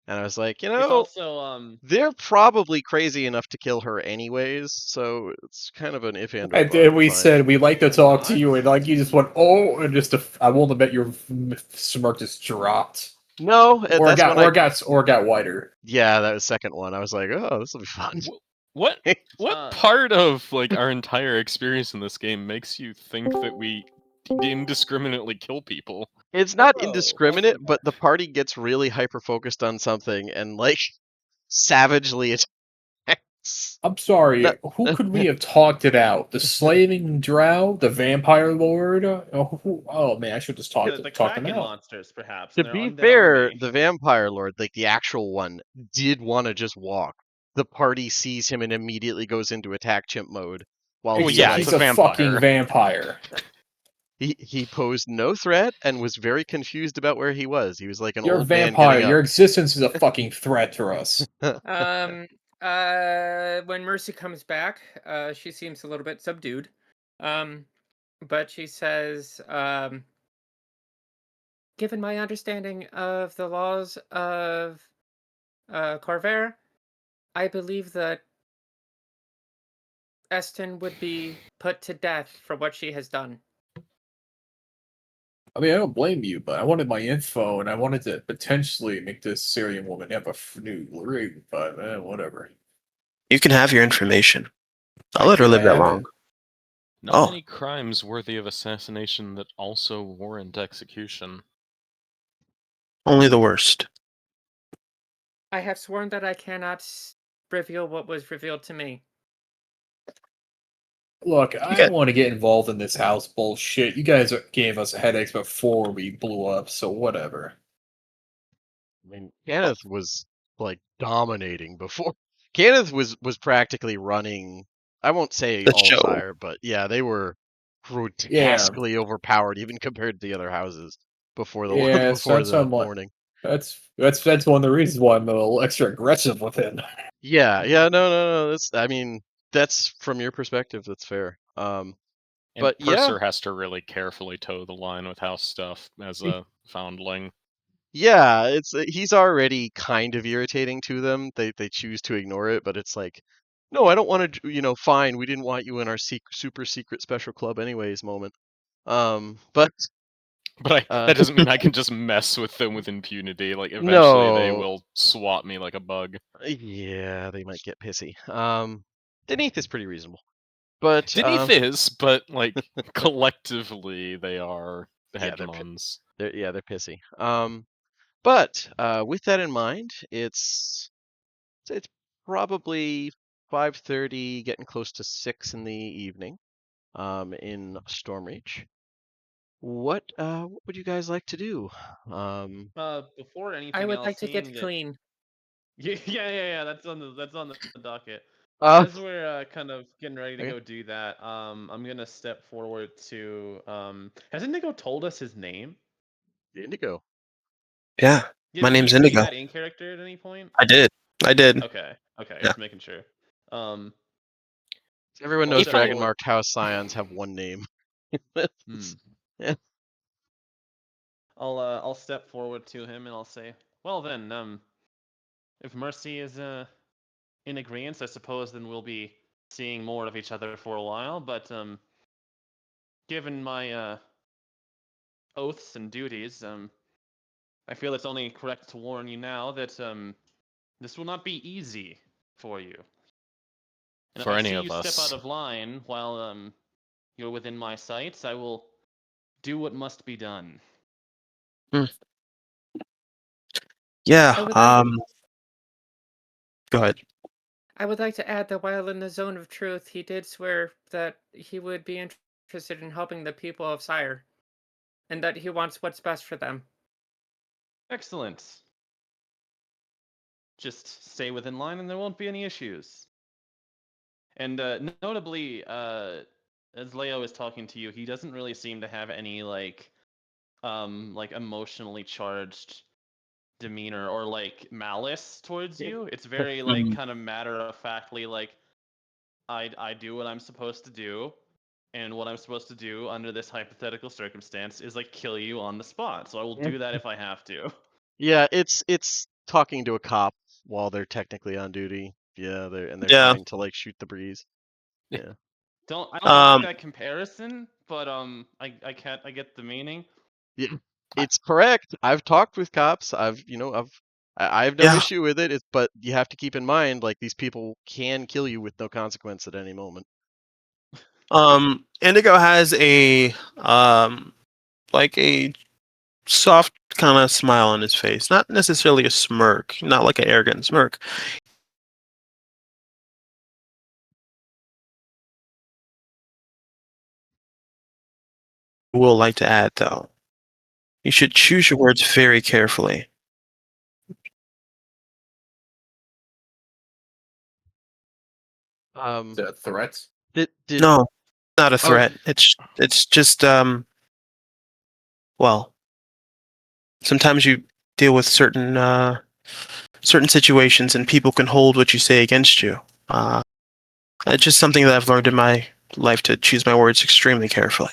And I was like, It's also they're probably crazy enough to kill her anyways, so it's kind of an if and or And but. then we Fine. said we'd like to talk to What? you, and like you just went, oh, and I won't admit your smirk just dropped, No, or that's when I got whiter. yeah, that was second one. I was like, oh, this will be fun. What Uh, part of like our entire experience in this game makes you think that we indiscriminately kill people? It's not Hello, indiscriminate, welcome but the party gets really hyper focused on something and like savagely attacks. I'm sorry, No, who could we have talked it out? The slaving drow, the vampire lord? Oh man, I should just the talk them Kraken out. monsters, perhaps, to and their be undead fair, army. the vampire lord, like the actual one, did want to just walk. The party sees him and immediately goes into attack chimp mode. While Well, he yeah, He's it's like a a fucking vampire. vampire. he posed no threat and was very confused about where he was. He was like an You're a old man getting vampire. Your up. existence is a fucking threat to us. When Mercy comes back, she seems a little bit subdued. But she says, given my understanding of the laws of Corvair, I believe that Eston would be put to death for what she has done. I mean, I don't blame you, but I wanted my info, and I wanted to potentially make this Syrian woman have a new ring, but whatever. You can have your information. I'll let her Can I live that have long. it? Not Oh. many crimes worthy of assassination that also warrant execution. Only the worst. I have sworn that I cannot reveal what was revealed to me. Look, I don't want to get involved in this house bullshit. You guys gave us headaches before we blew up, so whatever. I mean, Kenneth was like dominating before. Kenneth was practically running. I won't say The all show. fire, but yeah, they were grotesquely overpowered even compared to the other houses before the Yeah, so before that's what the I'm like. morning. That's one of the reasons why I'm a little extra aggressive with him. Yeah, no. I mean, that's from your perspective. That's fair. And But Purser has to really carefully toe the line with house stuff as a foundling. yeah, he's already kind of irritating to them. They choose to ignore it, but it's like, no, I don't want to. Fine, we didn't want you in our super secret special club anyways. Moment. But But that doesn't mean I can just mess with them with impunity. Like, eventually they no, will swat me like a bug. yeah, they might get pissy. Deneth is pretty reasonable, but Deneth is, but, like, collectively they are the yeah, hegemons. they're pissy. But with that in mind, it's probably 5:30, getting close to 6 in the evening, in Stormreach. What would you guys like to do? Before anything I would else, like to get seeing that clean. yeah, that's on the docket. Uh, As we're kind of getting ready to okay. go do that, I'm gonna step forward to has Indigo told us his name? Indigo. Yeah, my Did he name's say Indigo. that in character at any point? I did. Okay, Yeah. just making sure. Everyone I'll knows step Dragon forward. Marked House Scions have one name. Yeah. I'll step forward to him and I'll say, well then, if Mercy is in agreement, I suppose then we'll be seeing more of each other for a while. But given my oaths and duties, I feel it's only correct to warn you now that this will not be easy for you. And if For I any see of you step out us. of line while you're within my sights, I will do what must be done. Yeah. I would like Go ahead. I would like to add that while in the zone of truth, he did swear that he would be interested in helping the people of Sire, and that he wants what's best for them. Excellent. Just stay within line and there won't be any issues. And notably, as Leo is talking to you, he doesn't really seem to have any like emotionally charged demeanor or like malice towards you. It's very like kind of matter of factly like I do what I'm supposed to do, and what I'm supposed to do under this hypothetical circumstance is like kill you on the spot. So I will do that if I have to. Yeah, it's talking to a cop while they're technically on duty. Yeah, they're Yeah. trying to like shoot the breeze. Yeah. I don't like that comparison, but I get the meaning. Yeah, it's correct. I've talked with cops. I have no Yeah. issue with it. But you have to keep in mind, like, these people can kill you with no consequence at any moment. Indigo has a like a soft kind of smile on his face. Not necessarily a smirk, not like an arrogant smirk. I will like to add though, you should choose your words very carefully. Um, Is that threats? did No, not a Oh. threat. It's just well, sometimes you deal with certain situations and people can hold what you say against you. It's just something that I've learned in my life to choose my words extremely carefully.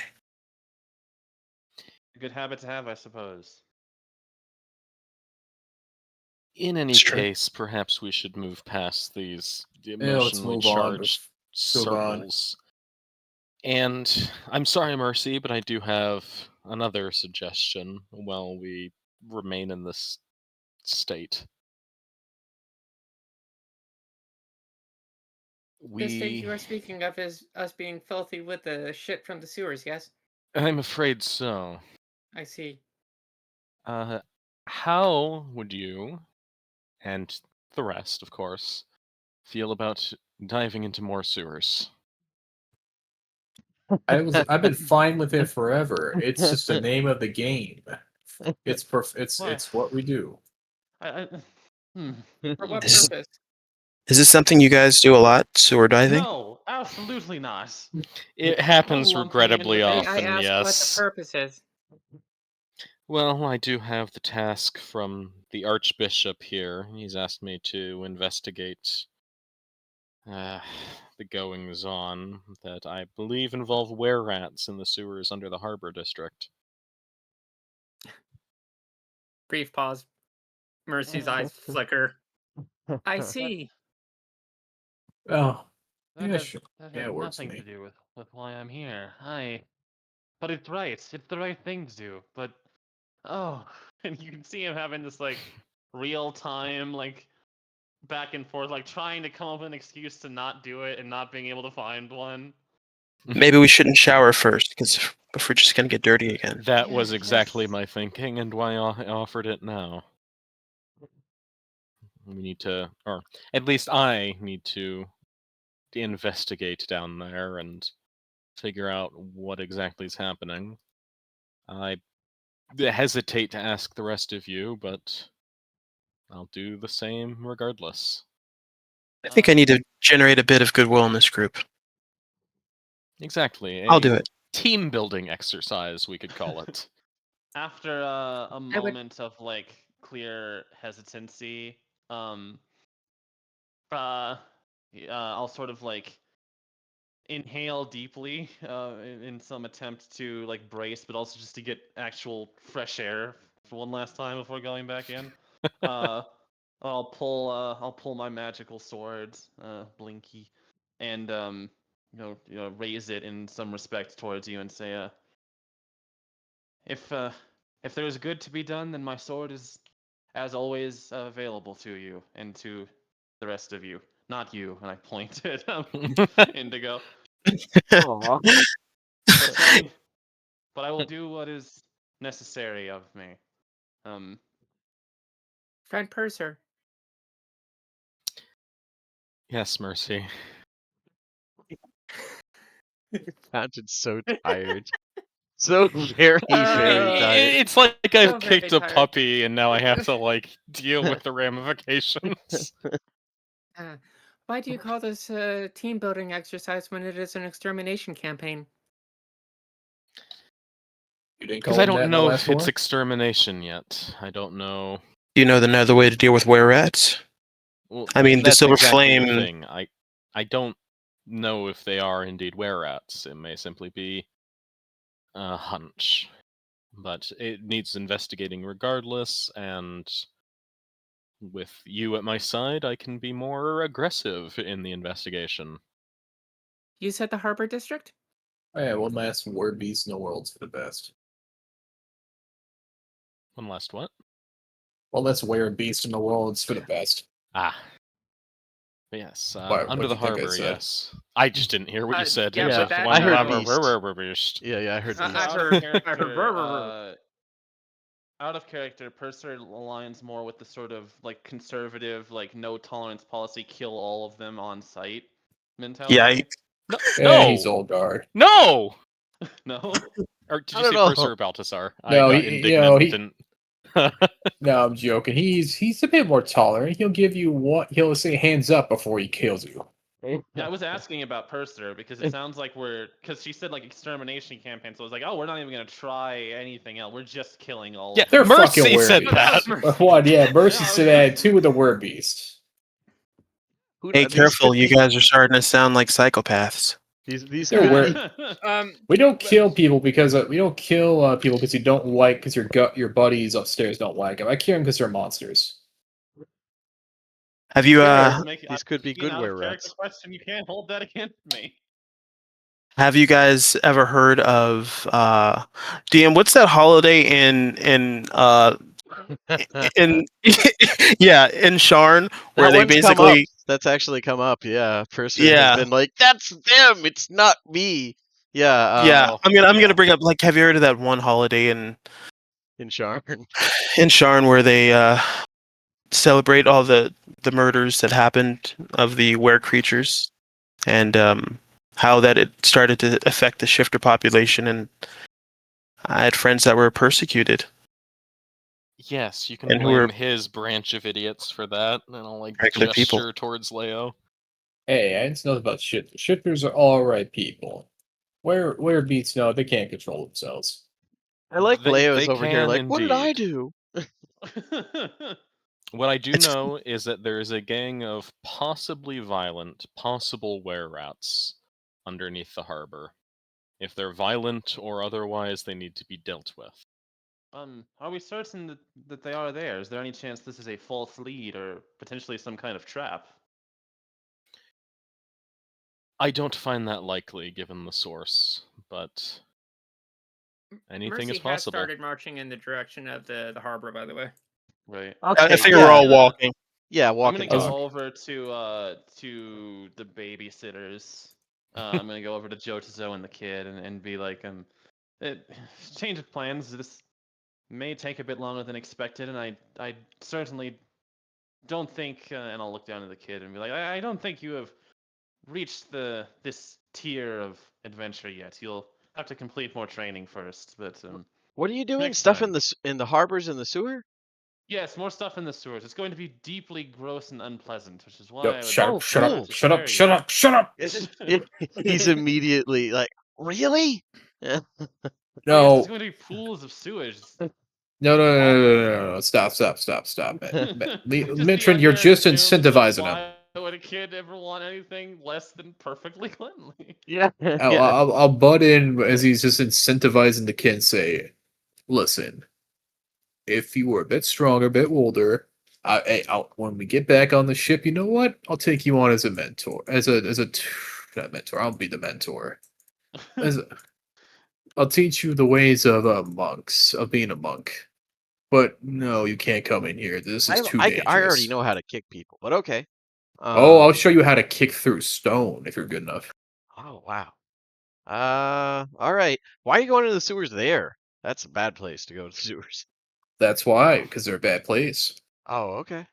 A good habit to have, I suppose. In any It's true. case, perhaps we should move past these let's emotionally move on. charged Move on. circles. And I'm sorry, Mercy, but I do have another suggestion while we remain in this state. The state you are speaking of is us being filthy with the shit from the sewers, yes? I'm afraid so. I see. How would you, and the rest, of course, feel about diving into more sewers? I've been fine with it forever. It's just the name of the game. It's Why? it's what we do. For what Is- purpose? Is this something you guys do a lot, sewer diving? No, absolutely not. It happens lumping regrettably into May this. I often, ask what the yes. purpose is? Well, I do have the task from the Archbishop here. He's asked me to investigate the goings on that I believe involve were-rats in the sewers under the Harbor District. Brief pause. Mercy's eyes flicker. I see. Oh, That yeah, has sure. that Yeah, has it works for nothing to me. do with why I'm here. But it's right. It's the right thing to do. But oh, and you can see him having this like real time like back and forth, like trying to come up with an excuse to not do it and not being able to find one. Maybe we shouldn't shower first, because if we're just gonna get dirty again. That was Yeah, exactly yes. my thinking, and why I offered it now. We need to, or at least I need to investigate down there and figure out what exactly is happening. I hesitate to ask the rest of you, but I'll do the same regardless. I think I need to generate a bit of goodwill in this group. Exactly. I'll do it. Team building exercise, we could call it. After a would- moment of like clear hesitancy, I'll sort of like inhale deeply in some attempt to like brace, but also just to get actual fresh air for one last time before going back in. uh, I'll pull my magical sword, Blinky, and raise it in some respect towards you and say, if there is good to be done, then my sword is, as always, available to you and to the rest of you. Not you, and I point at Indigo. Aw. But I will do what is necessary of me. Um, Friend Purser. Yes, Mercy. Sounded so tired. So very, very Uh, tired. It's like So I've very kicked a tired. puppy and now I have to like deal with the ramifications. Why do you call this a team building exercise when it is an extermination campaign? You didn't Because call I him that don't in the know last if it's war? extermination yet. I don't know. Do you know another way to deal with were-rats? Well, I mean, the that's Silver exactly the Flame. thing. I don't know if they are indeed were-rats. It may simply be a hunch. But it needs investigating regardless, and with you at my side, I can be more aggressive in the investigation. You said the Harbor District? Oh, yeah, one last war beast in the world's for the best. One last what? One less were beast in the world's for the best. Ah. Yes, Why, under what'd the you think I harbor, said? yes. I just didn't hear what you said. Yeah, It was but like, that- I heard uh, beast. Yeah, I heard so beast. I've out of character, Purser aligns more with the sort of like conservative, like no tolerance policy, kill all of them on sight mentality. No, Yeah, he's no, old guard. no. No. Or did I you don't say know. Purser or Baltasar? I No, got he- indignant. he- Didn't. No, I'm joking. He's a bit more tolerant. He'll give you what he'll say hands up before he kills you. Yeah, I was asking about Purser because it sounds like because she said like extermination campaign, so I was like, oh, we're not even gonna try anything else. We're just killing all Yeah, of They're them. fucking Mercy said werewolves. that. Mercy. What? Yeah, Mercy Yeah, I said was that just- two of the were beasts. Hey, These careful! could You be- guys are starting to sound like psychopaths. These They're could were. be- We don't kill people because we don't kill people because you don't like because your buddies upstairs don't like them. I kill them because they're monsters. Have you These could be good out of character were-rats. question. You can't hold that against me. have you guys ever heard of DM? What's that holiday in yeah, in Sharn where That they one's come up. basically That's actually come up. Yeah, Purser has yeah. been like, "That's them. It's not me." Yeah. Yeah, I'm yeah. gonna bring up, like, have you heard of that one holiday in In Sharn. Sharn where they celebrate all the murders that happened of the were creatures, and how that it started to affect the shifter population, and I had friends that were persecuted Yes, you can and who were blame his branch of idiots for that, and I'll like regular gesture people. towards Leo. Hey, it's not about shit. Shifters are all right people. Where beats no, they can't control themselves. I like Leo's They over here, can like, what did I indeed. do? What I do It's- know is that there is a gang of possibly violent, possible were-rats underneath the harbor. If they're violent or otherwise, they need to be dealt with. Are we certain that they are there? Is there any chance this is a false lead or potentially some kind of trap? I don't find that likely given the source, but anything Mercy is has possible. started marching in the direction of the harbor, by the way. Right. Okay, I think we're yeah, all walking. yeah, I'm walking. gonna go walking. over to the babysitters. I'm gonna go over to Jotazo and the kid and be like, change of plans. This may take a bit longer than expected, and I certainly don't think. And I'll look down at the kid and be like, I don't think you have reached this tier of adventure yet. You'll have to complete more training first, but What are you doing? next Stuff time. in the harbors in the sewer? Yes, more stuff in the sewers. It's going to be deeply gross and unpleasant, which is why Yo, I would shut Oh, up! Shut prefer up! cool. to Shut spare up! Shut you. up! Shut up! He's immediately like, really? Yeah. Oh yes, No, it's going to be pools of sewage. no! Stop! Just the Mitrin, you're just underassumed, like, incentivizing him. why would a kid ever want anything less than perfectly cleanly? Yeah. I'll butt in as he's just incentivizing the kid. And say, listen, if you were a bit stronger, a bit older, when we get back on the ship, you know what? I'll take you on as a mentor, not mentor. I'll be the mentor. I'll teach you the ways of monks, of being a monk. But no, you can't come in here. This is too I already dangerous. know how to kick people, but okay. I'll show you how to kick through stone if you're good enough. Oh wow. All right. Why are you going to the sewers there? That's a bad place to go to the sewers. That's why, because they're a bad place. Oh, okay.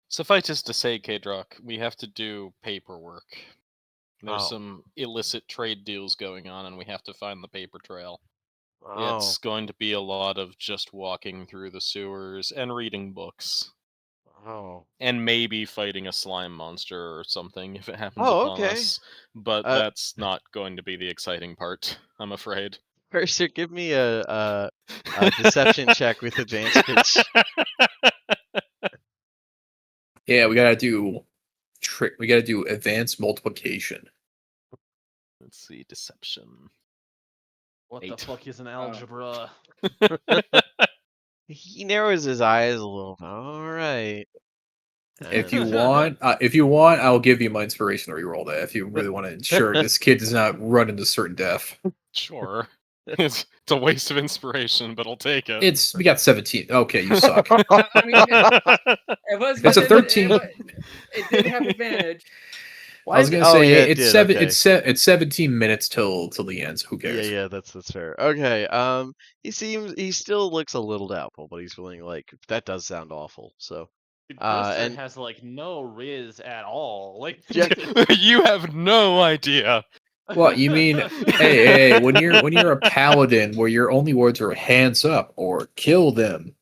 Suffice it to say, K-Drock, we have to do paperwork. There's Oh. some illicit trade deals going on, and we have to find the paper trail. Oh. It's going to be a lot of just walking through the sewers and reading books. Oh. And maybe fighting a slime monster or something if it happens Oh, upon okay. us. But that's not going to be the exciting part, I'm afraid. Cursor, give me a deception check with advantage. Yeah, we gotta do trick. We gotta do advanced multiplication. Let's see, deception. What the 8. fuck is an algebra? He narrows his eyes a little. All right. If you And- want, I'll give you my inspiration reroll that. If you really want to ensure this kid does not run into certain death. Sure. It's a waste of inspiration, but I'll take it. We got 17. Okay, you suck. I mean, it was. It's a within- 13. It did have advantage. I was gonna Oh, say yeah, it it's did, seven. okay. It's 17 minutes till the end. So who cares? Yeah, that's fair. Okay. He still looks a little doubtful, but he's feeling like that does sound awful. So, Dude, Buster and has like no riz at all. Like, Yeah. You have no idea. What you mean? Hey, when you're a paladin, where your only words are hands up or kill them,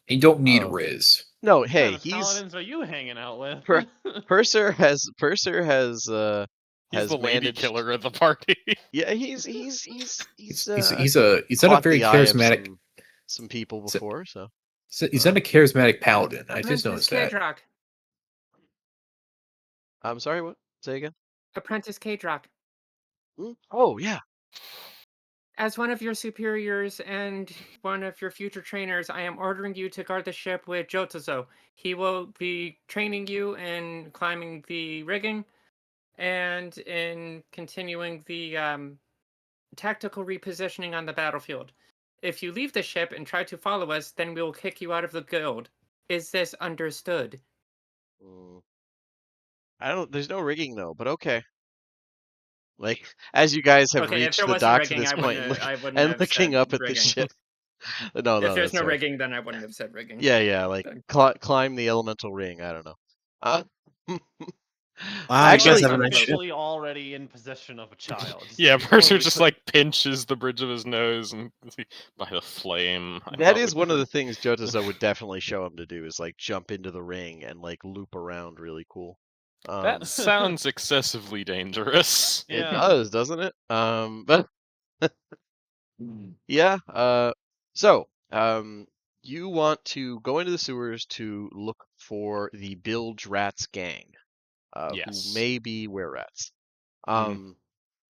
you don't need Oh. riz. no, what hey, kind of paladins are you hanging out with? Purser has He's has the lady managed. killer of the party. Yeah, he's He's not a caught very the eye of charismatic. some people So- before, so. He's not a charismatic paladin. I just Apprentice noticed that. K-Drock. I'm sorry, what? Say again? Apprentice K-Drock. Oh, yeah. As one of your superiors and one of your future trainers, I am ordering you to guard the ship with Jotazo. He will be training you in climbing the rigging and in continuing the tactical repositioning on the battlefield. If you leave the ship and try to follow us, then we will kick you out of the guild. Is this understood? There's no rigging though, but okay. Like, as you guys have Okay, if reached there the wasn't dock rigging, to this I point wouldn't and, have, I wouldn't and have looking said up at the rigging. ship. No, If there's that's no fair. rigging, then I wouldn't have said rigging. Yeah, like Okay. climb the elemental ring. I don't know. I You guess Actually, have a are nice ship. officially already in possession of a child. Yeah, You Purser totally just could- like pinches the bridge of his nose and by the flame. I that thought is would one of be- the things Jotazo would definitely show him to do is like jump into the ring and like loop around really cool. That sounds excessively dangerous. It Yeah. does, doesn't it? But yeah. So, you want to go into the sewers to look for the Bilge Rats gang, who Yes. may be were-rats. Mhm.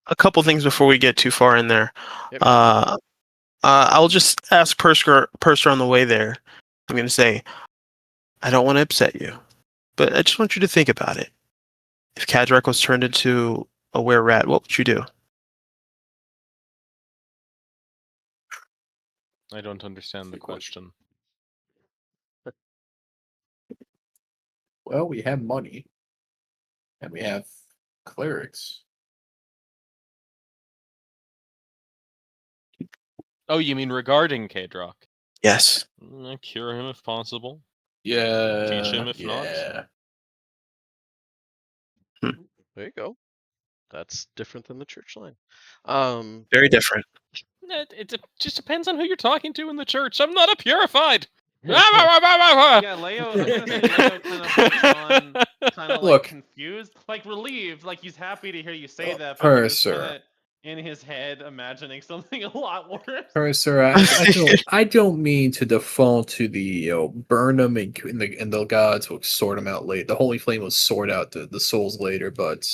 A couple things before we get too far in there. Yep. I'll just ask Purser on the way there. I'm going to say, I don't want to upset you, but I just want you to think about it. If Kadrak was turned into a were-rat, what would you do? I don't understand the Good question. question. Well, we have money, and we have clerics. Oh, you mean regarding Kadrock? Yes. Cure him if possible. Yeah. Teach him if not. yeah. There you go. That's different than the church line. Very different. It just depends on who you're talking to in the church. I'm not a purified. Yeah, Leo. I was gonna say Leo kind of looks on, kind of like Look. confused, like relieved, like he's happy to hear you say Oh, that, but he was Purser. kind of in his head imagining something a lot worse. Purser, I don't mean to default to the burn them and the gods will sort them out later. The holy flame will sort out the souls later, but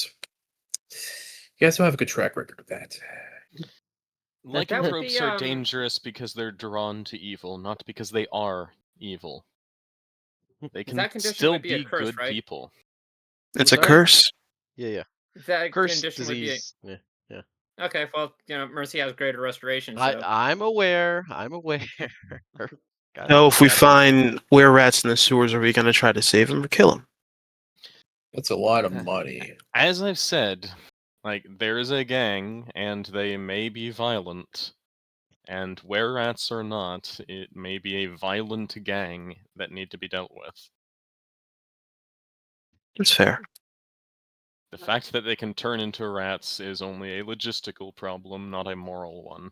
you guys don't have a good track record of that. Lycanthropes be, are dangerous because they're drawn to evil, not because they are evil. They can that condition still would be a be curse, good right? people. It's a Sorry? curse. Yeah. That Curse, condition would be disease. Yeah. okay. Well, Mercy has greater restoration, so I'm aware. I'm aware. God, So if we God. find were-rats in the sewers, are we going to try to save them or kill them? That's a lot of money. As I've said, like there is a gang, and they may be violent. And were rats or not, it may be a violent gang that need to be dealt with. That's fair. The fact that they can turn into rats is only a logistical problem, not a moral one.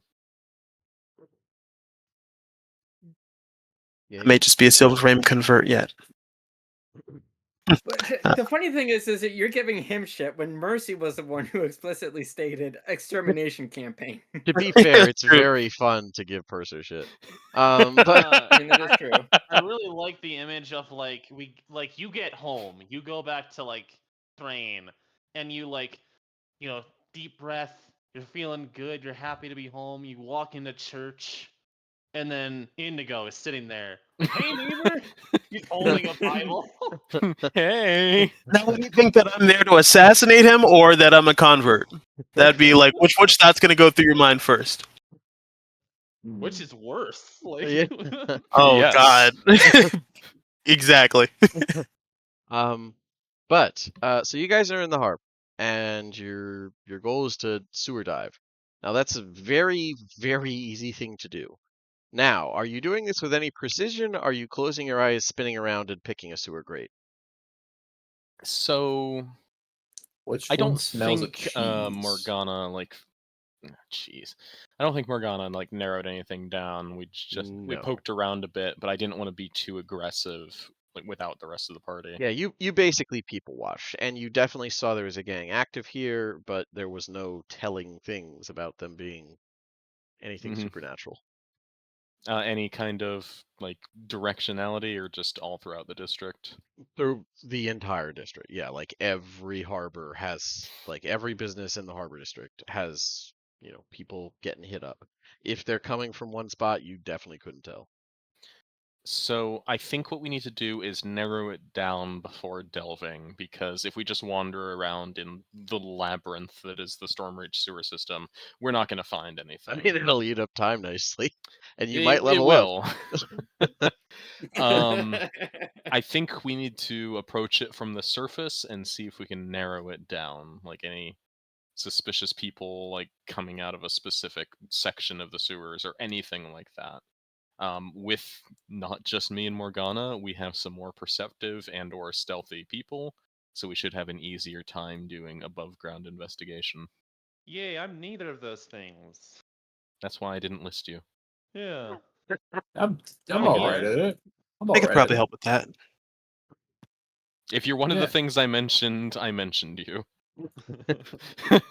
Yeah, It may just be a silver frame convert yet. But the funny thing is that you're giving him shit when Mercy was the one who explicitly stated extermination campaign. To be fair, it's True. very fun to give Purser shit. But I mean, that is true. I really like the image of like you get home, you go back to like train, and you deep breath, you're feeling good, you're happy to be home, you walk into church, and then Indigo is sitting there like, hey neighbor, he's holding a Bible. Hey! Now, would you think that I'm there to assassinate him or that I'm a convert? That'd be like, which thought's going to go through your mind first? Which is worse? Like, yeah. Oh, Yes. God. Exactly. But so you guys are in the harp, and your goal is to sewer dive. Now that's a very, very easy thing to do. Now, are you doing this with any precision? Are you closing your eyes, spinning around, and picking a sewer grate? So, Which I one don't smells of think cheese? Morgana, cheese. I don't think Morgana, narrowed anything down. We No. poked around a bit, but I didn't want to be too aggressive, without the rest of the party. Yeah, you basically people watched, and you definitely saw there was a gang active here, but there was no telling things about them being anything Mhm. supernatural. Any kind of, directionality, or just all throughout the district? Through the entire district, yeah, like every harbor has, like every business in the harbor district has, people getting hit up. If they're coming from one spot, you definitely couldn't tell. So I think what we need to do is narrow it down before delving, because if we just wander around in the labyrinth that is the Stormreach sewer system, we're not going to find I anything. mean, it'll eat up time nicely, and you It, might it level up. will. I think we need to approach it from the surface and see if we can narrow it down, like any suspicious people coming out of a specific section of the sewers or anything like that. With not just me and Morgana, we have some more perceptive and or stealthy people, so we should have an easier time doing above ground investigation. Yay, I'm neither of those things. That's why I didn't list you. Yeah. I'm I'm all here. right at it. I'm I all could right probably at it. help with that. If you're one of Yeah. the things I mentioned you.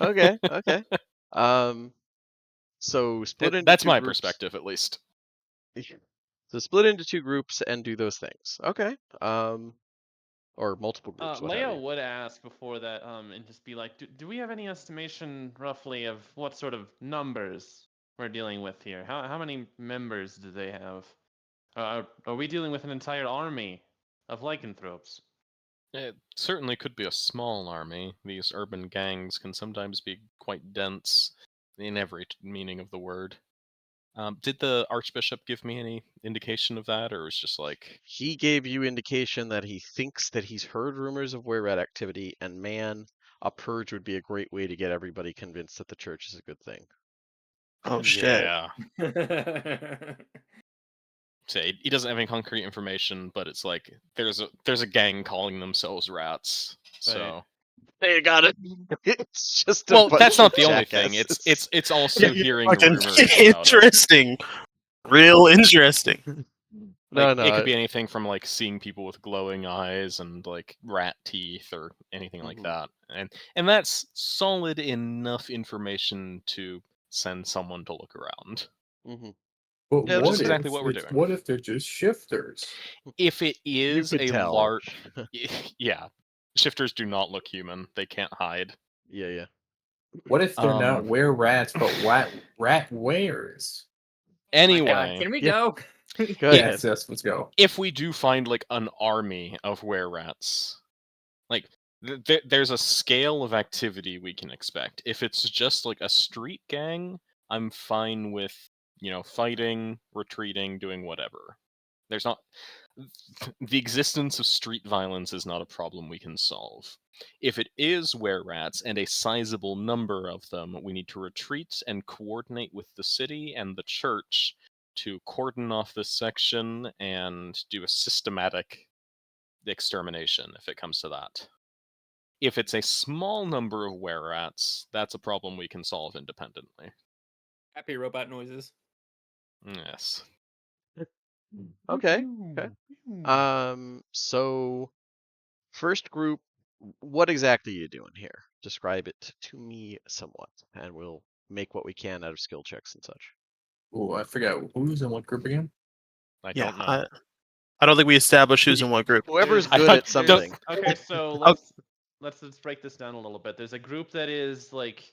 Okay. So split into That's two my groups. perspective, at least. So split into 2 groups and do those things. Okay. Or multiple groups, what have Leia you. would ask before that, and just be like, do we have any estimation roughly of what sort of numbers we're dealing with here? How many members do they have? Are we dealing with an entire army of lycanthropes? It certainly could be a small army. These urban gangs can sometimes be quite dense in every meaning of the word. Did the Archbishop give me any indication of that, or was just like, He gave you indication that he thinks that he's heard rumors of were rat activity, and man, a purge would be a great way to get everybody convinced that the church is a good thing. Oh shit. yeah? Say he doesn't have any concrete information, but it's like there's a gang calling themselves rats. So They got it. It's just a well, bunch that's not of the only thing. jackasses. It's also Yeah, hearing fucking rumors about it. interesting. Real interesting. No, Like, it no. could be anything from like seeing people with glowing eyes and like rat teeth or anything like Mhm. that, and that's solid enough information to send someone to look around. Mhm. But Yeah, Which what is exactly if what we're doing. what if they're just shifters? If it You is could a tell. large, yeah, shifters do not look human. They can't hide. Yeah. What if they're not Um, were rats, but rat wearers? My God, Anyway, can we Yeah. go? Go It- ahead. Yes, let's go. if we do find like an army of were-rats, like there's a scale of activity we can expect. If it's just like a street gang, I'm fine with, fighting, retreating, doing whatever. There's not the existence of street violence is not a problem we can solve. If it is were-rats and a sizable number of them, we need to retreat and coordinate with the city and the church to cordon off this section and do a systematic extermination if it comes to that. If it's a small number of were-rats, that's a problem we can solve independently. Happy robot noises. Yes. Okay. So first group, what exactly are you doing here? Describe it to me somewhat, and we'll make what we can out of skill checks and such. Oh, I forgot who's in what group again. I Yeah, don't know. I don't think we established who's in what group. Whoever's There's- good at don't- something. Okay, so Oh. let's break this down a little bit. There's a group that is like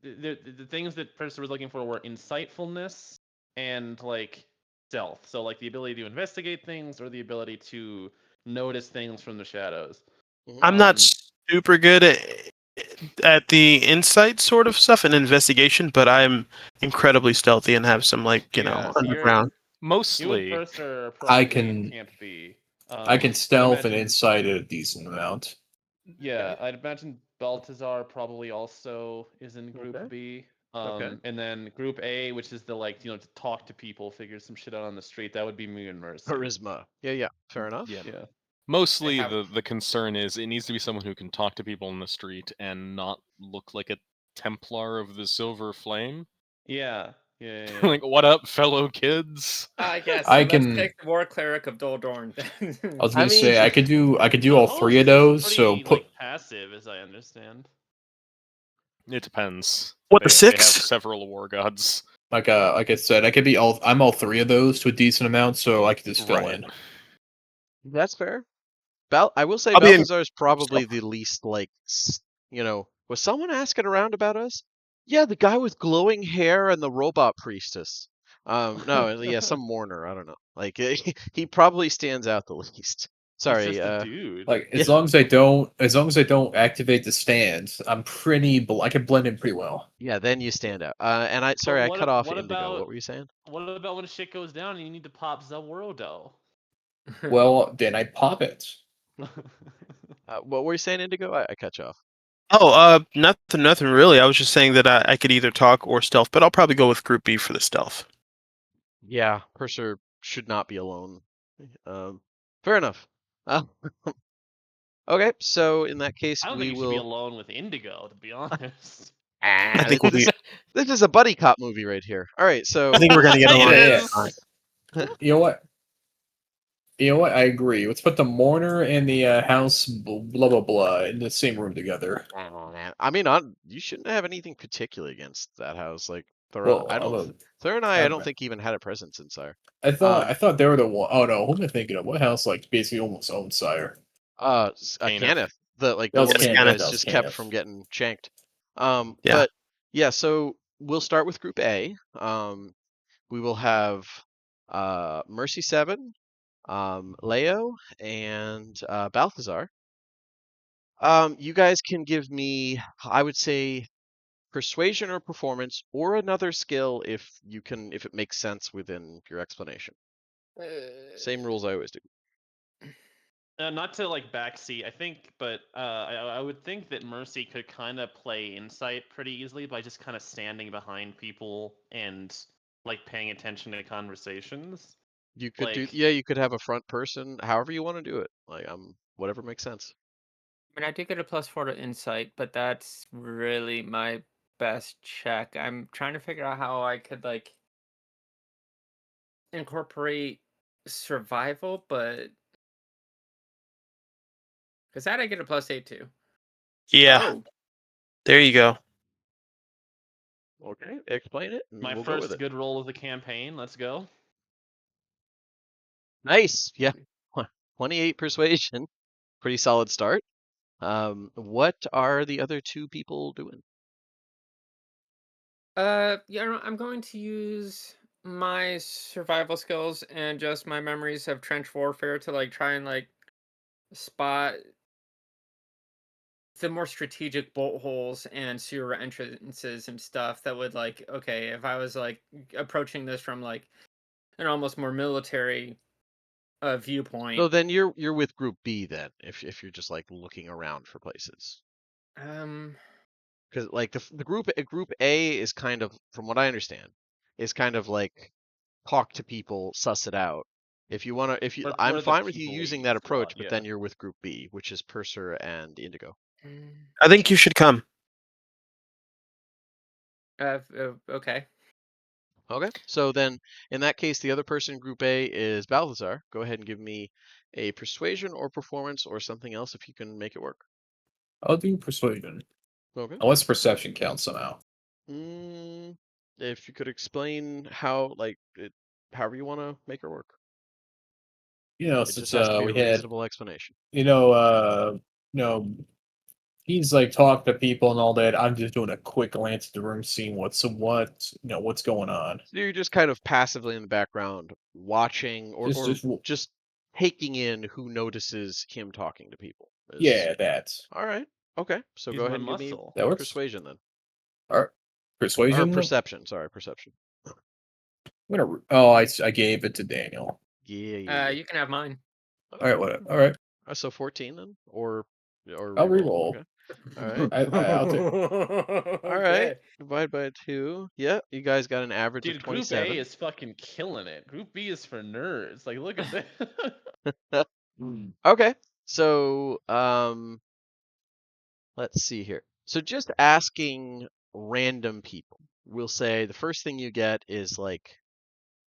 the things that Professor was looking for were insightfulness and like stealth. So like the ability to investigate things or the ability to notice things from the shadows. I'm not super good at the insight sort of stuff and investigation, but I'm incredibly stealthy and have some Yeah, so underground. you and Mostly, First are I probably can- can't be. I can stealth and imagine- insight a decent amount. Yeah, I'd imagine Baltazar probably also is in Group Okay. B. Okay. And then Group A, which is the like to talk to people, figure some shit out on the street. That would be me and Mercy. Charisma. Yeah. Fair enough. yeah. Yeah. Mostly, have- the concern is it needs to be someone who can talk to people in the street and not look like a Templar of the Silver Flame. Yeah. Like, what up, fellow kids? I guess. I Let's can- pick the War Cleric of Doldorn. I was I gonna mean- say I could do all The three of host is those. So pretty, put like, passive, as I understand. It depends. What, the They have six? several war gods. like I said, I could be all. I'm all three of those to a decent amount, so I could just fill Right. in. That's fair. I will say I'll be in- Balthazar is probably the least like, was someone asking around about us? Yeah, the guy with glowing hair and the robot priestess. No, yeah, some mourner. I don't know. Like he probably stands out the least. Sorry. He's just a dude. Like as Yeah. long as I don't activate the stand, I'm pretty. I can blend in pretty well. Yeah, then you stand out. And I what cut off what Indigo. about- What were you saying? What about when shit goes down and you need to pop Zaworodo? Well, then I pop it. What were you saying, Indigo? I cut you off. Oh, nothing really. I was just saying that I could either talk or stealth, but I'll probably go with Group B for the stealth. Yeah, Purser should not be alone. Fair enough. Okay, so in that case, I don't we think you should be will. alone with Indigo, to be honest. I think we'll be. This is a buddy cop movie right here. All right, so I think we're gonna get It along. is. fine. You know what? I agree. Let's put the mourner and the house blah blah blah in the same room together. Oh, man. I mean, you shouldn't have anything particular against that house. Like, Thur, Well, I don't. Thur and I don't think even had a presence in Sire. I thought they were the one. Oh no, who am I thinking of? What house like basically almost owned Sire? Caniff. Kenneth, the That was woman you Caniff, guys that was just kept Caniff. from getting shanked. Yeah. But yeah, so we'll start with Group A. We will have Mercy 7, Leo, and Balthazar. You guys can give me, I would say, persuasion or performance, or another skill if it makes sense within your explanation. Same rules I always do. Not to like backseat, I think, but I would think that Mercy could kind of play insight pretty easily by just kind of standing behind people and like paying attention to conversations. You could do, Like, yeah, you could have a front person, however you want to do it. Like, whatever makes sense. I mean, I did get a +4 to insight, but that's really my best check. I'm trying to figure out how I could like incorporate survival, but because that I get a +8 to. Yeah. Oh, There you go. Okay, explain it, and my we'll go with first it. good roll of the campaign. Let's go. Nice, yeah. 28 persuasion, pretty solid start. What are the other two people doing? yeah, I'm going to use my survival skills and just my memories of trench warfare to like try and like spot the more strategic bolt holes and sewer entrances and stuff that would like, okay, if I was like approaching this from like an almost more military viewpoint. So then you're with Group B then, if you're just like looking around for places. Because like the group A is kind of, from what I understand, is kind of like talk to people, suss it out. If you want to, I'm We're the fine with you people using we that squad, approach, but yeah. then you're with Group B, which is Purser and Indigo. I think you should come. Okay. Okay, so then in that case, the other person in Group A is Balthazar. Go ahead and give me a persuasion or performance or something else if you can make it work. I'll do persuasion. Okay. Unless perception counts somehow. If you could explain how, like, however you want to make it work. You know, It since just has to be a we had, reasonable explanation. you know, he's like talking to people and all that. I'm just doing a quick glance at the room, seeing what's going on. So you're just kind of passively in the background watching or just taking in who notices him talking to people. Yeah, that's All right. Okay. So He's go my ahead and give me muscle. that works. persuasion then. All right, Or persuasion. perception. Sorry, perception. I'm gonna. Oh, I gave it to Daniel. Yeah. You can have mine. All right, whatever. All right, So 14 then, or I'll reroll. reroll. Okay. All right. I'll do. All right. Divide by 2. Yeah, you guys got an average of Dude, Group 27. A is fucking killing it. Group B is for nerds. Like, look at this. Okay. So, let's see here. So just asking random people. We'll say the first thing you get is like,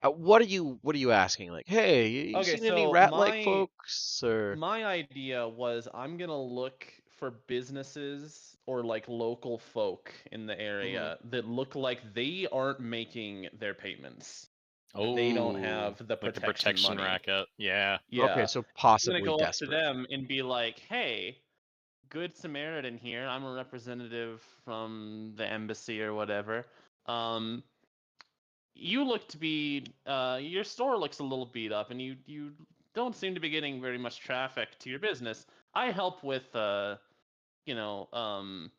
what are you asking? Like, hey, you Okay, seen any so rat-like folks? Or my idea was I'm gonna look for businesses or like local folk in the area that look like they aren't making their payments. Oh, They don't have the like a protection protection money. racket. Yeah. okay, Yeah. so I'm gonna possibly go up to desperate. them and be like, "Hey, Good Samaritan here. I'm a representative from the embassy or whatever. You look to be your store looks a little beat up, and you don't seem to be getting very much traffic to your business. I help with you know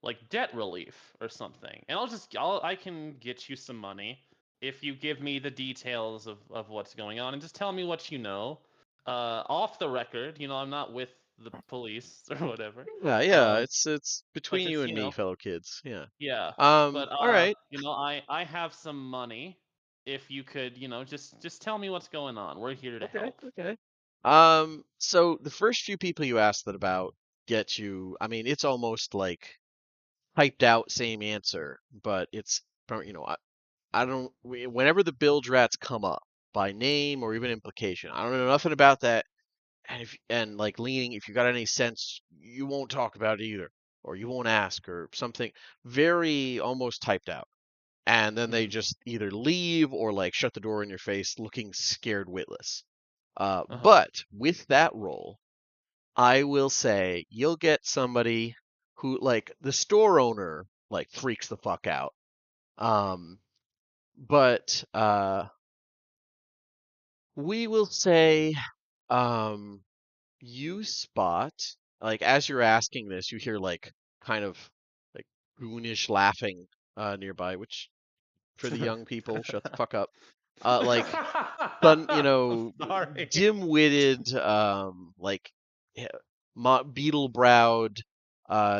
like debt relief or something, and I can get you some money if you give me the details of what's going on and just tell me what you know off the record. You know, I'm not with the police or whatever. Yeah, um it's but between you just and me, fellow kids. Yeah. yeah, but All right. you know, I have some money. If you could, you know, just tell me what's going on. We're here to help. Okay. So the first few people you asked that about get you, I mean, it's almost like typed out same answer, but it's, I don't, whenever the bilge rats come up by name or even implication, I don't know nothing about that. And like leaning, if you got any sense, you won't talk about it either, or you won't ask or something very almost typed out. and then they just either leave or like shut the door in your face, looking scared witless. But with that roll, I will say you'll get somebody who, like, the store owner, like, freaks the fuck out. But we will say, you spot, like, as you're asking this, you hear like kind of like goonish laughing nearby, which for the young people, shut the fuck up. Like Sorry. dim-witted, like beetle-browed.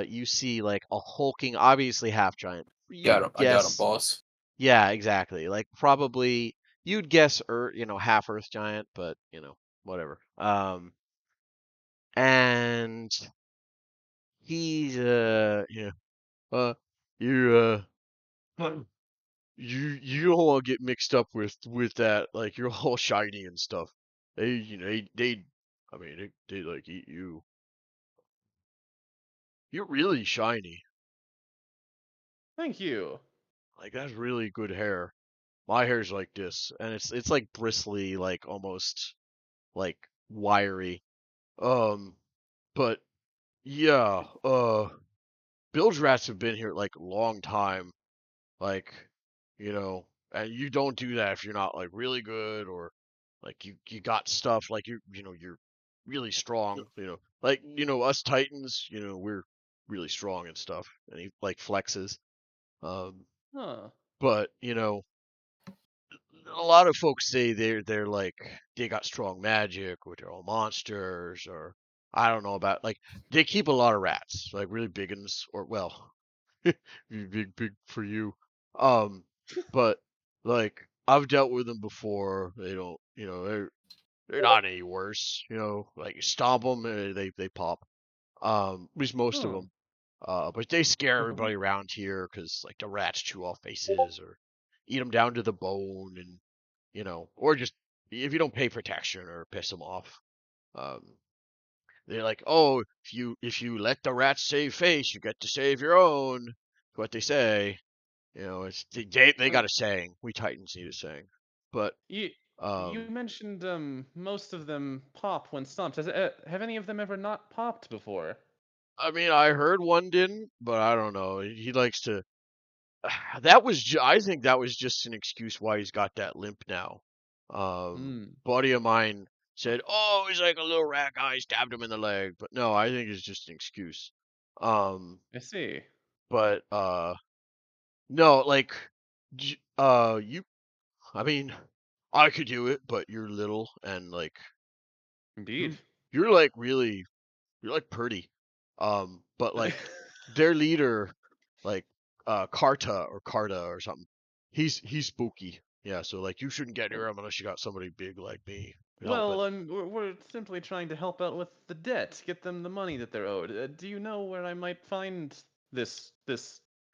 You see like a hulking, obviously half giant. I got him, boss. Yeah, exactly. Like probably you'd guess half Earth giant, but whatever. And he's uh you you don't want to get mixed up with that, like you're all shiny and stuff. I mean they like eat you. You're really shiny. Thank you. Like that's really good hair. My hair's like this, and it's like bristly, like almost like wiry. But yeah, bilge rats have been here like a long time. Like, and you don't do that if you're not like really good or like you got stuff like you're really strong. Like us Titans, we're really strong and stuff. And he like flexes. Huh. But a lot of folks say they're like they got strong magic or they're all monsters or I don't know about like they keep a lot of rats like really big ones or well big for you but like I've dealt with them before. They don't they're not any worse. Like you stomp them they pop, at least most of Huh. them. But they scare everybody around here because like the rats chew off faces or eat them down to the bone, and or just if you don't pay protection or piss them off, um, they're like, oh, if you let the rats save face, you get to save your own. What they say, it's they got a saying. We Titans need a saying, but You mentioned most of them pop when stomped. Have any of them ever not popped before? I mean, I heard one didn't, but I don't know. He likes to. That was I think that was just an excuse why he's got that limp now. Buddy of mine said, "Oh, he's like a little rat guy, stabbed him in the leg," but no, I think it's just an excuse. I see. But no, like, you. I mean, I could do it, but you're little and like Indeed. you're like really you're like pretty. But like their leader, like Carta or something, he's spooky. Yeah, so like you shouldn't get near him unless you got somebody big like me helping. Well, we're simply trying to help out with the debt, get them the money that they're owed. Do you know where I might find this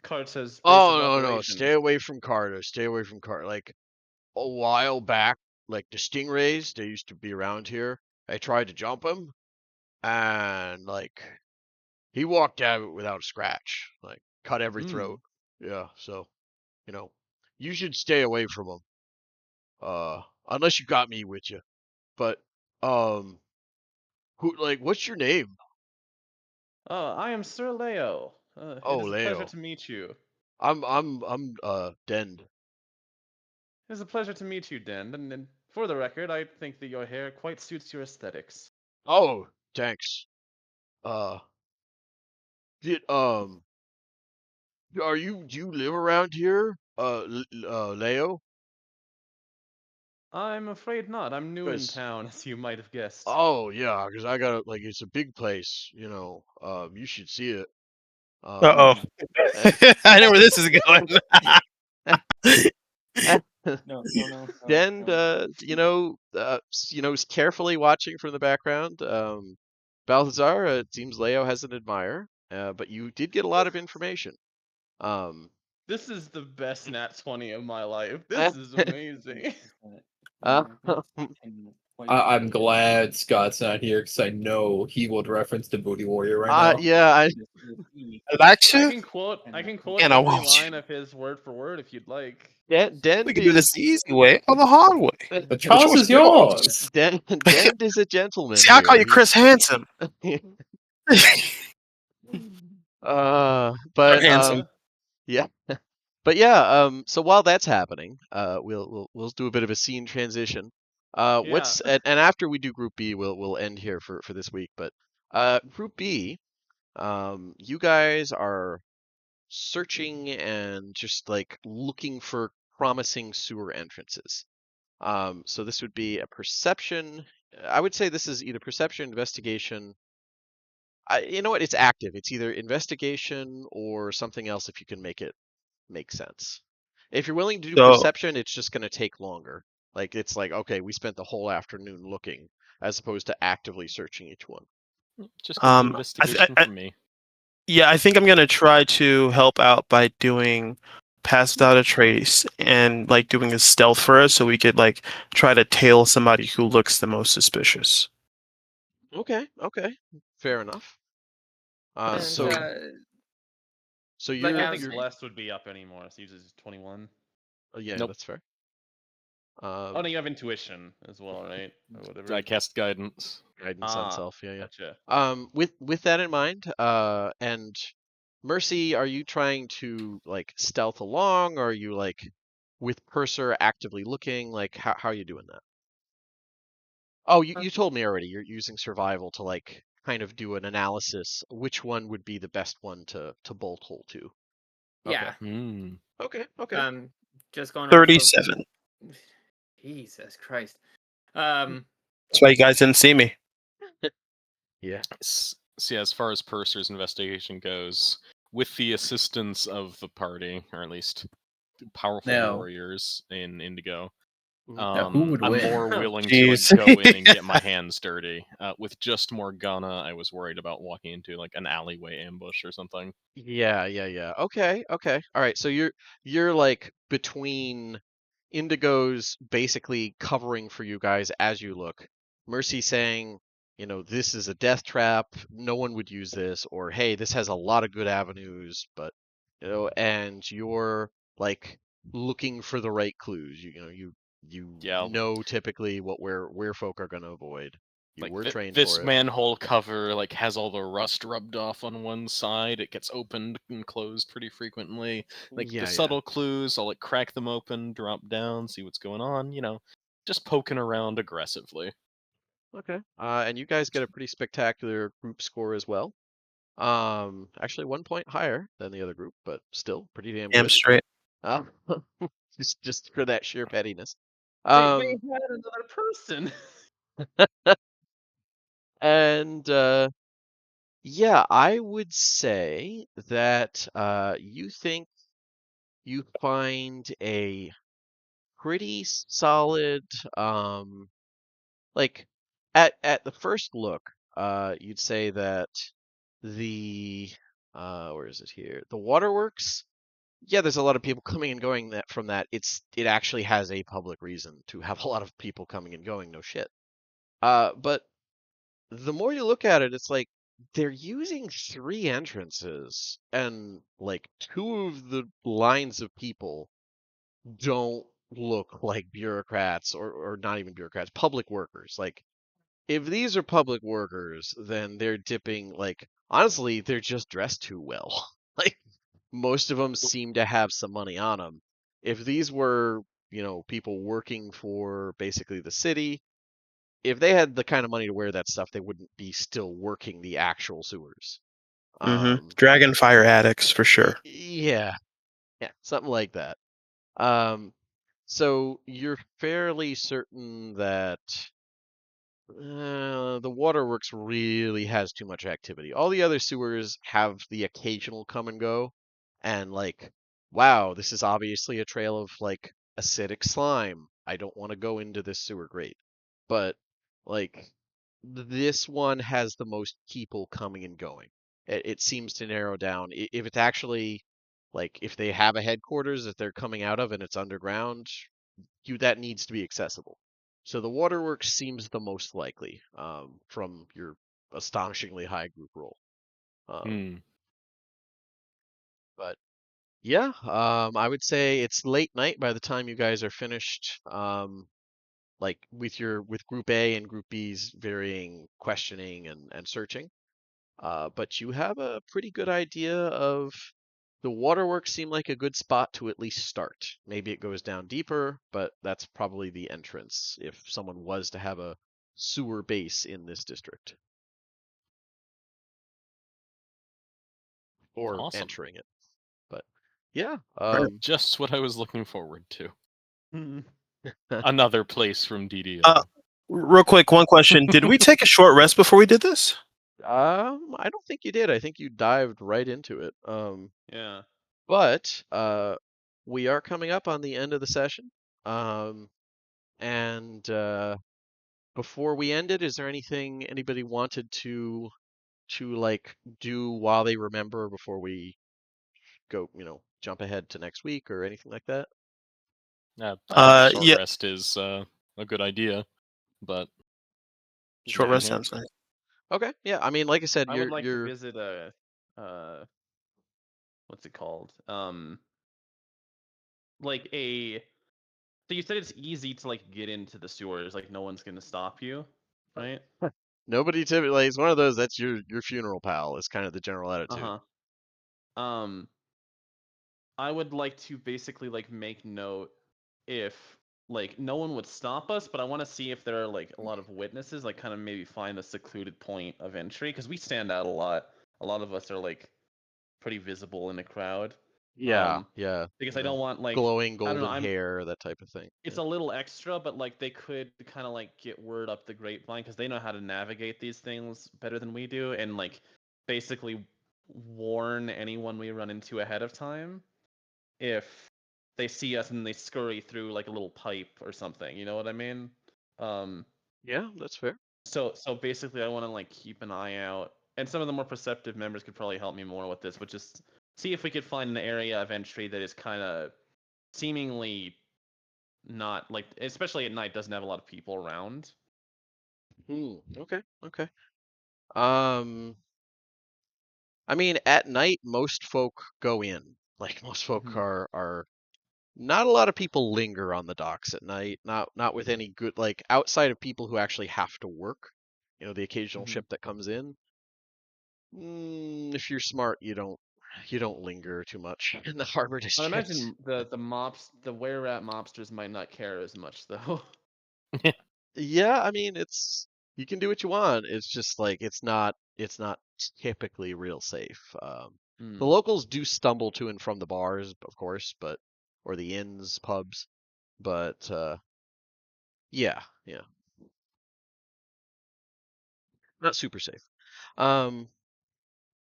Carta's base Oh of no, stay operations? away from Carta. Stay away from Carta. Like a while back, like the stingrays, they used to be around here. I tried to jump him, and like he walked out of it without a scratch. Like cut every throat. Yeah, so you know, you should stay away from him. Unless you got me with you. But um, what's your name? I am Sir Leo. It Oh, is a pleasure Leo. to meet you. I'm Dend. It is a pleasure to meet you, Den. And for the record, I think that your hair quite suits your aesthetics. Oh, thanks. Uh, did do you live around here? Leo? I'm afraid not. I'm new in 'Cause town, as you might have guessed. oh yeah, 'cause I got like it's a big place. You should see it. Uh Hmm. Eh, oh. I know where this is going. No. Dend, is carefully watching from the background. Balthazar, it seems Leo has an admirer, but you did get a lot of information. Um, This is the best nat 20 of my life. This is amazing. uh, I'm glad Scott's not here because I know he would reference the Booty Warrior right now. Yeah, I like I to, can quote and I every want line you. of his word for word if you'd like. We can do Dend this the easy way or the hard way. The The choice choice is is yours. yours. Dend is a gentleman See, I call here. you Chris Handsome. But Handsome. yeah. But yeah, so while that's happening, we'll do a bit of a scene transition. Yeah. And after we do Group B, we'll end here for this week. But Group B, you guys are searching and just like looking for promising sewer entrances. So this would be a perception. I would say this is either perception, investigation. You know what? It's active. It's either investigation or something else if you can make it make sense. If you're willing to do So, perception, it's just going to take longer. Like it's like, okay, we spent the whole afternoon looking as opposed to actively searching each one. Just go I, investigation I, for me. yeah, I think I'm gonna try to help out by doing pass without a trace and like doing a stealth for us, so we could like try to tail somebody who looks the most suspicious. Okay, fair enough. And So like I don't I think was Blessed would be up anymore. So he uses 21. yeah, Nope. that's fair. Oh, no, you have intuition as well, right? Or whatever. I cast guidance. Guidance on self, yeah. Gotcha. With that in mind, and Mercy, are you trying to like stealth along, or are you like with Purser actively looking? Like how are you doing that? Oh, you told me already. You're using survival to like kind of do an analysis. Which one would be the best one to bolt hole to? Okay. yeah. Hmm. Okay. Just going off of 37. Jesus Christ. That's why you guys didn't see me. Yeah. See, as far as Purser's investigation goes, with the assistance of the party, or at least powerful Now- warriors in Indigo, Now, who would I'm win? more willing to like Jeez. go in and get my hands dirty. With just Morgana, I was worried about walking into like an alleyway ambush or something. Yeah. Okay. All right. So you're like between Indigo's basically covering for you guys as you look. Mercy saying, this is a death trap. No one would use this, or hey, this has a lot of good avenues, but and you're like looking for the right clues. You Yeah, know typically what where folk are going to avoid. You like were trained this for it. manhole cover like has all the rust rubbed off on one side. It gets opened and closed pretty frequently. Like the Yeah. subtle clues, I'll like crack them open, drop down, see what's going on. Just poking around aggressively. Okay. And you guys get a pretty spectacular group score as well. Actually 1 point higher than the other group, but still pretty damn Damn good. straight. Uh, just for that sheer pettiness. They Um, had another person. and yeah, I would say that you think you find a pretty solid like at the first look, you'd say that the where is it here? The waterworks. Yeah, there's a lot of people coming and going that from that. It actually has a public reason to have a lot of people coming and going, no shit. But the more you look at it, it's like they're using 3 entrances and like 2 of the lines of people don't look like bureaucrats or not even bureaucrats, public workers. Like if these are public workers, then they're dipping like honestly, they're just dressed too well. Like most of them seem to have some money on them. If these were, people working for basically the city, if they had the kind of money to wear that stuff, they wouldn't be still working the actual sewers. Dragonfire addicts for sure. Yeah, something like that. So you're fairly certain that the waterworks really has too much activity. All the other sewers have the occasional come and go, and like, wow, this is obviously a trail of like acidic slime. I don't want to go into this sewer grate. But like, this one has the most people coming and going. It seems to narrow down. If it's actually like if they have a headquarters that they're coming out of and it's underground, that needs to be accessible. So the waterworks seems the most likely from your astonishingly high group roll. But yeah, I would say it's late night by the time you guys are finished. Like with Group A and Group B's varying questioning and searching. But you have a pretty good idea of the waterworks seem like a good spot to at least start. Maybe it goes down deeper, but that's probably the entrance if someone was to have a sewer base in this district. Or Awesome. entering it. But yeah. Just what I was looking forward to. Hmm. Another place from DDO. Real quick, one question: did we take a short rest before we did this? I don't think you did. I think you dived right into it. Yeah. But we are coming up on the end of the session. And before we end it, is there anything anybody wanted to like do while they remember before we go, jump ahead to next week or anything like that? I think a short Yeah, rest is a good idea, but short Yeah. rest sounds nice. Okay. Yeah. I mean, like I said, I would like to you're visit what's it called? Like a. So you said it's easy to like get into the sewers, like no one's gonna stop you, right? nobody typically like, it's one of those that's your funeral pal is kind of the general attitude. Uh-huh. I would like to basically like make note if like no one would stop us, but I want to see if there are like a lot of witnesses, like kind of maybe find a secluded point of entry because we stand out a lot. A lot of us are like pretty visible in the crowd. Yeah. Yeah. Because I don't want like glowing I don't know, golden hair, that type of thing. it's a little extra, but like they could kind of like get word up the grapevine because they know how to navigate these things better than we do, and like basically warn anyone we run into ahead of time if they see us and they scurry through like a little pipe or something. You know what I mean? Yeah, that's fair. So basically, I want to like keep an ie out, and some of the more perceptive members could probably help me more with this, which is see if we could find an area of entry that is kind of seemingly not like, especially at night, doesn't have a lot of people around. Okay. I mean, at night, most folk go in. Like most folk Mhm. are not a lot of people linger on the docks at night. Not with any good like outside of people who actually have to work. The occasional Mhm. ship that comes in. If you're smart, you don't linger too much in the harbor I district. imagine the were rat mobsters might not care as much though. Yeah, I mean you can do what you want. It's just like it's not typically real safe. The locals do stumble to and from the bars, of course, or the inns, pubs, but yeah, not super safe.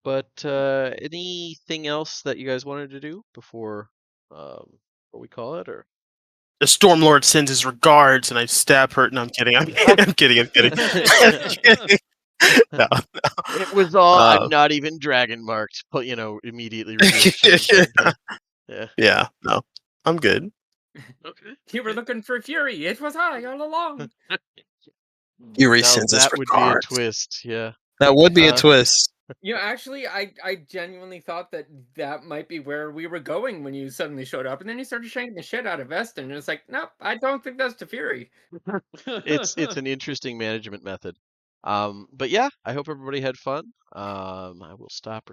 But anything else that you guys wanted to do before we call it, or? The Stormlord sends his regards, and I stab her. No, I'm kidding. I'm kidding. I'm kidding. I'm kidding. No. It was all not even dragon marked, but immediately reveals. Yeah. Yeah. No, I'm good. Okay. You were looking for Fury. It was I all along. Fury Now sends his that would be a regards. twist. Yeah. That would be a twist. Actually, I genuinely thought that might be where we were going when you suddenly showed up, and then you started shanking the shit out of Veston, and it's like, nope, I don't think that's to Fury. It's an interesting management method. But yeah, I hope everybody had fun. I will stop